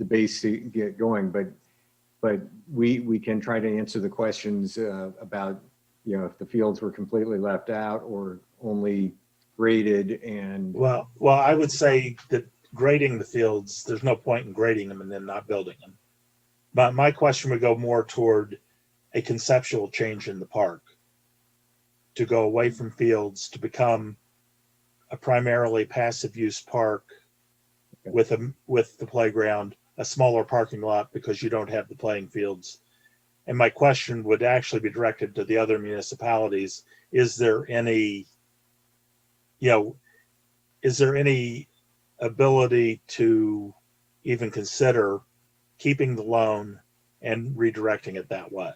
base to get going. But we can try to answer the questions about, if the fields were completely left out or only graded and. Well, I would say that grading the fields, there's no point in grading them and then not building them. But my question would go more toward a conceptual change in the park to go away from fields to become a primarily passive use park with the playground, a smaller parking lot because you don't have the playing fields. And my question would actually be directed to the other municipalities. Is there any ability to even consider keeping the loan and redirecting it that way?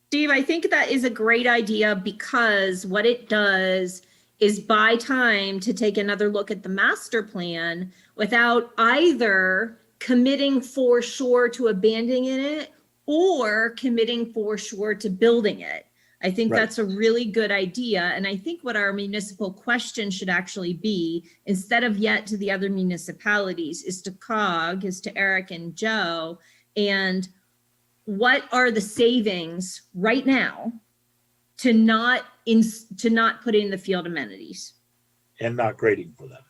Steve, I think that is a great idea because what it does is buy time to take another look at the master plan without either committing for sure to abandoning it or committing for sure to building it. I think that's a really good idea. And I think what our municipal question should actually be, instead of yet to the other municipalities, is to COG, is to Eric and Joe, and what are the savings right now to not put in the field amenities and not grading for them?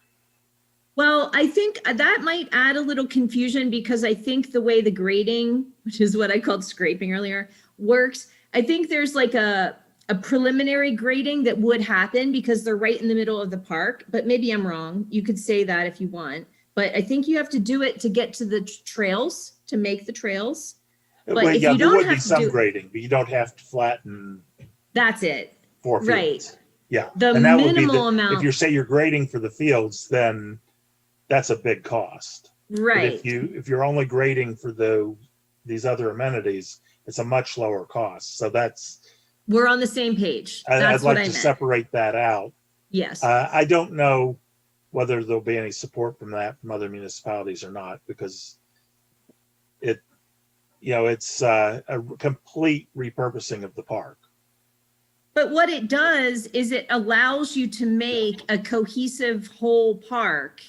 Well, I think that might add a little confusion because I think the way the grading, which is what I called scraping earlier, works, I think there's like a preliminary grading that would happen because they're right in the middle of the park, but maybe I'm wrong. You could say that if you want, but I think you have to do it to get to the trails, to make the trails. But if you don't have to do grading, but you don't have to flatten. That's it. 4 fields. Right. Yeah. The and that minimal would be amount. If you say you're grading for the fields, then that's a big cost. Right. But if you're only grading for these other amenities, it's a much lower cost. So we're on the same page. I'd like to separate that out. Yes. I don't know whether there'll be any support from other municipalities or not, because it's a complete repurposing of the park. But what it does is it allows you to make a cohesive whole park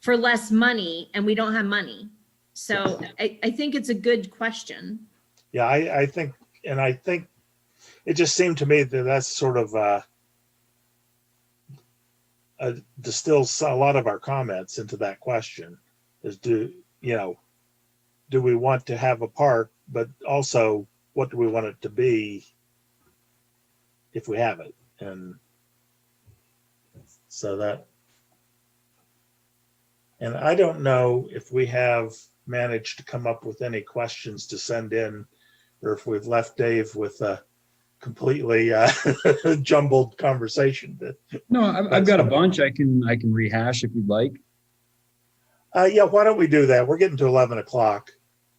for less money, and we don't have money. So I think it's a good question. Yeah, I think it just seemed to me that that's sort of distills a lot of our comments into that question. Is do we want to have a park, but also what do we want it to be if we have it? And So that, and I don't know if we have managed to come up with any questions to send in, or if we've left Dave with a completely jumbled conversation. No, I've got a bunch I can rehash if you'd like. Yeah, why don't we do that? We're getting to 11 o'clock.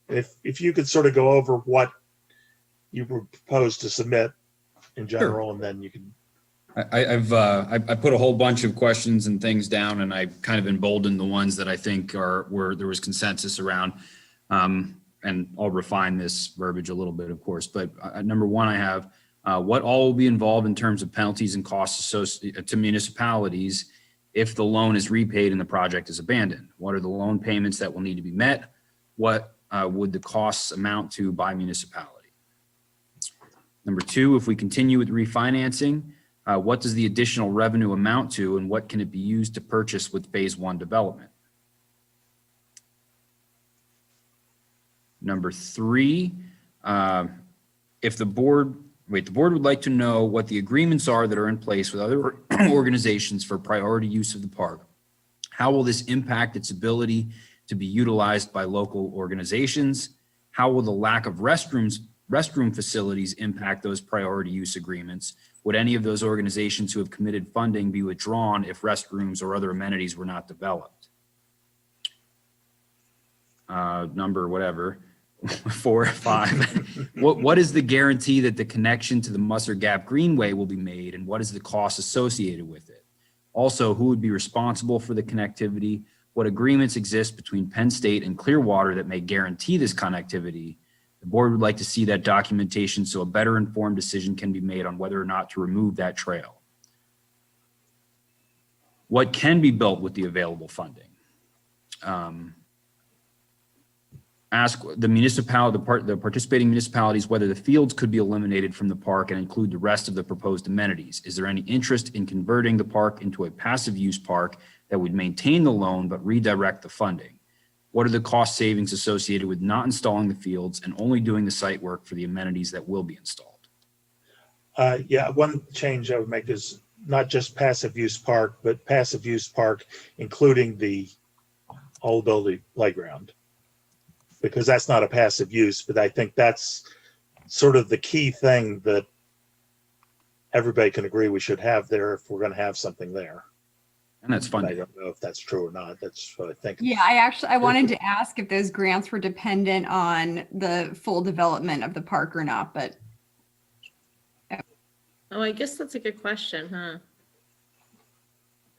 If you could sort of go over what you would propose to submit in general, and then you can. I put a whole bunch of questions and things down, and I kind of emboldened the ones that I think are where there was consensus around. And I'll refine this verbiage a little bit, of course. But number one, I have what all will be involved in terms of penalties and costs associated to municipalities if the loan is repaid and the project is abandoned. What are the loan payments that will need to be met? What would the costs amount to by municipality? Number two, if we continue with refinancing, what does the additional revenue amount to, and what can it be used to purchase with phase one development? Number three, if the board would like to know what the agreements are that are in place with other organizations for priority use of the park. How will this impact its ability to be utilized by local organizations? How will the lack of restroom facilities impact those priority use agreements? Would any of those organizations who have committed funding be withdrawn if restrooms or other amenities were not developed? Number whatever, 4 or 5. What is the guarantee that the connection to the Musser Gap Greenway will be made, and what is the cost associated with it? Also, who would be responsible for the connectivity? What agreements exist between Penn State and Clearwater that may guarantee this connectivity? The board would like to see that documentation so a better informed decision can be made on whether or not to remove that trail. What can be built with the available funding? Ask the participating municipalities whether the fields could be eliminated from the park and include the rest of the proposed amenities. Is there any interest in converting the park into a passive use park that would maintain the loan but redirect the funding? What are the cost savings associated with not installing the fields and only doing the site work for the amenities that will be installed? Yeah, one change I would make is not just passive use park, but passive use park, including the all ability playground. Because that's not a passive use, but I think that's sort of the key thing that everybody can agree we should have there if we're going to have something there. And that's funding. I don't know if that's true or not. That's what I think. Yeah, I wanted to ask if those grants were dependent on the full development of the park or not, but. Oh, I guess that's a good question, huh?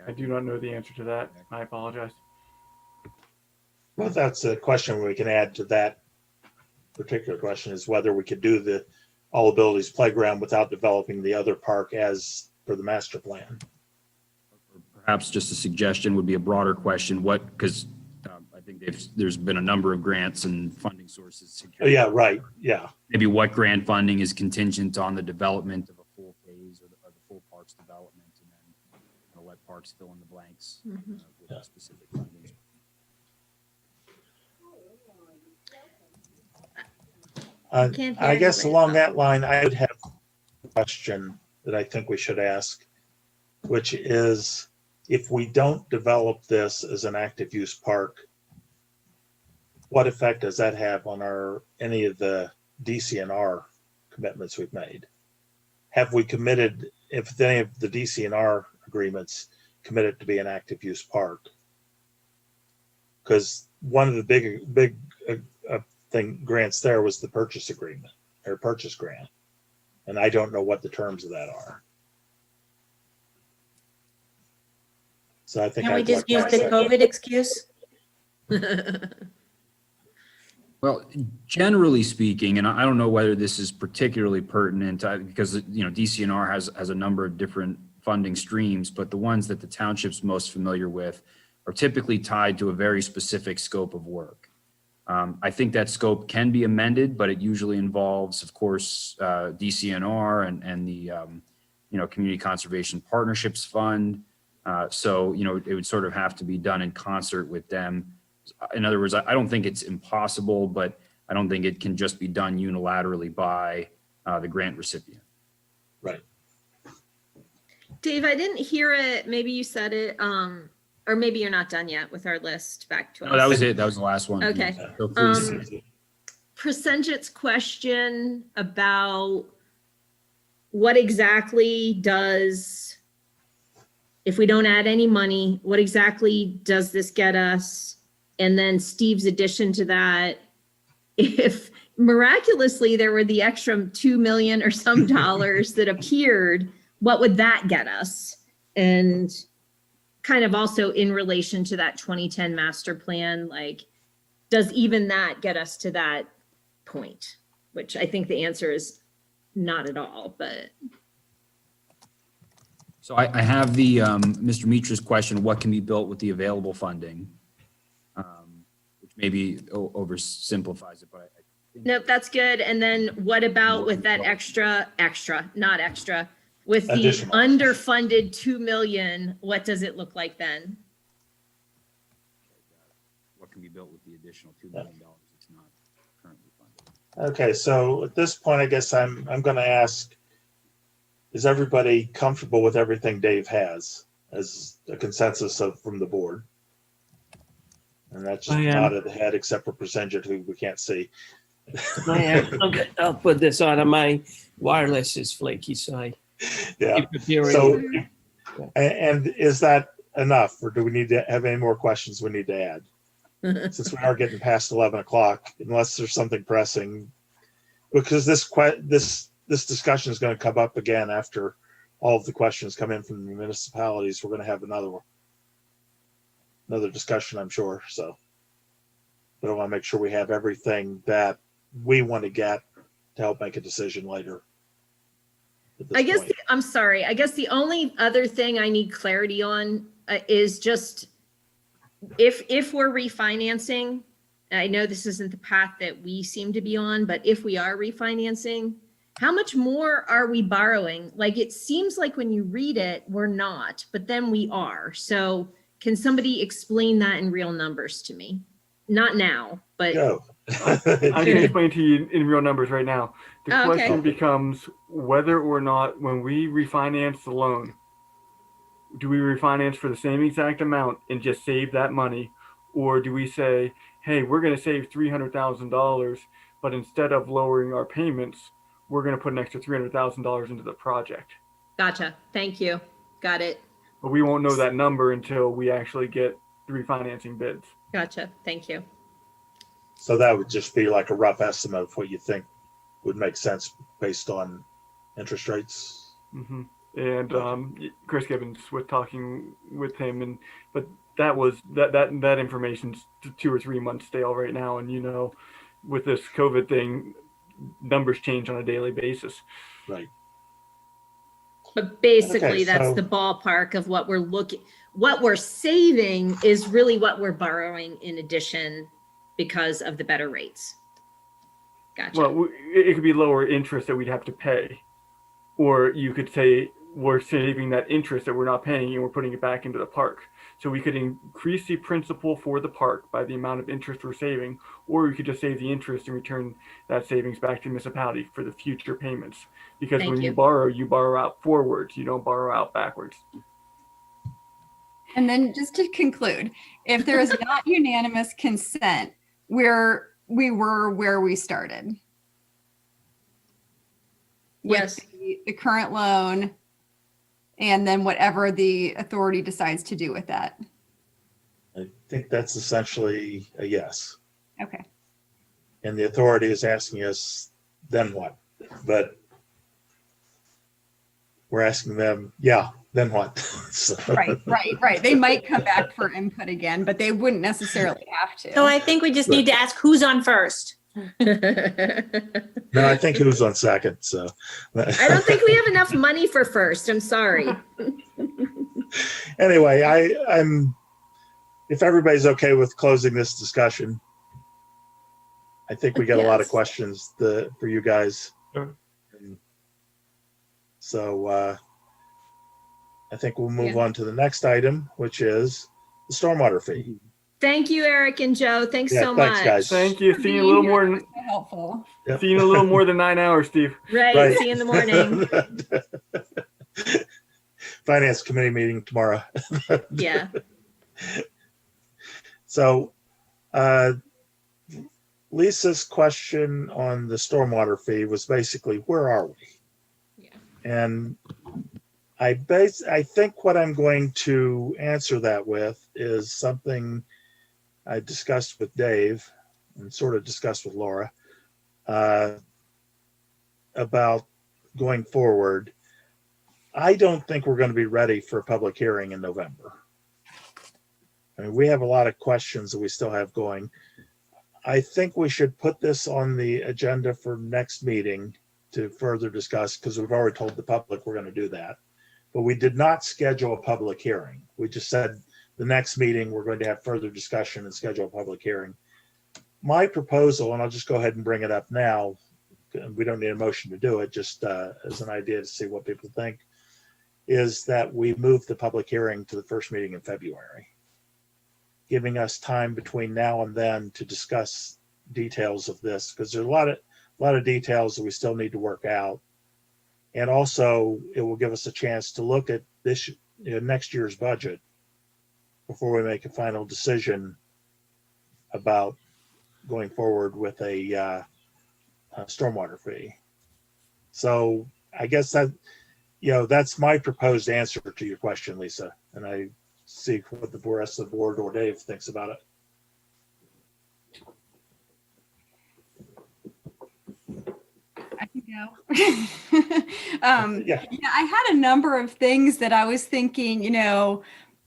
I do not know the answer to that. I apologize. Well, that's a question we can add to that particular question, is whether we could do the all abilities playground without developing the other park as per the master plan. Perhaps just a suggestion would be a broader question. Because I think there's been a number of grants and funding sources. Oh, yeah, right. Yeah. Maybe what grant funding is contingent on the development of a full phase or the full parks development, and then let parks fill in the blanks with specific funding. I guess along that line, I would have a question that I think we should ask, which is, if we don't develop this as an active use park, what effect does that have on any of the DCNR commitments we've made? Have we committed, if any of the DCNR agreements committed to be an active use park? Because one of the big grants there was the purchase agreement or purchase grant. And I don't know what the terms of that are. So I think Can we just use the COVID excuse? Well, generally speaking, and I don't know whether this is particularly pertinent because, DCNR has a number of different funding streams, but the ones that the township's most familiar with are typically tied to a very specific scope of work. I think that scope can be amended, but it usually involves, of course, DCNR and the, Community Conservation Partnerships Fund. So, it would sort of have to be done in concert with them. In other words, I don't think it's impossible, but I don't think it can just be done unilaterally by the grant recipient. Right. Dave, I didn't hear it. Maybe you said it, or maybe you're not done yet with our list back to us. No, that was it. That was the last one. Okay. So please. Prasenjit's question about what exactly does, if we don't add any money, what exactly does this get us? And then Steve's addition to that, if miraculously there were the extra 2 million or some dollars that appeared, what would that get us? And kind of also in relation to that 2010 master plan, like, does even that get us to that point? Which I think the answer is not at all, but. So I have the, Mr. Mitra's question, what can be built with the available funding? Which maybe oversimplifies it, but I think. Nope, that's good. And then what about with that with the Additional. underfunded 2 million, what does it look like then? What can be built with the additional $2 million that's not currently funded? Okay, so at this point, I guess I'm going to ask, is everybody comfortable with everything Dave has as a consensus from the board? And that's just I am. nodded ahead except for Prasenjit, who we can't see. I am. Okay, I'll put this on. My wireless is flaky, so I Yeah. keep appearing. So, and is that enough, or do we need to have any more questions we need to add? Since we are getting past 11 o'clock, unless there's something pressing, because this discussion is going to come up again after all of the questions come in from the municipalities. We're going to have another discussion, I'm sure. So, but I want to make sure we have everything that we want to get to help make a decision later. I guess, I'm sorry. I guess the only other thing I need clarity on is just if we're refinancing, I know this isn't the path that we seem to be on, but if we are refinancing, how much more are we borrowing? Like, it seems like when you read it, we're not, but then we are. So can somebody explain that in real numbers to me? Not now, but. Go. I can explain to you in real numbers right now. The Oh, okay. question becomes whether or not when we refinance the loan, do we refinance for the same exact amount and just save that money? Or do we say, hey, we're going to save $300,000, but instead of lowering our payments, we're going to put an extra $300,000 into the project. Gotcha. Thank you. Got it. But we won't know that number until we actually get the refinancing bids. Gotcha. Thank you. So that would just be like a rough estimate of what you think would make sense based on interest rates. Mm-hmm. And Chris Gibbons was talking with him, but that information's 2 or 3 months stale right now. And with this COVID thing, numbers change on a daily basis. Right. But basically, Okay, that's so- the ballpark of what we're saving is really what we're borrowing in addition because of the better rates. Gotcha. Well, it could be lower interest that we'd have to pay. Or you could say we're saving that interest that we're not paying and we're putting it back into the park. So we could increase the principal for the park by the amount of interest we're saving, or we could just save the interest and return that savings back to the municipality for the future payments. Because Thank when you. you borrow out forwards, you don't borrow out backwards. And then just to conclude, if there is not unanimous consent, we were where we started. With Yes. the current loan, and then whatever the authority decides to do with that. I think that's essentially a yes. Okay. And the authority is asking us, then what? But we're asking them, yeah, then what? So- Right. They might come back for input again, but they wouldn't necessarily have to. So I think we just need to ask who's on first. No, I think who's on second, so. I don't think we have enough money for first. I'm sorry. Anyway, I'm, if everybody's okay with closing this discussion, I think we got a lot of Yes. questions for you guys. Sure. And so I think we'll move Yeah. on to the next item, which is the stormwater fee. Thank you, Eric and Joe. Thanks Yeah, so thanks, much. guys. Thank you. See you a little more. So helpful. Yep. See you in a little more than 9 hours, Steve. Right. See you in the morning. Finance Committee meeting tomorrow. Yeah. So Lisa's question on the stormwater fee was basically, where are we? Yeah. And I think what I'm going to answer that with is something I discussed with Dave and sort of discussed with Laura about going forward. I don't think we're going to be ready for a public hearing in November. I mean, we have a lot of questions that we still have going. I think we should put this on the agenda for next meeting to further discuss, because we've already told the public we're going to do that. But we did not schedule a public hearing. We just said the next meeting, we're going to have further discussion and schedule a public hearing. My proposal, and I'll just go ahead and bring it up now, we don't need a motion to do it, just as an idea to see what people think, is that we move the public hearing to the first meeting in February, giving us time between now and then to discuss details of this, because there's a lot of details that we still need to work out. And also, it will give us a chance to look at this, next year's budget before we make a final decision about going forward with a stormwater fee. So I guess that, that's my proposed answer to your question, Lisa. And I see what the rest of the board or Dave thinks about it. I can go. Yeah, I had a number of things that I was thinking,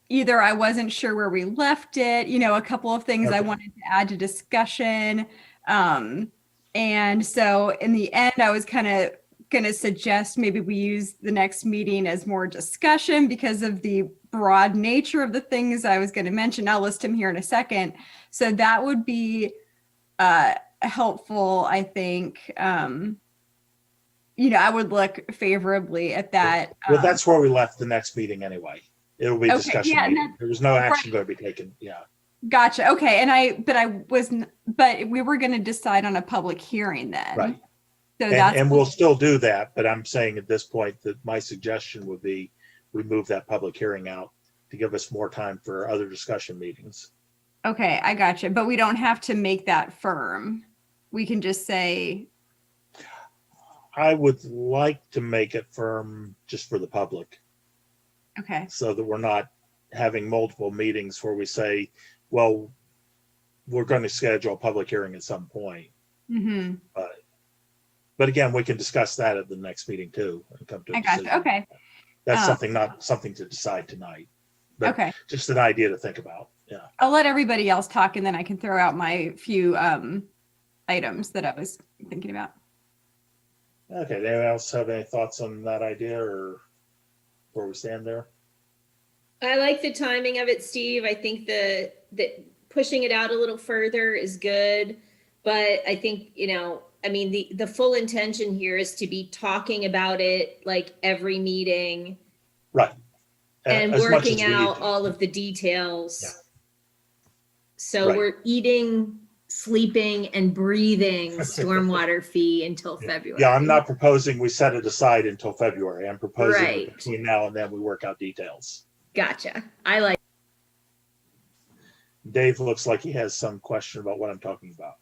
either I wasn't sure where we left it, a couple of things I wanted to add to discussion. And so in the end, I was kind of going to suggest maybe we use the next meeting as more discussion because of the broad nature of the things I was going to mention. I'll list them here in a second. So that would be helpful, I think. I would look favorably at that. Well, that's where we left the next meeting anyway. It'll be a discussion meeting. There was no action going to be taken. Yeah. Gotcha. Okay. But we were going to decide on a public hearing then. Right. So and we'll still do that, but I'm saying at this point that my suggestion would be we move that public hearing out to give us more time for other discussion meetings. Okay, I gotcha. But we don't have to make that firm. We can just say. I would like to make it firm just for the public. Okay. So that we're not having multiple meetings where we say, well, we're going to schedule a public hearing at some point. Mm-hmm. But again, we can discuss that at the next meeting too. And come to a decision. Gotcha. Okay. That's not something to decide tonight. But okay. Just an idea to think about. Yeah. I'll let everybody else talk and then I can throw out my few items that I was thinking about. Okay. Anyone else have any thoughts on that idea or where we stand there? I like the timing of it, Steve. I think that pushing it out a little further is good. But I think, the full intention here is to be talking about it like every meeting. Right. And working out all of the details. Yeah. So we're eating, sleeping, and breathing stormwater fee until February. Yeah, I'm not proposing we set it aside until February. I'm proposing between now and then we work out details. Gotcha. I like. Dave looks like he has some question about what I'm talking about.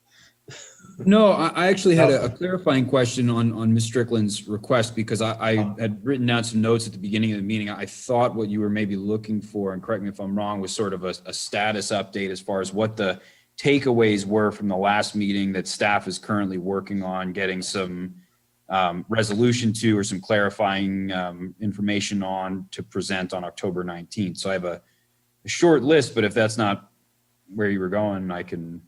No, I actually had a clarifying question on Ms. Strickland's request because I had written down some notes at the beginning of the meeting. I thought what you were maybe looking for, and correct me if I'm wrong, was sort of a status update as far as what the takeaways were from the last meeting that staff is currently working on getting some resolution to or some clarifying information on to present on October 19th. So I have a short list, but if that's not where you were going, I can.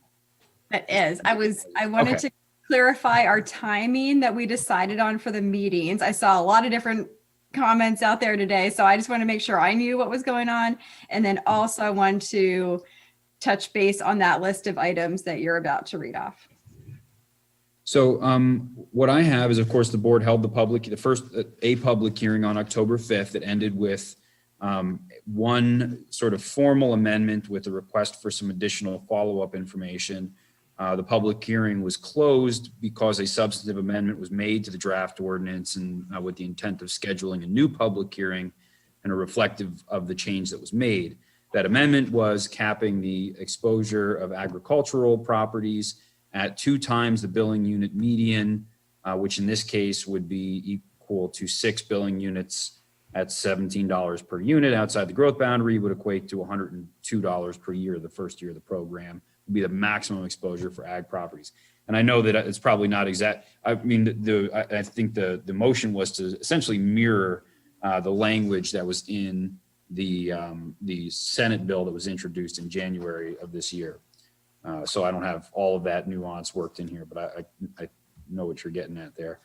That is. I wanted to clarify our timing that we decided on for the meetings. I saw a lot of different comments out there today, so I just want to make sure I knew what was going on. And then also I want to touch base on that list of items that you're about to read off. So what I have is, of course, the board held the first public hearing on October 5th that ended with one sort of formal amendment with a request for some additional follow-up information. The public hearing was closed because a substantive amendment was made to the draft ordinance and with the intent of scheduling a new public hearing. and are reflective of the change that was made. That amendment was capping the exposure of agricultural properties at 2 times the billing unit median, which in this case would be equal to 6 billing units at $17 per unit outside the growth boundary, would equate to $102 per year the first year of the program, would be the maximum exposure for ag properties. And I know that it's probably not exact. I mean, I think the motion was to essentially mirror the language that was in the Senate bill that was introduced in January of this year. So I don't have all of that nuance worked in here, but I know what you're getting at there.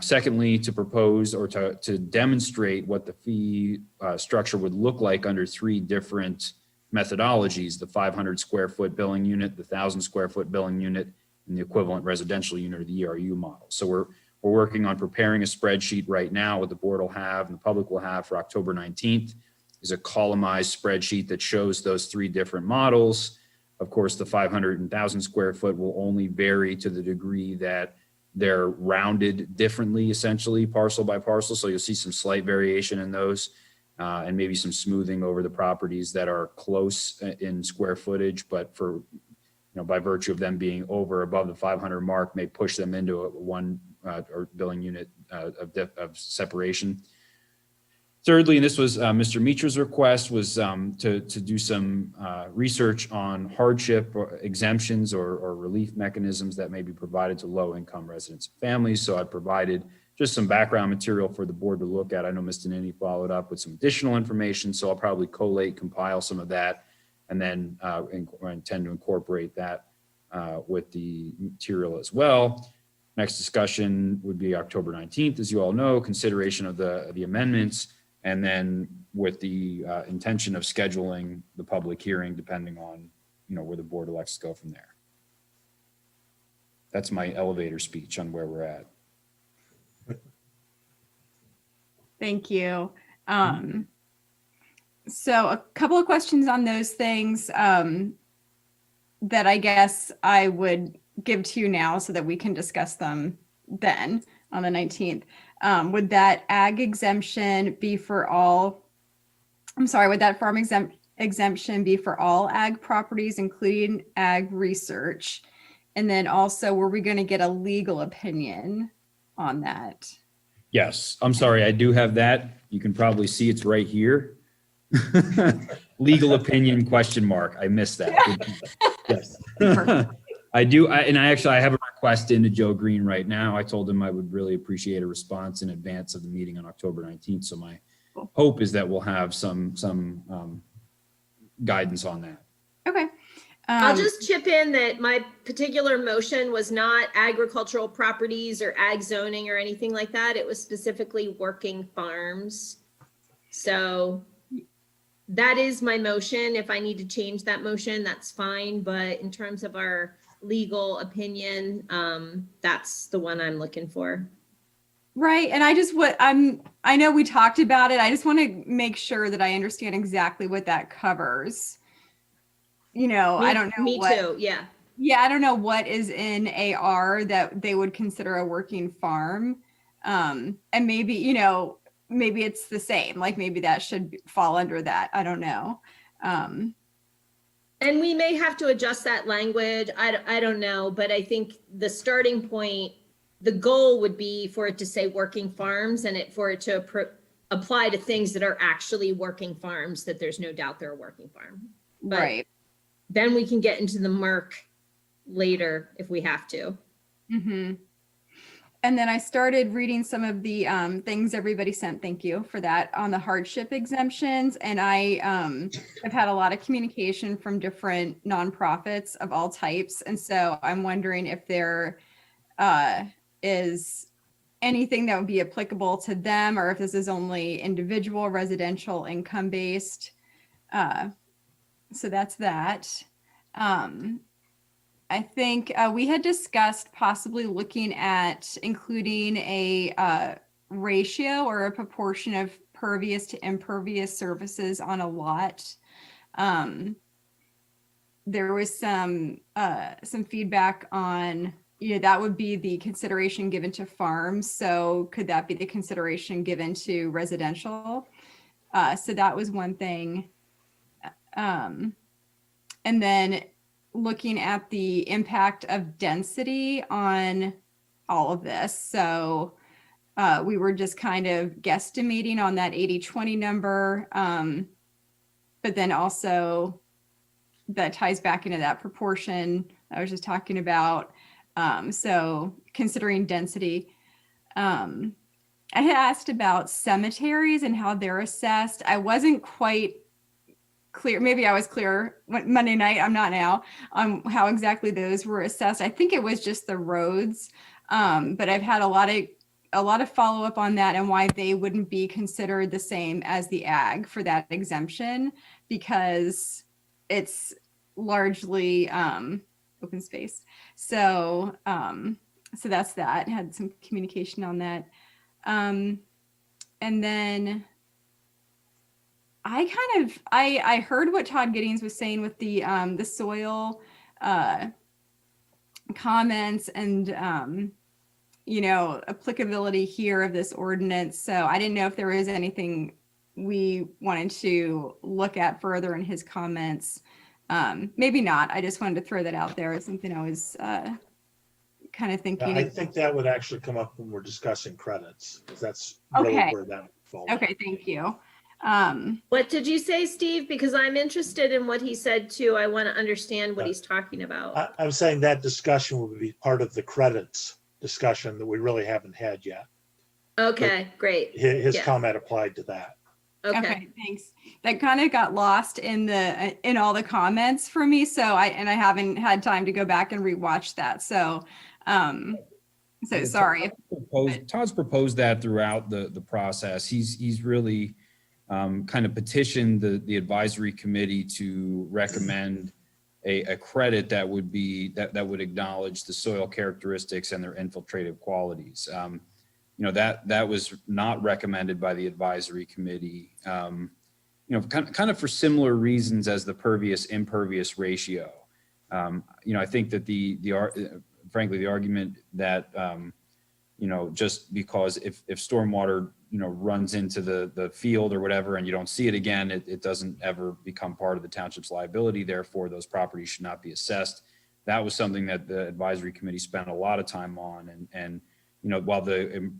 Secondly, to propose or to demonstrate what the fee structure would look like under 3 different methodologies: the 500 square foot billing unit, the 1,000 square foot billing unit, and the equivalent residential unit, or the ERU model. So we're working on preparing a spreadsheet right now. What the board will have and the public will have for October 19th is a columnized spreadsheet that shows those 3 different models. Of course, the 500 and 1,000 square foot will only vary to the degree that they're rounded differently, essentially parcel by parcel. So you'll see some slight variation in those and maybe some smoothing over the properties that are close in square footage, but for, by virtue of them being above the 500 mark, may push them into a 1 or billing unit of separation. Thirdly, and this was Mr. Mitra's request, was to do some research on hardship or exemptions or relief mechanisms that may be provided to low-income residents and families. So I provided just some background material for the board to look at. I know Mr. Nini followed up with some additional information, so I'll probably collate, compile some of that, and then intend to incorporate that with the material as well. Next discussion would be October 19th, as you all know, consideration of the amendments, and then with the intention of scheduling the public hearing, depending on, where the board elects to go from there. That's my elevator speech on where we're at. Thank you. So a couple of questions on those things that I guess I would give to you now so that we can discuss them then on the 19th. Would that ag exemption be for all, would that farm exemption be for all ag properties, including ag research? And then also, were we going to get a legal opinion on that? Yes, I'm sorry, I do have that. You can probably see it's right here. Legal opinion question mark. I missed that. Yes. I do. I have a request into Joe Green right now. I told him I would really appreciate a response in advance of the meeting on October 19th. So my hope is that we'll have some guidance on that. Okay. I'll just chip in that my particular motion was not agricultural properties or ag zoning or anything like that. It was specifically working farms. So that is my motion. If I need to change that motion, that's fine. But in terms of our legal opinion, that's the one I'm looking for. Right. And I know we talked about it. I just want to make sure that I understand exactly what that covers. I don't know. Me too. Yeah. Yeah. I don't know what is in AR that they would consider a working farm. And maybe, maybe it's the same, like maybe that should fall under that. I don't know. And we may have to adjust that language. I don't know, but I think the starting point, the goal would be for it to say working farms and for it to apply to things that are actually working farms, that there's no doubt they're a working farm. But right. Then we can get into the murk later if we have to. Mm-hmm. And then I started reading some of the things everybody sent. Thank you for that on the hardship exemptions. And I have had a lot of communication from different nonprofits of all types. And so I'm wondering if there is anything that would be applicable to them, or if this is only individual residential income based. So that's that. I think we had discussed possibly looking at including a ratio or a proportion of pervious to impervious surfaces on a lot. There was some feedback on, that would be the consideration given to farms. So could that be the consideration given to residential? So that was one thing. And then looking at the impact of density on all of this. So we were just kind of guesstimating on that 80-20 number. But then also that ties back into that proportion I was just talking about. So considering density, I had asked about cemeteries and how they're assessed. I wasn't quite clear. Maybe I was clear Monday night. I'm not now on how exactly those were assessed. I think it was just the roads. But I've had a lot of follow up on that and why they wouldn't be considered the same as the ag for that exemption, because it's largely open space. So so that's that. Had some communication on that. And then I heard what Todd Giddings was saying with the soil comments and applicability here of this ordinance. So I didn't know if there was anything we wanted to look at further in his comments. Maybe not. I just wanted to throw that out there as something I was kind of thinking. I think that would actually come up when we're discussing credits, because that's really Okay. where that falls. Okay, thank you. What did you say, Steve? Because I'm interested in what he said too. I want to understand what he's talking about. I'm saying that discussion will be part of the credits discussion that we really haven't had yet. Okay, great. His Yeah. comment applied to that. Okay. Thanks. That kind of got lost in all the comments for me. So I haven't had time to go back and rewatch that. So sorry. Todd's proposed that throughout the process. He's really kind of petitioned the advisory committee to recommend a credit that would be that would acknowledge the soil characteristics and their infiltrative qualities. That was not recommended by the advisory committee. Kind of for similar reasons as the pervious impervious ratio. I think that frankly the argument that just because if stormwater runs into the field or whatever and you don't see it again, it doesn't ever become part of the township's liability. Therefore, those properties should not be assessed. That was something that the advisory committee spent a lot of time on. And while the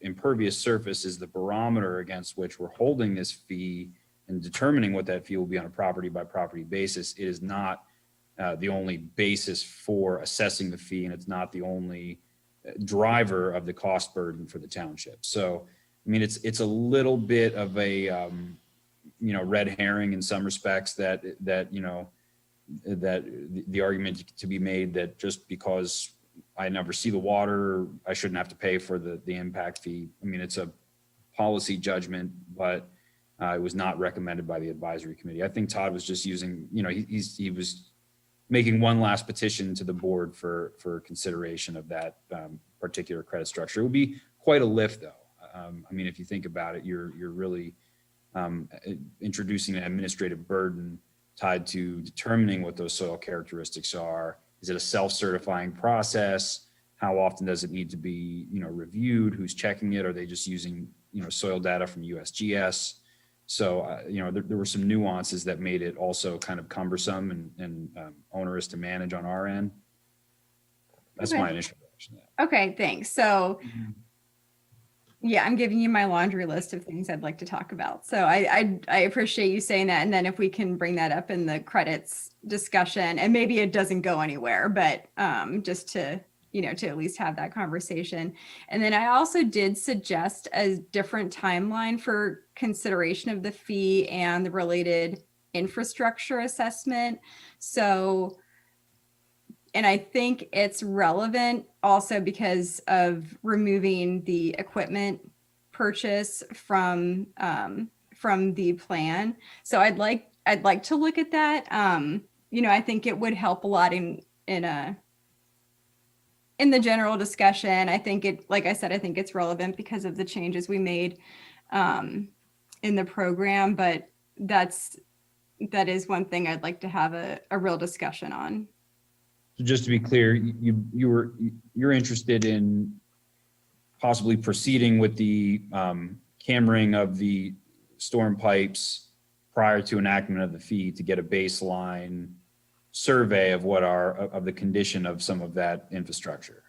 impervious surface is the barometer against which we're holding this fee and determining what that fee will be on a property by property basis, it is not the only basis for assessing the fee, and it's not the only driver of the cost burden for the township. So, I mean, it's a little bit of a red herring in some respects that the argument to be made that just because I never see the water, I shouldn't have to pay for the impact fee. I mean, it's a policy judgment, but it was not recommended by the advisory committee. I think Todd was just using, he was making one last petition to the board for consideration of that particular credit structure. It would be quite a lift, though. I mean, if you think about it, you're really introducing an administrative burden tied to determining what those soil characteristics are. Is it a self-certifying process? How often does it need to be, reviewed? Who's checking it? Are they just using, soil data from USGS? So, there were some nuances that made it also kind of cumbersome and onerous to manage on our end. That's Okay. my initial reaction to that. Okay, thanks. So yeah, I'm giving you my laundry list of things I'd like to talk about. So I appreciate you saying that. And then if we can bring that up in the credits discussion, and maybe it doesn't go anywhere, but just to, to at least have that conversation. And then I also did suggest a different timeline for consideration of the fee and the related infrastructure assessment. So, and I think it's relevant also because of removing the equipment purchase from the plan. So I'd like to look at that. I think it would help a lot in the general discussion. I think like I said, I think it's relevant because of the changes we made in the program, but that is one thing I'd like to have a real discussion on. So just to be clear, you're interested in possibly proceeding with the cammering of the storm pipes prior to enactment of the fee to get a baseline survey of of the condition of some of that infrastructure.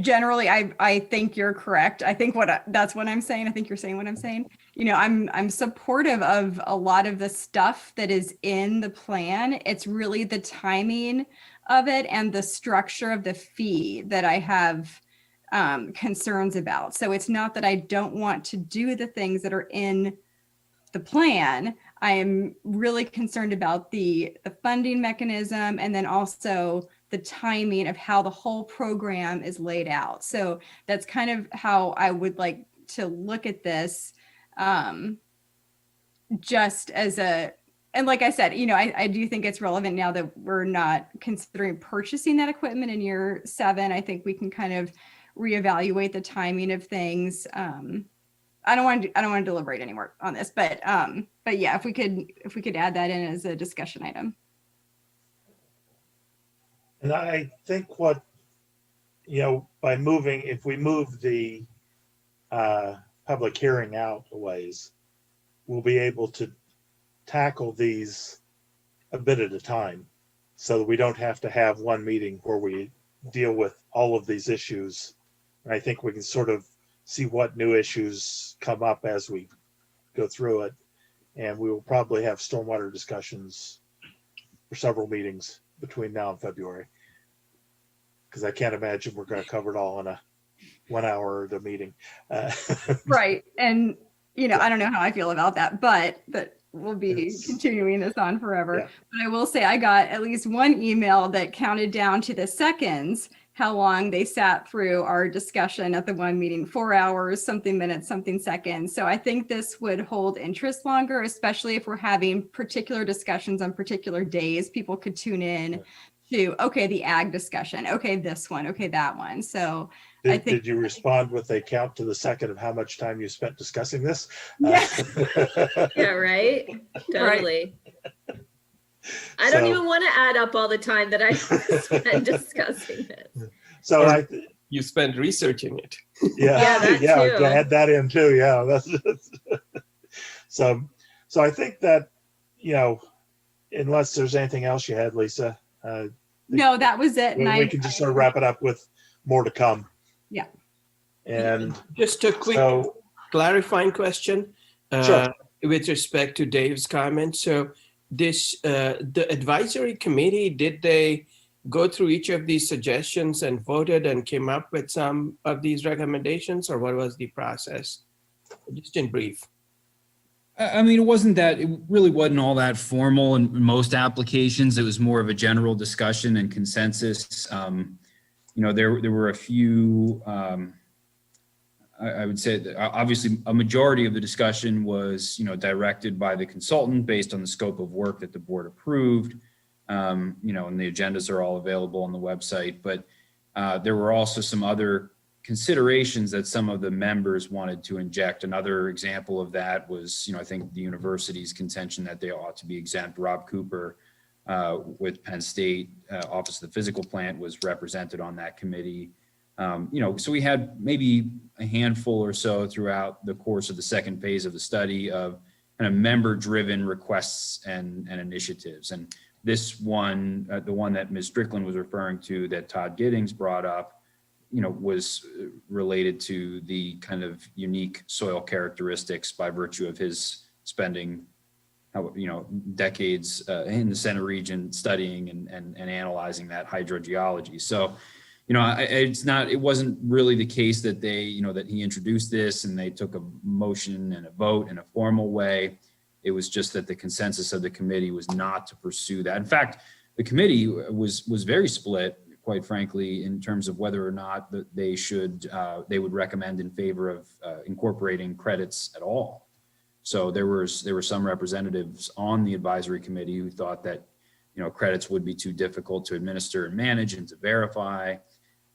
Generally, I think you're correct. I think that's what I'm saying. I think you're saying what I'm saying. You know, I'm supportive of a lot of the stuff that is in the plan. It's really the timing of it and the structure of the fee that I have concerns about. So it's not that I don't want to do the things that are in the plan. I am really concerned about the funding mechanism and then also the timing of how the whole program is laid out. So that's kind of how I would like to look at this, just as and like I said, you know, I do think it's relevant now that we're not considering purchasing that equipment in year 7. I think we can kind of reevaluate the timing of things. I don't want to deliberate anymore on this, but yeah, if we could add that in as a discussion item. And I think what, you know, if we move the public hearing out a ways, we'll be able to tackle these a bit at a time so that we don't have to have one meeting where we deal with all of these issues. And I think we can sort of see what new issues come up as we go through it. And we will probably have stormwater discussions for several meetings between now and February. Because I can't imagine we're going to cover it all in a 1 hour the meeting. Right. And, you know, I don't know how I feel about that, but we'll be continuing this on forever. Yeah. But I will say I got at least one email that counted down to the seconds how long they sat through our discussion at the one meeting, 4 hours, something minutes, something seconds. So I think this would hold interest longer, especially if we're having particular discussions on particular days. People could tune in to, okay, the ag discussion, okay, this one, okay, that one. So I think. Did you respond with a count to the second of how much time you spent discussing this? Yeah. Yeah, right? Totally. I don't even want to add up all the time that I spent discussing this. So you spent researching it. Yeah, that yeah, too. add that in too. Yeah, that's so I think that, you know, unless there's anything else you had, Lisa, No, that was it. And we can just sort of wrap it up with more to come. Yeah. And just a quick clarifying question with respect to Dave's comment. So this the advisory committee, did they go through each of these suggestions and voted and came up with some of these recommendations, or what was the process? Just in brief. I mean, it really wasn't all that formal in most applications. It was more of a general discussion and consensus. You know, there were a few, I would say that obviously a majority of the discussion was, you know, directed by the consultant based on the scope of work that the board approved. You know, and the agendas are all available on the website, but there were also some other considerations that some of the members wanted to inject. Another example of that was, you know, I think the university's contention that they ought to be exempt. Rob Cooper with Penn State Office of the Physical Plant was represented on that committee. You know, so we had maybe a handful or so throughout the course of the second phase of the study of kind of member-driven requests and initiatives. And this one, the one that Ms. Strickland was referring to that Todd Giddings brought up, you know, was related to the kind of unique soil characteristics by virtue of his spending, you know, decades in the center region studying and analyzing that hydrogeology. So, you know, it wasn't really the case that they, you know, that he introduced this and they took a motion and a vote in a formal way. It was just that the consensus of the committee was not to pursue that. In fact, the committee was very split, quite frankly, in terms of whether or not they would recommend in favor of incorporating credits at all. So there were some representatives on the advisory committee who thought that, you know, credits would be too difficult to administer and manage and to verify,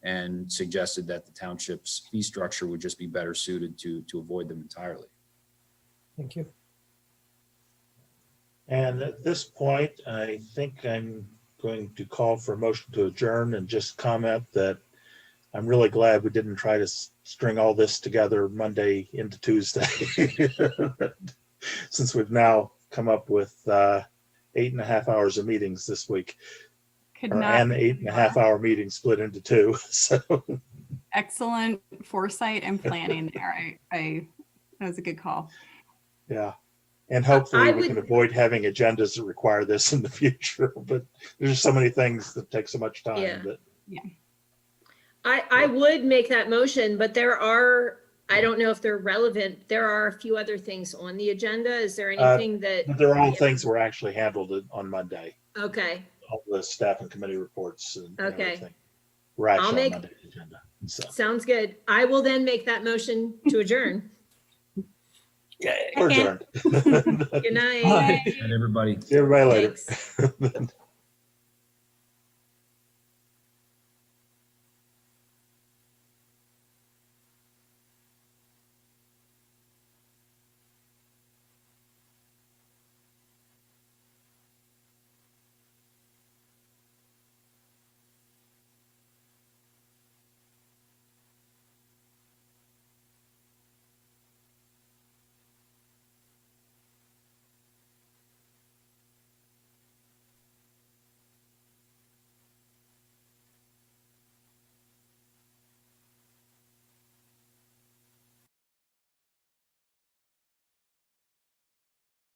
and suggested that the township's fee structure would just be better suited to avoid them entirely. Thank you. And at this point, I think I'm going to call for a motion to adjourn and just comment that I'm really glad we didn't try to string all this together Monday into Tuesday. Since we've now come up with 8.5 hours of meetings this week. Could Or not an 8.5 hour meeting split into two. So excellent foresight and planning there. That was a good call. yeah. And hopefully I we can would- avoid having agendas that require this in the future. But there's so many things that take so much time Yeah. that I would make that motion, but there are, I don't know if they're relevant. There are a few other things on the agenda. Is there anything that? but they're all things were actually handled on Monday. Okay, All the staff and committee reports and Okay. everything. We're actually make- on Monday's agenda. So sounds good. I will then make that motion to adjourn. we're adjourned. Good night. And everybody. See everybody later. Thanks.